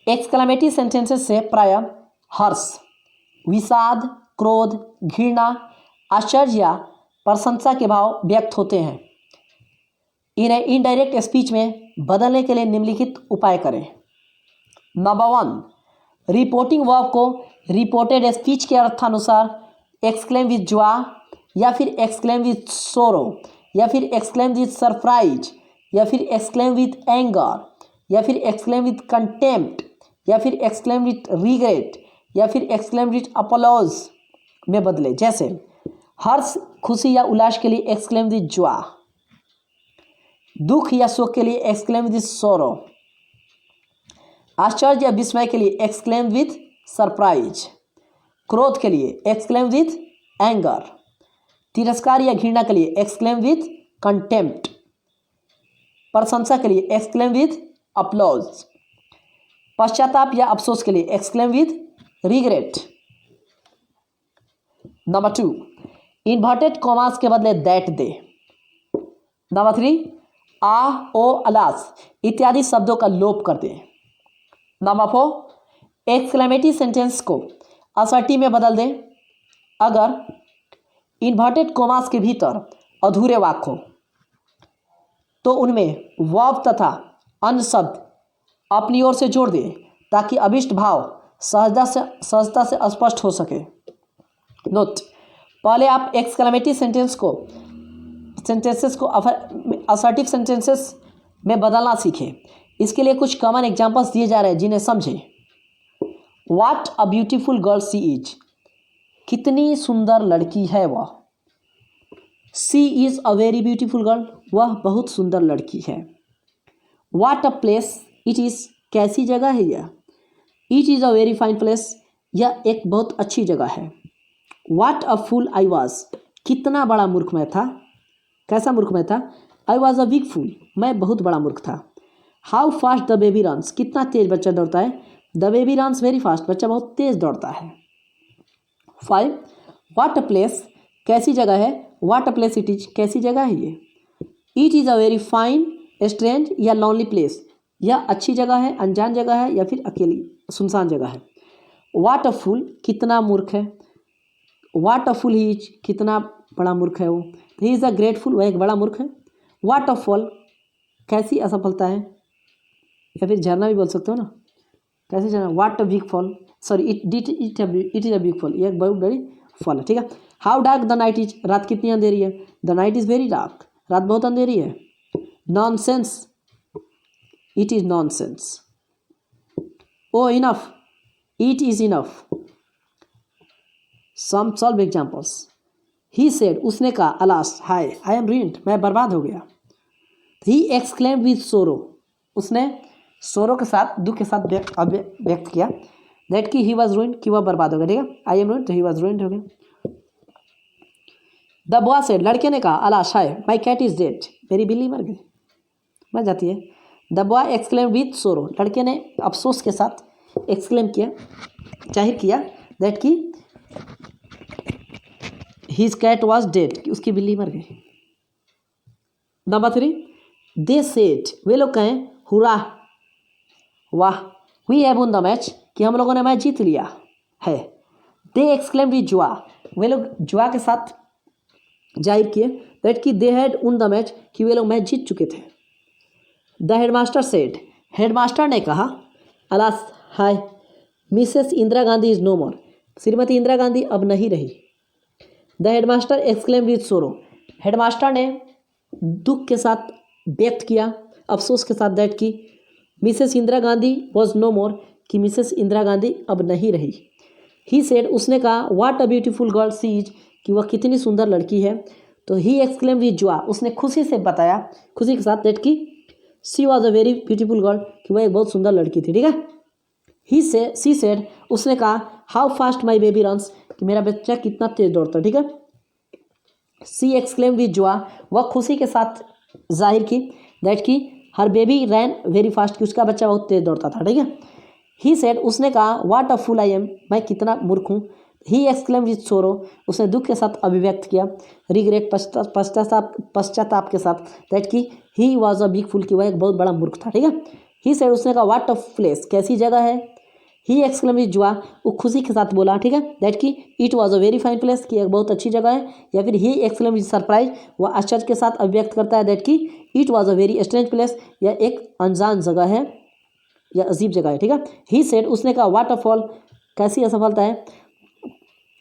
Exclamatory sentences से प्रायः हर्ष, विषाद, क्रोध, घृणा, आश्चर्य या प्रशंसा के भाव व्यक्त होते हैं। इन्हें इनडायरेक्ट स्पीच में बदलने के लिए निम्नलिखित उपाय करें। नंबर 1, रिपोर्टिंग वर्ब को रिपोर्टेड स्पीच के अर्थानुसार एक्सक्लेम विद जॉय या फिर एक्सक्लेम विद सोरो या फिर एक्सक्लेम विद सरप्राइज या फिर एक्सक्लेम विद एंगर या फिर एक्सक्लेम विद कंटेम्प्ट या फिर एक्सक्लेम विद रिग्रेट या फिर एक्सक्लेम विद अपोलॉज में बदले। जैसे हर्ष, खुशी या उल्लास के लिए एक्सक्लेम विद जॉय, दुख या शोक के लिए एक्सक्लेम विद सोरो, आश्चर्य या विस्मय के लिए एक्सक्लेम विद सरप्राइज, क्रोध के लिए एक्सक्लेम विद एंगर, तिरस्कार या घृणा के लिए एक्सक्लेम विद कंटेम्प्ट, प्रशंसा के लिए एक्सक्लेम विद अपलॉज, पश्चाताप या अफसोस के लिए exclaim with regret. Number 2, inverted commas के बदले दैट दे। नंबर 3, आ, ओ, अलास इत्यादि शब्दों का लोप कर दे। नंबर 4, एक्सक्लेमेटरी सेंटेंस को असर्टिव में बदल दें अगर इन्वर्टेड कॉमास के भीतर अधूरे वाक्य हो तो उनमें वर्ब तथा अन्य शब्द अपनी ओर से जोड़ दें ताकि अभिष्ट भाव सहजता से स्पष्ट हो सके। नोट, पहले आप एक्सक्लेमेटरी सेंटेंस को सेंटेंसेस को असर्टिव सेंटेंसेस में बदलना सीखें। इसके लिए कुछ कॉमन एग्जांपल्स दिए जा रहे हैं जिन्हें समझें। What a beautiful girl she is, कितनी सुंदर लड़की है वह। She is a very beautiful girl, वह बहुत सुंदर लड़की है। What a place it is, कैसी जगह है यह। It is a very fine place, यह एक बहुत अच्छी जगह है। What a fool I was, कितना बड़ा मूर्ख मैं था। कैसा मूर्ख मैं था। आई वॉज अ बिग फूल, मैं बहुत बड़ा मूर्ख था। How fast the baby runs, कितना तेज बच्चा दौड़ता है। The baby runs very fast, बच्चा बहुत तेज दौड़ता है। 5 व्हाट अ प्लेस, कैसी जगह है। What a place it is, कैसी जगह है ये। It is a very fine strange या लॉनली प्लेस, यह अच्छी जगह है, अनजान जगह है या फिर अकेली सुनसान जगह है। व्हाट अ फूल, कितना मूर्ख है। What a fool he is, कितना बड़ा मूर्ख है वो। ही इज़ अ ग्रेट फूल, वह एक बड़ा मूर्ख है। व्हाट अ फॉल, कैसी असफलता है या फिर झरना भी बोल सकते हो ना, कैसे झरना। What a big fall, sorry it is a big fall, यह एक बहुत बड़ी फॉल है, ठीक है। How dark the night is, रात कितनी अंधेरी है। The night is very dark, रात बहुत अंधेरी है। Nonsense, it is nonsense. Oh enough, it is enough. Some solve examples. He said, उसने कहा। अलास, हाय, आई एम ruined, मैं बर्बाद हो गया। ही एक्सक्लेम्ड विद सोरो, उसने सोरो के साथ, दुख के साथ व्यक्त किया। दैट कि ही वॉज ruined, कि वह बर्बाद हो गया, ठीक है। आई एम ruined, तो ही वॉज ruined हो गया। द बॉय सेड, लड़के ने कहा। अलास, हाय, माई कैट इज डेड, मेरी बिल्ली मर गई, मर जाती है। द बॉय एक्सक्लेम्ड विद सोरो, लड़के ने अफसोस के साथ एक्सक्लेम किया, जाहिर किया। दैट कि हिज कैट वॉज डेड, कि उसकी बिल्ली मर गई। नंबर 3 दे सेड, वे लोग कहें। हुरा, वाह। We have won the match, कि हम लोगों ने मैच जीत लिया है। दे एक्सक्लेम्ड विद जुआ, वे लोग जुआ के साथ जाहिर किए। दैट कि they had von the match, कि वे लोग मैच जीत चुके थे। द हेडमास्टर सेड, हेडमास्टर ने कहा। अलास, हाय, Mrs Indira Gandhi is no more, श्रीमती इंदिरा गांधी अब नहीं रही। The headmaster exclaimed with sorrow, headmaster ने दुख के साथ व्यक्त किया, अफसोस के साथ। दैट कि Mrs Indira Gandhi was no more, कि मिसेस इंदिरा गांधी अब नहीं रही। ही सेड, उसने कहा। What a beautiful girl she is, कि वह कितनी सुंदर लड़की है। तो ही एक्सक्लेम्ड विद जॉय, उसने खुशी से बताया, खुशी के साथ। दैट कि she was a very beautiful girl, कि वह एक बहुत सुंदर लड़की थी, ठीक है। सी सेड, उसने कहा। How fast my baby runs, कि मेरा बच्चा कितना तेज दौड़ता है, ठीक है। सी एक्सक्लेम विद जॉय, वह खुशी के साथ जाहिर की। दैट कि हर बेबी रैन वेरी फास्ट, कि उसका बच्चा बहुत तेज दौड़ता था, ठीक है। ही सेड, उसने कहा। What a fool I am, मैं कितना मूर्ख हूँ। ही एक्सक्लेम विद सोरो, उसने दुख के साथ अभिव्यक्त किया। रिग्रेट, पश्चाताप के साथ। दैट कि ही वॉज अ बिग फूल, कि वह एक बहुत बड़ा मूर्ख था, ठीक है। ही सेड, उसने कहा। व्हाट अ प्लेस, कैसी जगह है। ही एक्सक्लेम विद जॉय, वो खुशी के साथ बोला, ठीक है। दैट कि it was a very fine place, कि एक बहुत अच्छी जगह है। या फिर ही एक्सक्लेम विद सरप्राइज, वह आश्चर्य के साथ अभिव्यक्त करता है। दैट कि it was a very strange place, यह एक अनजान जगह है या अजीब जगह है, ठीक है। ही सेड, उसने कहा। व्हाट अ फॉल, कैसी असफलता है।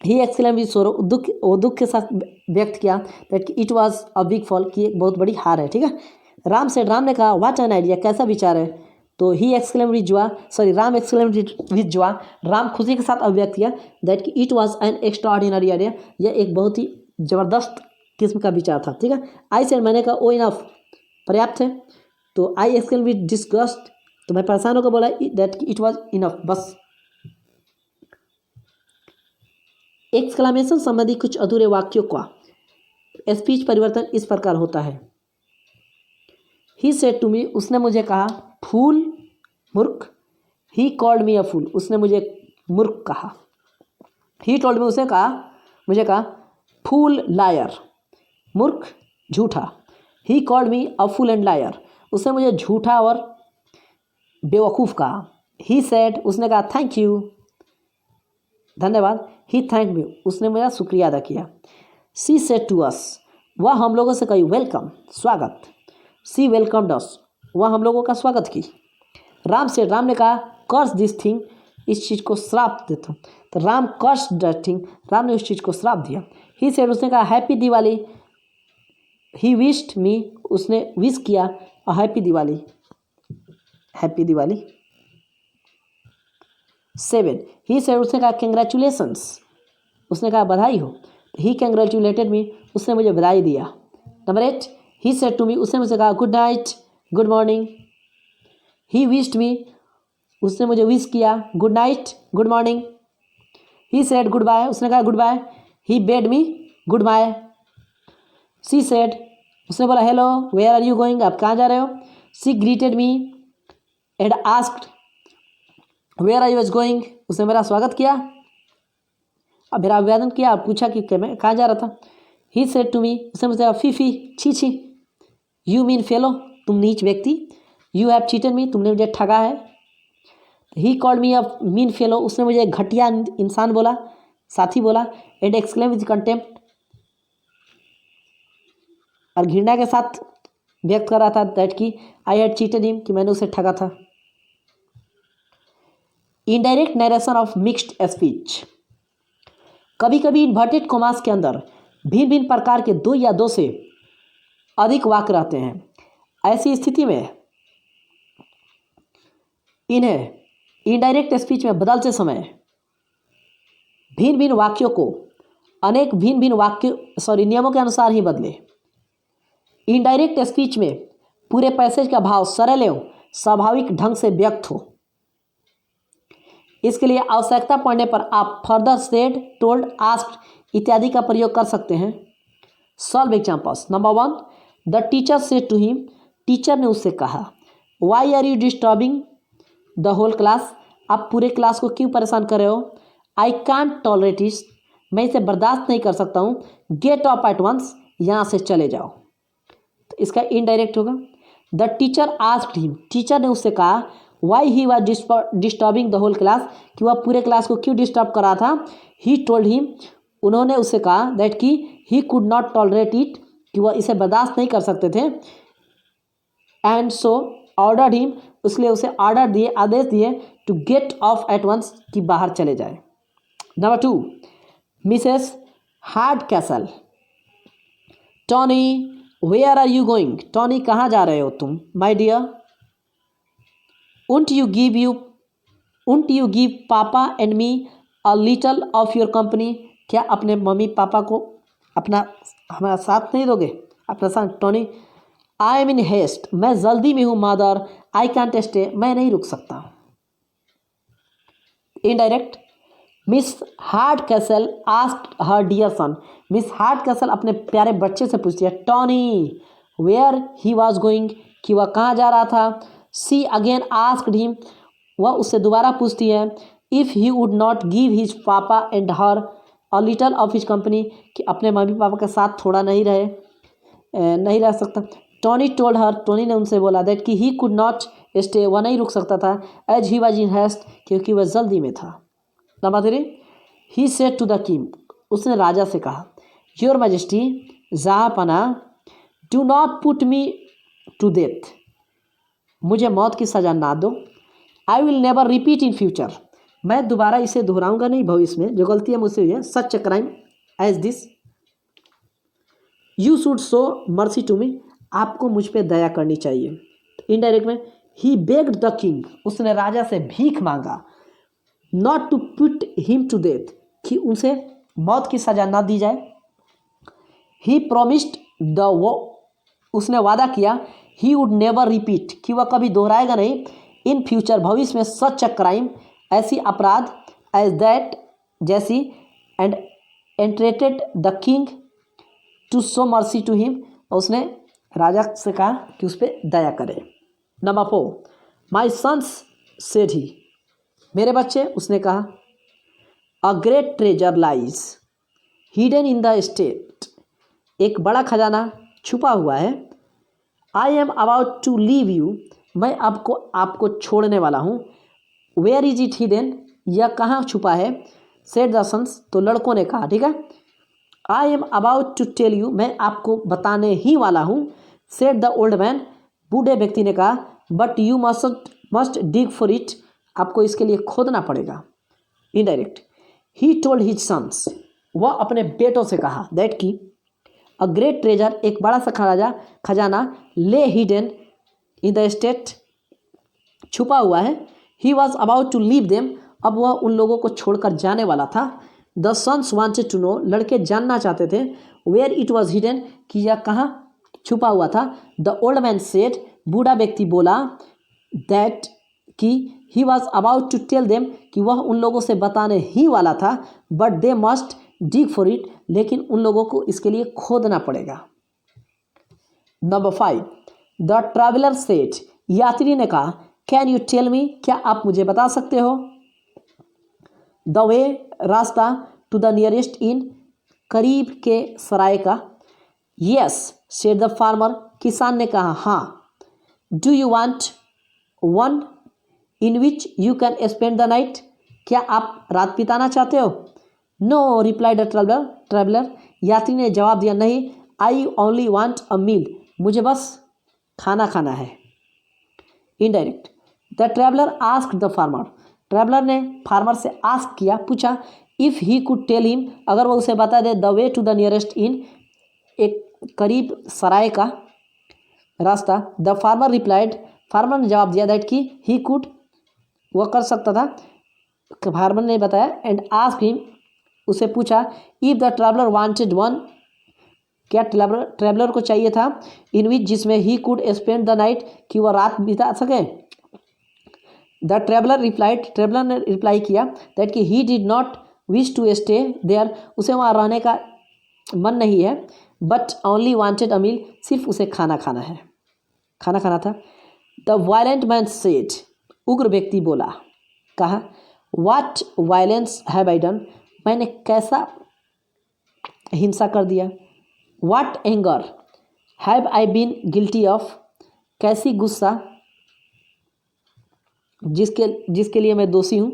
ही एक्सक्लेम विद सोरो, दुख के साथ व्यक्त किया। दैट कि it was a big fall, की एक बहुत बड़ी हार है, ठीक है। राम सेड, राम ने कहा। व्हाट एन आइडिया, कैसा विचार है। तो he exclaim with joy, sorry Ram exclaim with joy, Ram खुशी के साथ अभिव्यक्त किया। दैट कि it was an extraordinary idea, यह एक बहुत ही जबरदस्त किस्म का विचार था, ठीक है। आई सेड, मैंने कहा। ओ इनफ, पर्याप्त है। तो आई एक्सक्लेम विद डिस्गस्ट, तो मैं परेशान होकर बोला। दैट कि इट वॉज इनफ, बस। एक्सक्लामेशन संबंधी कुछ अधूरे वाक्यों का स्पीच परिवर्तन इस प्रकार होता है। ही सेड टू मी, उसने मुझे कहा। फूल, मूर्ख। ही कॉल्ड मी अ फूल, उसने मुझे मूर्ख कहा। ही टोल्ड मी, उसे कहा, मुझे कहा। फूल, लायर, मूर्ख, झूठा। He called me a fool and liar, उसने मुझे झूठा और बेवकूफ़ कहा। ही सेड, उसने कहा। थैंक यू, धन्यवाद। ही थैंक मी, उसने मेरा शुक्रिया अदा किया। सी सेड टू अस, वह हम लोगों से कही। वेलकम, स्वागत। सी वेलकम्ड अस, वह हम लोगों का स्वागत की। राम सेड, राम ने कहा। कर्स दिस थिंग, इस चीज़ को श्राप देता हूँ। तो Ram curse that thing, Ram ने उस चीज़ को श्राप दिया। ही सेड, उसने कहा। हैप्पी दिवाली, ही विश्ड मी, उसने विश किया हैप्पी दिवाली, हैप्पी दिवाली। 7 ही सेड, उसने कहा कंग्रेचुलेशंस, उसने कहा बधाई हो। ही कंग्रेचुलेटेड मी, उसने मुझे बधाई दिया। Number 8 he said to me, उसने मुझसे कहा good night, good morning. He wished me, उसने मुझे विश किया good night, good morning. He said good bye, उसने कहा good bye. He bade me good bye. She said, उसने बोला hello, where are you going, आप कहाँ जा रहे हो। She greeted me and asked where I was going, उसने मेरा स्वागत किया और मेरा अभिवादन किया और पूछा कि मैं कहाँ जा रहा था। ही सेड टू मी, उसने मुझसे कहा फी छी छी। यू मीन फेलो, तुम नीच व्यक्ति। यू हैव चीटेड मी, तुमने मुझे ठगा है। ही called me a mean fellow, उसने मुझे घटिया इंसान बोला, साथी बोला। एंड एक्सक्लेम विद कंटेम्प्ट, और घृणा के साथ व्यक्त कर रहा था दैट कि आई हैड चीटेड हिम, कि मैंने उसे ठगा था। Indirect narration of mixed speech, कभी कभी इन्वर्टेड कोमास के अंदर भिन्न भिन्न प्रकार के 2 या 2 से अधिक वाक्य रहते हैं। ऐसी स्थिति में इन्हें इनडायरेक्ट स्पीच में बदलते समय भिन्न भिन्न वाक्यों को अनेक भिन्न भिन्न नियमों के अनुसार ही बदले। इनडायरेक्ट स्पीच में पूरे पैसेज का भाव सरल एवं स्वाभाविक ढंग से व्यक्त हो। इसके लिए आवश्यकता पड़ने पर आप फर्दर सेड, टोल्ड, आस्क्ड इत्यादि का प्रयोग कर सकते हैं। Solve examples. Number 1 the teacher said to him, teacher ने उससे कहा why are you disturbing the whole class, आप पूरे क्लास को क्यों परेशान कर रहे हो। आई कांट टॉलरेट इट, मैं इसे बर्दाश्त नहीं कर सकता हूँ। गेट अप एट वंस, यहाँ से चले जाओ। तो इसका इनडायरेक्ट होगा। The teacher asked him, teacher ने उससे कहा why he was disturbing the whole class, कि वह पूरे क्लास को क्यों डिस्टर्ब कर रहा था। ही टोल्ड हिम, उन्होंने उससे कहा दैट कि he could not tolerate it, कि वह इसे बर्दाश्त नहीं कर सकते थे। एंड सो ऑर्डर्ड हिम, इसलिए उसे ऑर्डर दिए, आदेश दिए to get off at once, कि बाहर चले जाए। Number 2 Mrs Hardcastle, Tony where are you going, Tony कहाँ जा रहे हो तुम। My dear Won't you give papa and me a little of your company, क्या अपने मम्मी पापा को हमारा साथ नहीं दोगे, अपना साथ। Tony I am in haste, मैं जल्दी में हूँ। मदर आई कैंट स्टे, मैं नहीं रुक सकता। Indirect Miss Hardcastle asked her dear son, Miss Hardcastle अपने प्यारे बच्चे से पूछती है Tony where he was going, कि वह कहाँ जा रहा था। सी अगेन आस्क्ड हिम, वह उससे दोबारा पूछती है if he would not give his papa and her a little of his company, कि अपने मम्मी पापा के साथ थोड़ा नहीं रह सकता। टॉनी टोल्ड हर, टोनी ने उनसे बोला दैट कि ही कुड नॉट स्टे, वह नहीं रुक सकता था। As he was in haste, क्योंकि वह जल्दी में था। Number 3 he said to the king, उसने राजा से कहा योर मैजेस्टी, जहाँपना, do not put me to death, मुझे मौत की सज़ा ना दो। I will never repeat in future, मैं दोबारा इसे दोहराऊंगा नहीं भविष्य में, जो गलतियाँ मुझसे हुई है। Such a crime as this, you should show mercy to me, आपको मुझ पर दया करनी चाहिए। इनडायरेक्ट में ही बेग्ड द किंग, उसने राजा से भीख मांगा not to put him to death, कि उसे मौत की सज़ा ना दी जाए। ही प्रोमिस्ड उसने वादा किया ही वुड नेवर रिपीट, कि वह कभी दोहराएगा नहीं इन फ्यूचर, भविष्य में। सच अ क्राइम, ऐसी अपराध, एज दैट, जैसी, and entreated the king to show mercy to him, और उसने राजा से कहा कि उस पर दया करे। Number 4 my sons said he, मेरे बच्चे, उसने कहा a great treasure lies hidden in the state, एक बड़ा खजाना छुपा हुआ है। I am about to leave you, मैं आपको छोड़ने वाला हूँ। वेयर इज इट हिडन, यह कहाँ छुपा है। सेड द सन्स, तो लड़कों ने कहा, ठीक है। I am about to tell you, मैं आपको बताने ही वाला हूँ। सेड द ओल्ड मैन, बूढ़े व्यक्ति ने कहा but you must dig for it, आपको इसके लिए खोदना पड़ेगा। Indirect he told his sons, वह अपने बेटों से कहा दैट कि अ ग्रेट ट्रेजर, एक बड़ा सा खजाना ले हिडन इन द स्टेट, छुपा हुआ है। He was about to leave them, अब वह उन लोगों को छोड़कर जाने वाला था। The sons wanted to know, लड़के जानना चाहते थे, वेयर इट वॉज हिडन, कि यह कहाँ छुपा हुआ था। द ओल्ड मैन सेड, बूढ़ा व्यक्ति बोला, दैट, कि he was about to tell them, कि वह उन लोगों से बताने ही वाला था, but they must dig for it, लेकिन उन लोगों को इसके लिए खोदना पड़ेगा। नंबर 5, द ट्रैवलर सेड, यात्री ने कहा, कैन यू टेल मी, क्या आप मुझे बता सकते हो, द वे, रास्ता, टू द नियरेस्ट इन, करीब के सराय का। यस सेड द फार्मर, किसान ने कहा, हाँ। Do you want one in which you can spend the night, क्या आप रात बिताना चाहते हो। नो रिप्लाइड द ट्रैवलर, यात्री ने जवाब दिया, नहीं। आई ओनली वांट अ मील, मुझे बस खाना खाना है। Indirect, the traveller asked the farmer, traveller ने फार्मर से आस्क किया, पूछा, if he could tell him, अगर वो उसे बता दे, the way to the nearest inn, एक करीब सराय का रास्ता। द फार्मर रिप्लाइड, फार्मर ने जवाब दिया, दैट, कि ही कुड, वह कर सकता था। फार्मर ने बताया, एंड आस्क हिम, उसे पूछा, if the traveller wanted one, क्या ट्रैवलर को चाहिए था, इन विच, जिसमें he could spend the night, कि वह रात बिता सके। द ट्रैवलर रिप्लाइड, ट्रैवलर ने रिप्लाई किया, दैट, कि he did not wish to stay there, उसे वहाँ रहने का मन नहीं है, but only wanted a meal, सिर्फ उसे खाना खाना था। द वायलेंट मैन सेड, उग्र व्यक्ति बोला, कहा, what violence have I done, मैंने कैसा हिंसा कर दिया। What anger have I been guilty of, कैसी गुस्सा जिसके लिए मैं दोषी हूँ।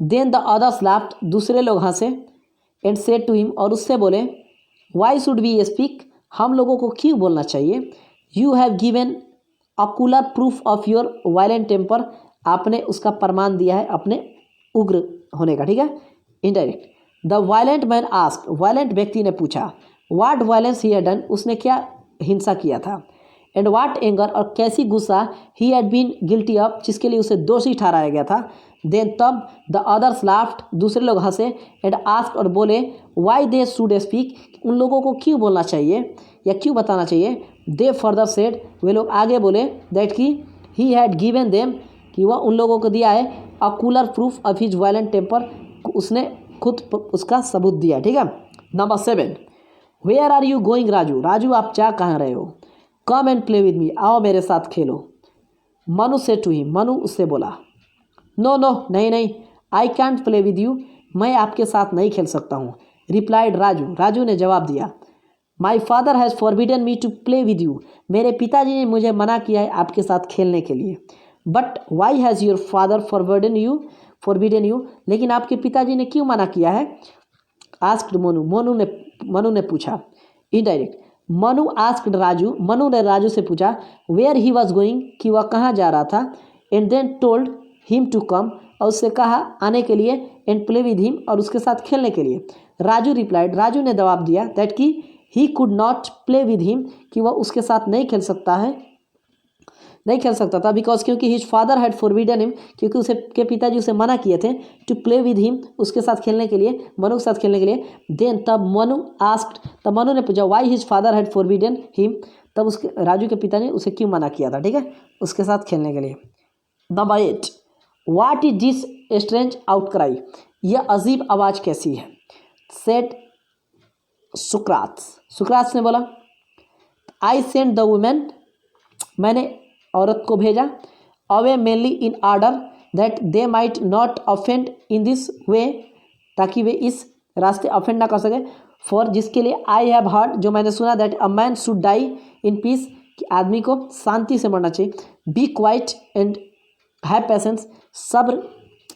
देन द अदर्स लाफ्ड, दूसरे लोग हंसे, एंड सेड टू हिम, और उससे बोले, वाई शुड वी स्पीक, हम लोगों को क्यों बोलना चाहिए। You have given ocular proof of your violent temper, आपने उसका प्रमाण दिया है अपने उग्र होने का, ठीक है। Indirect, the violent man ask, violent व्यक्ति ने पूछा, what violence he had done, उसने क्या हिंसा किया था। एंड व्हाट एंगर, और कैसी गुस्सा, he had been guilty of, जिसके लिए उसे दोषी ठहराया गया था। देन तब द अदर्स लाफ्ड, दूसरे लोग हंसे, एंड आस्क, और बोले, वाई दे शुड स्पीक, उन लोगों को क्यों बोलना चाहिए या क्यों बताना चाहिए। दे फर्दर सेड, वे लोग आगे बोले, दैट, कि ही हैड गिवन देम, कि वह उन लोगों को दिया है, ocular proof of his violent temper, उसने खुद उसका सबूत दिया, ठीक है। Number 7, where are you going Raju, Raju आप जा कहाँ रहे हो। Come and play with me, आओ मेरे साथ खेलो। मनु से टू हिम, मनु उससे बोला, नो नहीं, I can't play with you, मैं आपके साथ नहीं खेल सकता हूँ। रिप्लाइड राजू, राजू ने जवाब दिया, my father has forbidden me to play with you, मेरे पिताजी ने मुझे मना किया है आपके साथ खेलने के लिए। But why has your father forbidden you, लेकिन आपके पिताजी ने क्यों मना किया है। आस्क्ड मनु ने पूछा। इनडायरेक्ट, मनु आस्क्ड राजू, मनु ने राजू से पूछा, वेयर ही वॉज गोइंग, कि वह कहाँ जा रहा था। And then told him to come, और उससे कहा आने के लिए, एंड प्ले विद हिम, और उसके साथ खेलने के लिए। राजू रिप्लाइड, राजू ने जवाब दिया, दैट, कि he could not play with him, कि वह उसके साथ नहीं खेल सकता था, बिकॉज, क्योंकि his father had forbidden him, क्योंकि उसे के पिताजी उसे मना किए थे, टू प्ले विद हिम, उसके साथ खेलने के लिए, मनु के साथ खेलने के लिए। देन तब मनु आस्क्ड, तब मनु ने पूछा, why his father had forbidden him, तब उसके राजू के पिता ने उसे क्यों मना किया था, ठीक है, उसके साथ खेलने के लिए। Number 8, what is this strange outcry, यह अजीब आवाज़ कैसी है। सेड सुक्रात ने बोला, आई सेंड द वुमेन, मैंने औरत को भेजा, away mainly in order that they might not offend in this way, ताकि वे इस रास्ते ऑफेंड ना कर सके। फॉर, जिसके लिए, आई हैव हर्ड, जो मैंने सुना, that a man should die in peace, कि आदमी को शांति से मरना चाहिए। Be quiet and have patience, सब्र,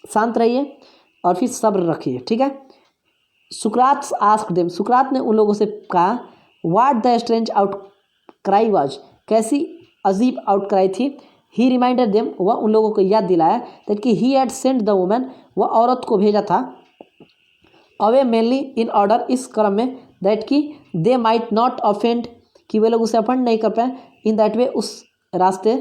शांत रहिए और फिर सब्र रखिए, ठीक है। सुक्रात आस्क्ड देम, सुक्रात ने उन लोगों से कहा, what the strange outcry was, कैसी अजीब आउटक्राई थी। ही रिमाइंडेड देम, वह उन लोगों को याद दिलाया, दैट, कि he had sent the women, वह औरत को भेजा था, अवे मेनली इन ऑर्डर, इस क्रम में, दैट कि दे माइट नॉट ऑफेंड, कि वे लोग उसे ऑफेंड नहीं कर पाए, इन दैट वे, उस रास्ते,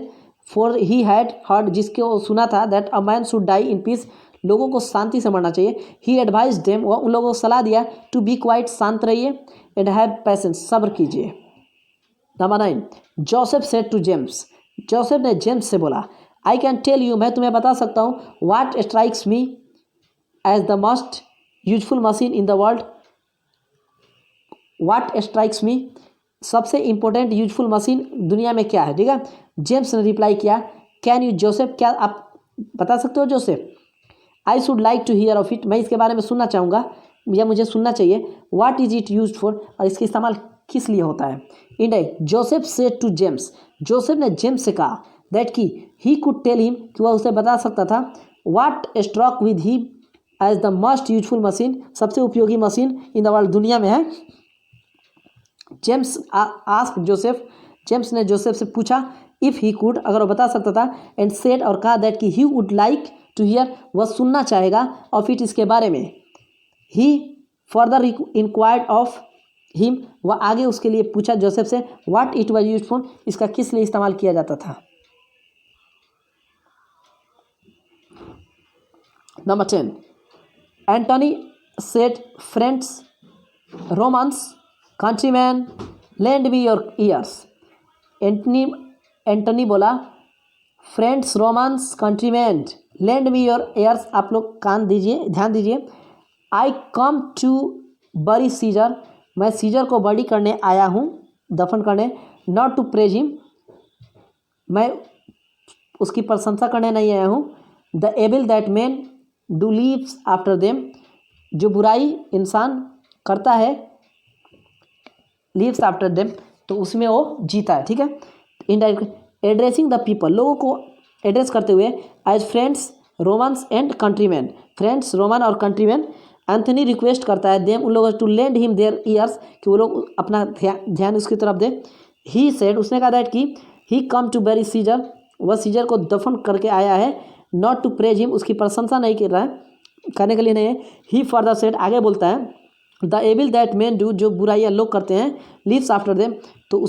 फॉर ही हैड हर्ड, जिसके वो सुना था, that a man should die in peace, लोगों को शांति से मरना चाहिए। ही एडवाइज देम, वह उन लोगों को सलाह दिया, टू बी क्वाइट, शांत रहिए, एंड हैव पेशेंस, सब्र कीजिए। Number 9, Joseph said to James, Joseph ने जेम्स से बोला, आई कैन टेल यू, मैं तुम्हें बता सकता हूँ, what strikes me as the most useful machine in the world, what strikes me, सबसे इंपॉर्टेंट यूजफुल मशीन दुनिया में क्या है, ठीक है। जेम्स ने रिप्लाई किया, कैन यू जोसेफ, क्या आप बता सकते हो Joseph, I should like to hear of it, मैं इसके बारे में सुनना चाहूँगा या मुझे सुनना चाहिए। What is it use for, और इसका इस्तेमाल किस लिए होता है। Indirect, Joseph said to James, Joseph ने जेम्स से कहा, दैट कि ही कुड टेल हिम, कि वह उसे बता सकता था, what struck with he as the most useful machine, सबसे उपयोगी मशीन इन द वर्ल्ड, दुनिया में है। जेम्स आस्क जोसेफ, जेम्स ने जोसेफ से पूछा, इफ़ ही कुड, अगर वो बता सकता था, एंड सेड, और कहा, दैट कि he would like to hear, वह सुनना चाहेगा, ऑफ इट, इसके बारे में। He further enquired of him, वह आगे उसके लिए पूछा जोसेफ से, what it was used for, इसका किस लिए इस्तेमाल किया जाता था। Number 10, Antony said, friends, Romans, countrymen, lend me your ears, Antony बोला, friends, Romans, countrymen, lend me your ears, आप लोग कान दीजिए, ध्यान दीजिए। I come to bury scissor, मैं सीजर को बरी करने आया हूँ, दफन करने, नॉट टू प्रेज हिम, मैं उसकी प्रशंसा करने नहीं आया हूँ। The evil that man do lives after them, जो बुराई इंसान करता है, लीव्स आफ्टर देम, तो उसमें वो जीता है, ठीक है। इनडायरेक्ट, एड्रेसिंग द पीपल, लोगों को एड्रेस करते हुए, as friends, Romans and countryman, friends, Roman और कंट्रीमैन, एंथनी रिक्वेस्ट करता है देम, उन लोगों to lend him their ears, कि वो लोग अपना ध्यान उसकी तरफ दे। ही सेड, उसने कहा दैट कि ही कम टू बेरी सीजर, वह सीजर को दफन करके आया है, नॉट टू प्रेज हिम, उसकी प्रशंसा नहीं कर रहा है, करने के लिए नहीं है। ही फर्दर सेड, आगे बोलता है, the evil that man do, जो बुराइयाँ लोग करते हैं, लिव्स आफ्टर देम, तो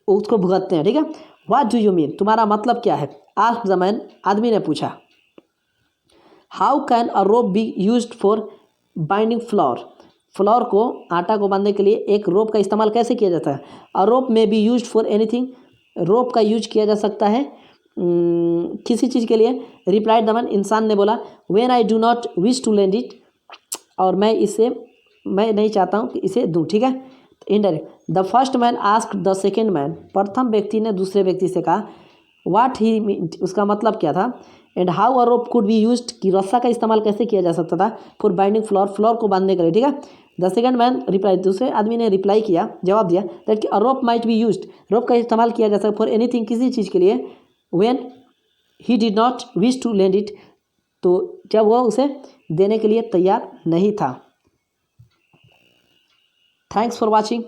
उसको भुगतते हैं, ठीक है। व्हाट डू यू मीन, तुम्हारा मतलब क्या है। आस्क्ड द मैन, आदमी ने पूछा। How can a rope be used for binding floor, floor को, आटा को बांधने के लिए एक रोप का इस्तेमाल कैसे किया जाता है। अ रोप में बी यूज्ड फॉर एनीथिंग, रोप का यूज किया जा सकता है किसी चीज़ के लिए। रिप्लाइड द मैन, इंसान ने बोला, when I do not wish to lend it, और मैं नहीं चाहता हूँ कि इसे दूँ, ठीक है। Indirect, the first man asked the second man, प्रथम व्यक्ति ने दूसरे व्यक्ति से कहा, व्हाट ही मीन, उसका मतलब क्या था। And how a rope could be used, कि रस्सा का इस्तेमाल कैसे किया जा सकता था, फॉर बाइंडिंग फ्लोर, फ्लोर को बांधने के लिए, ठीक है। द सेकेंड मैन रिप्लाई, दूसरे आदमी ने रिप्लाई किया, जवाब दिया, दैट कि अ रोप माइट बी यूज्ड, रोप का इस्तेमाल किया जा सकता फॉर एनीथिंग, किसी चीज़ के लिए, when he did not wish to lend it, तो जब वह उसे देने के लिए तैयार नहीं था। Thanks for watching.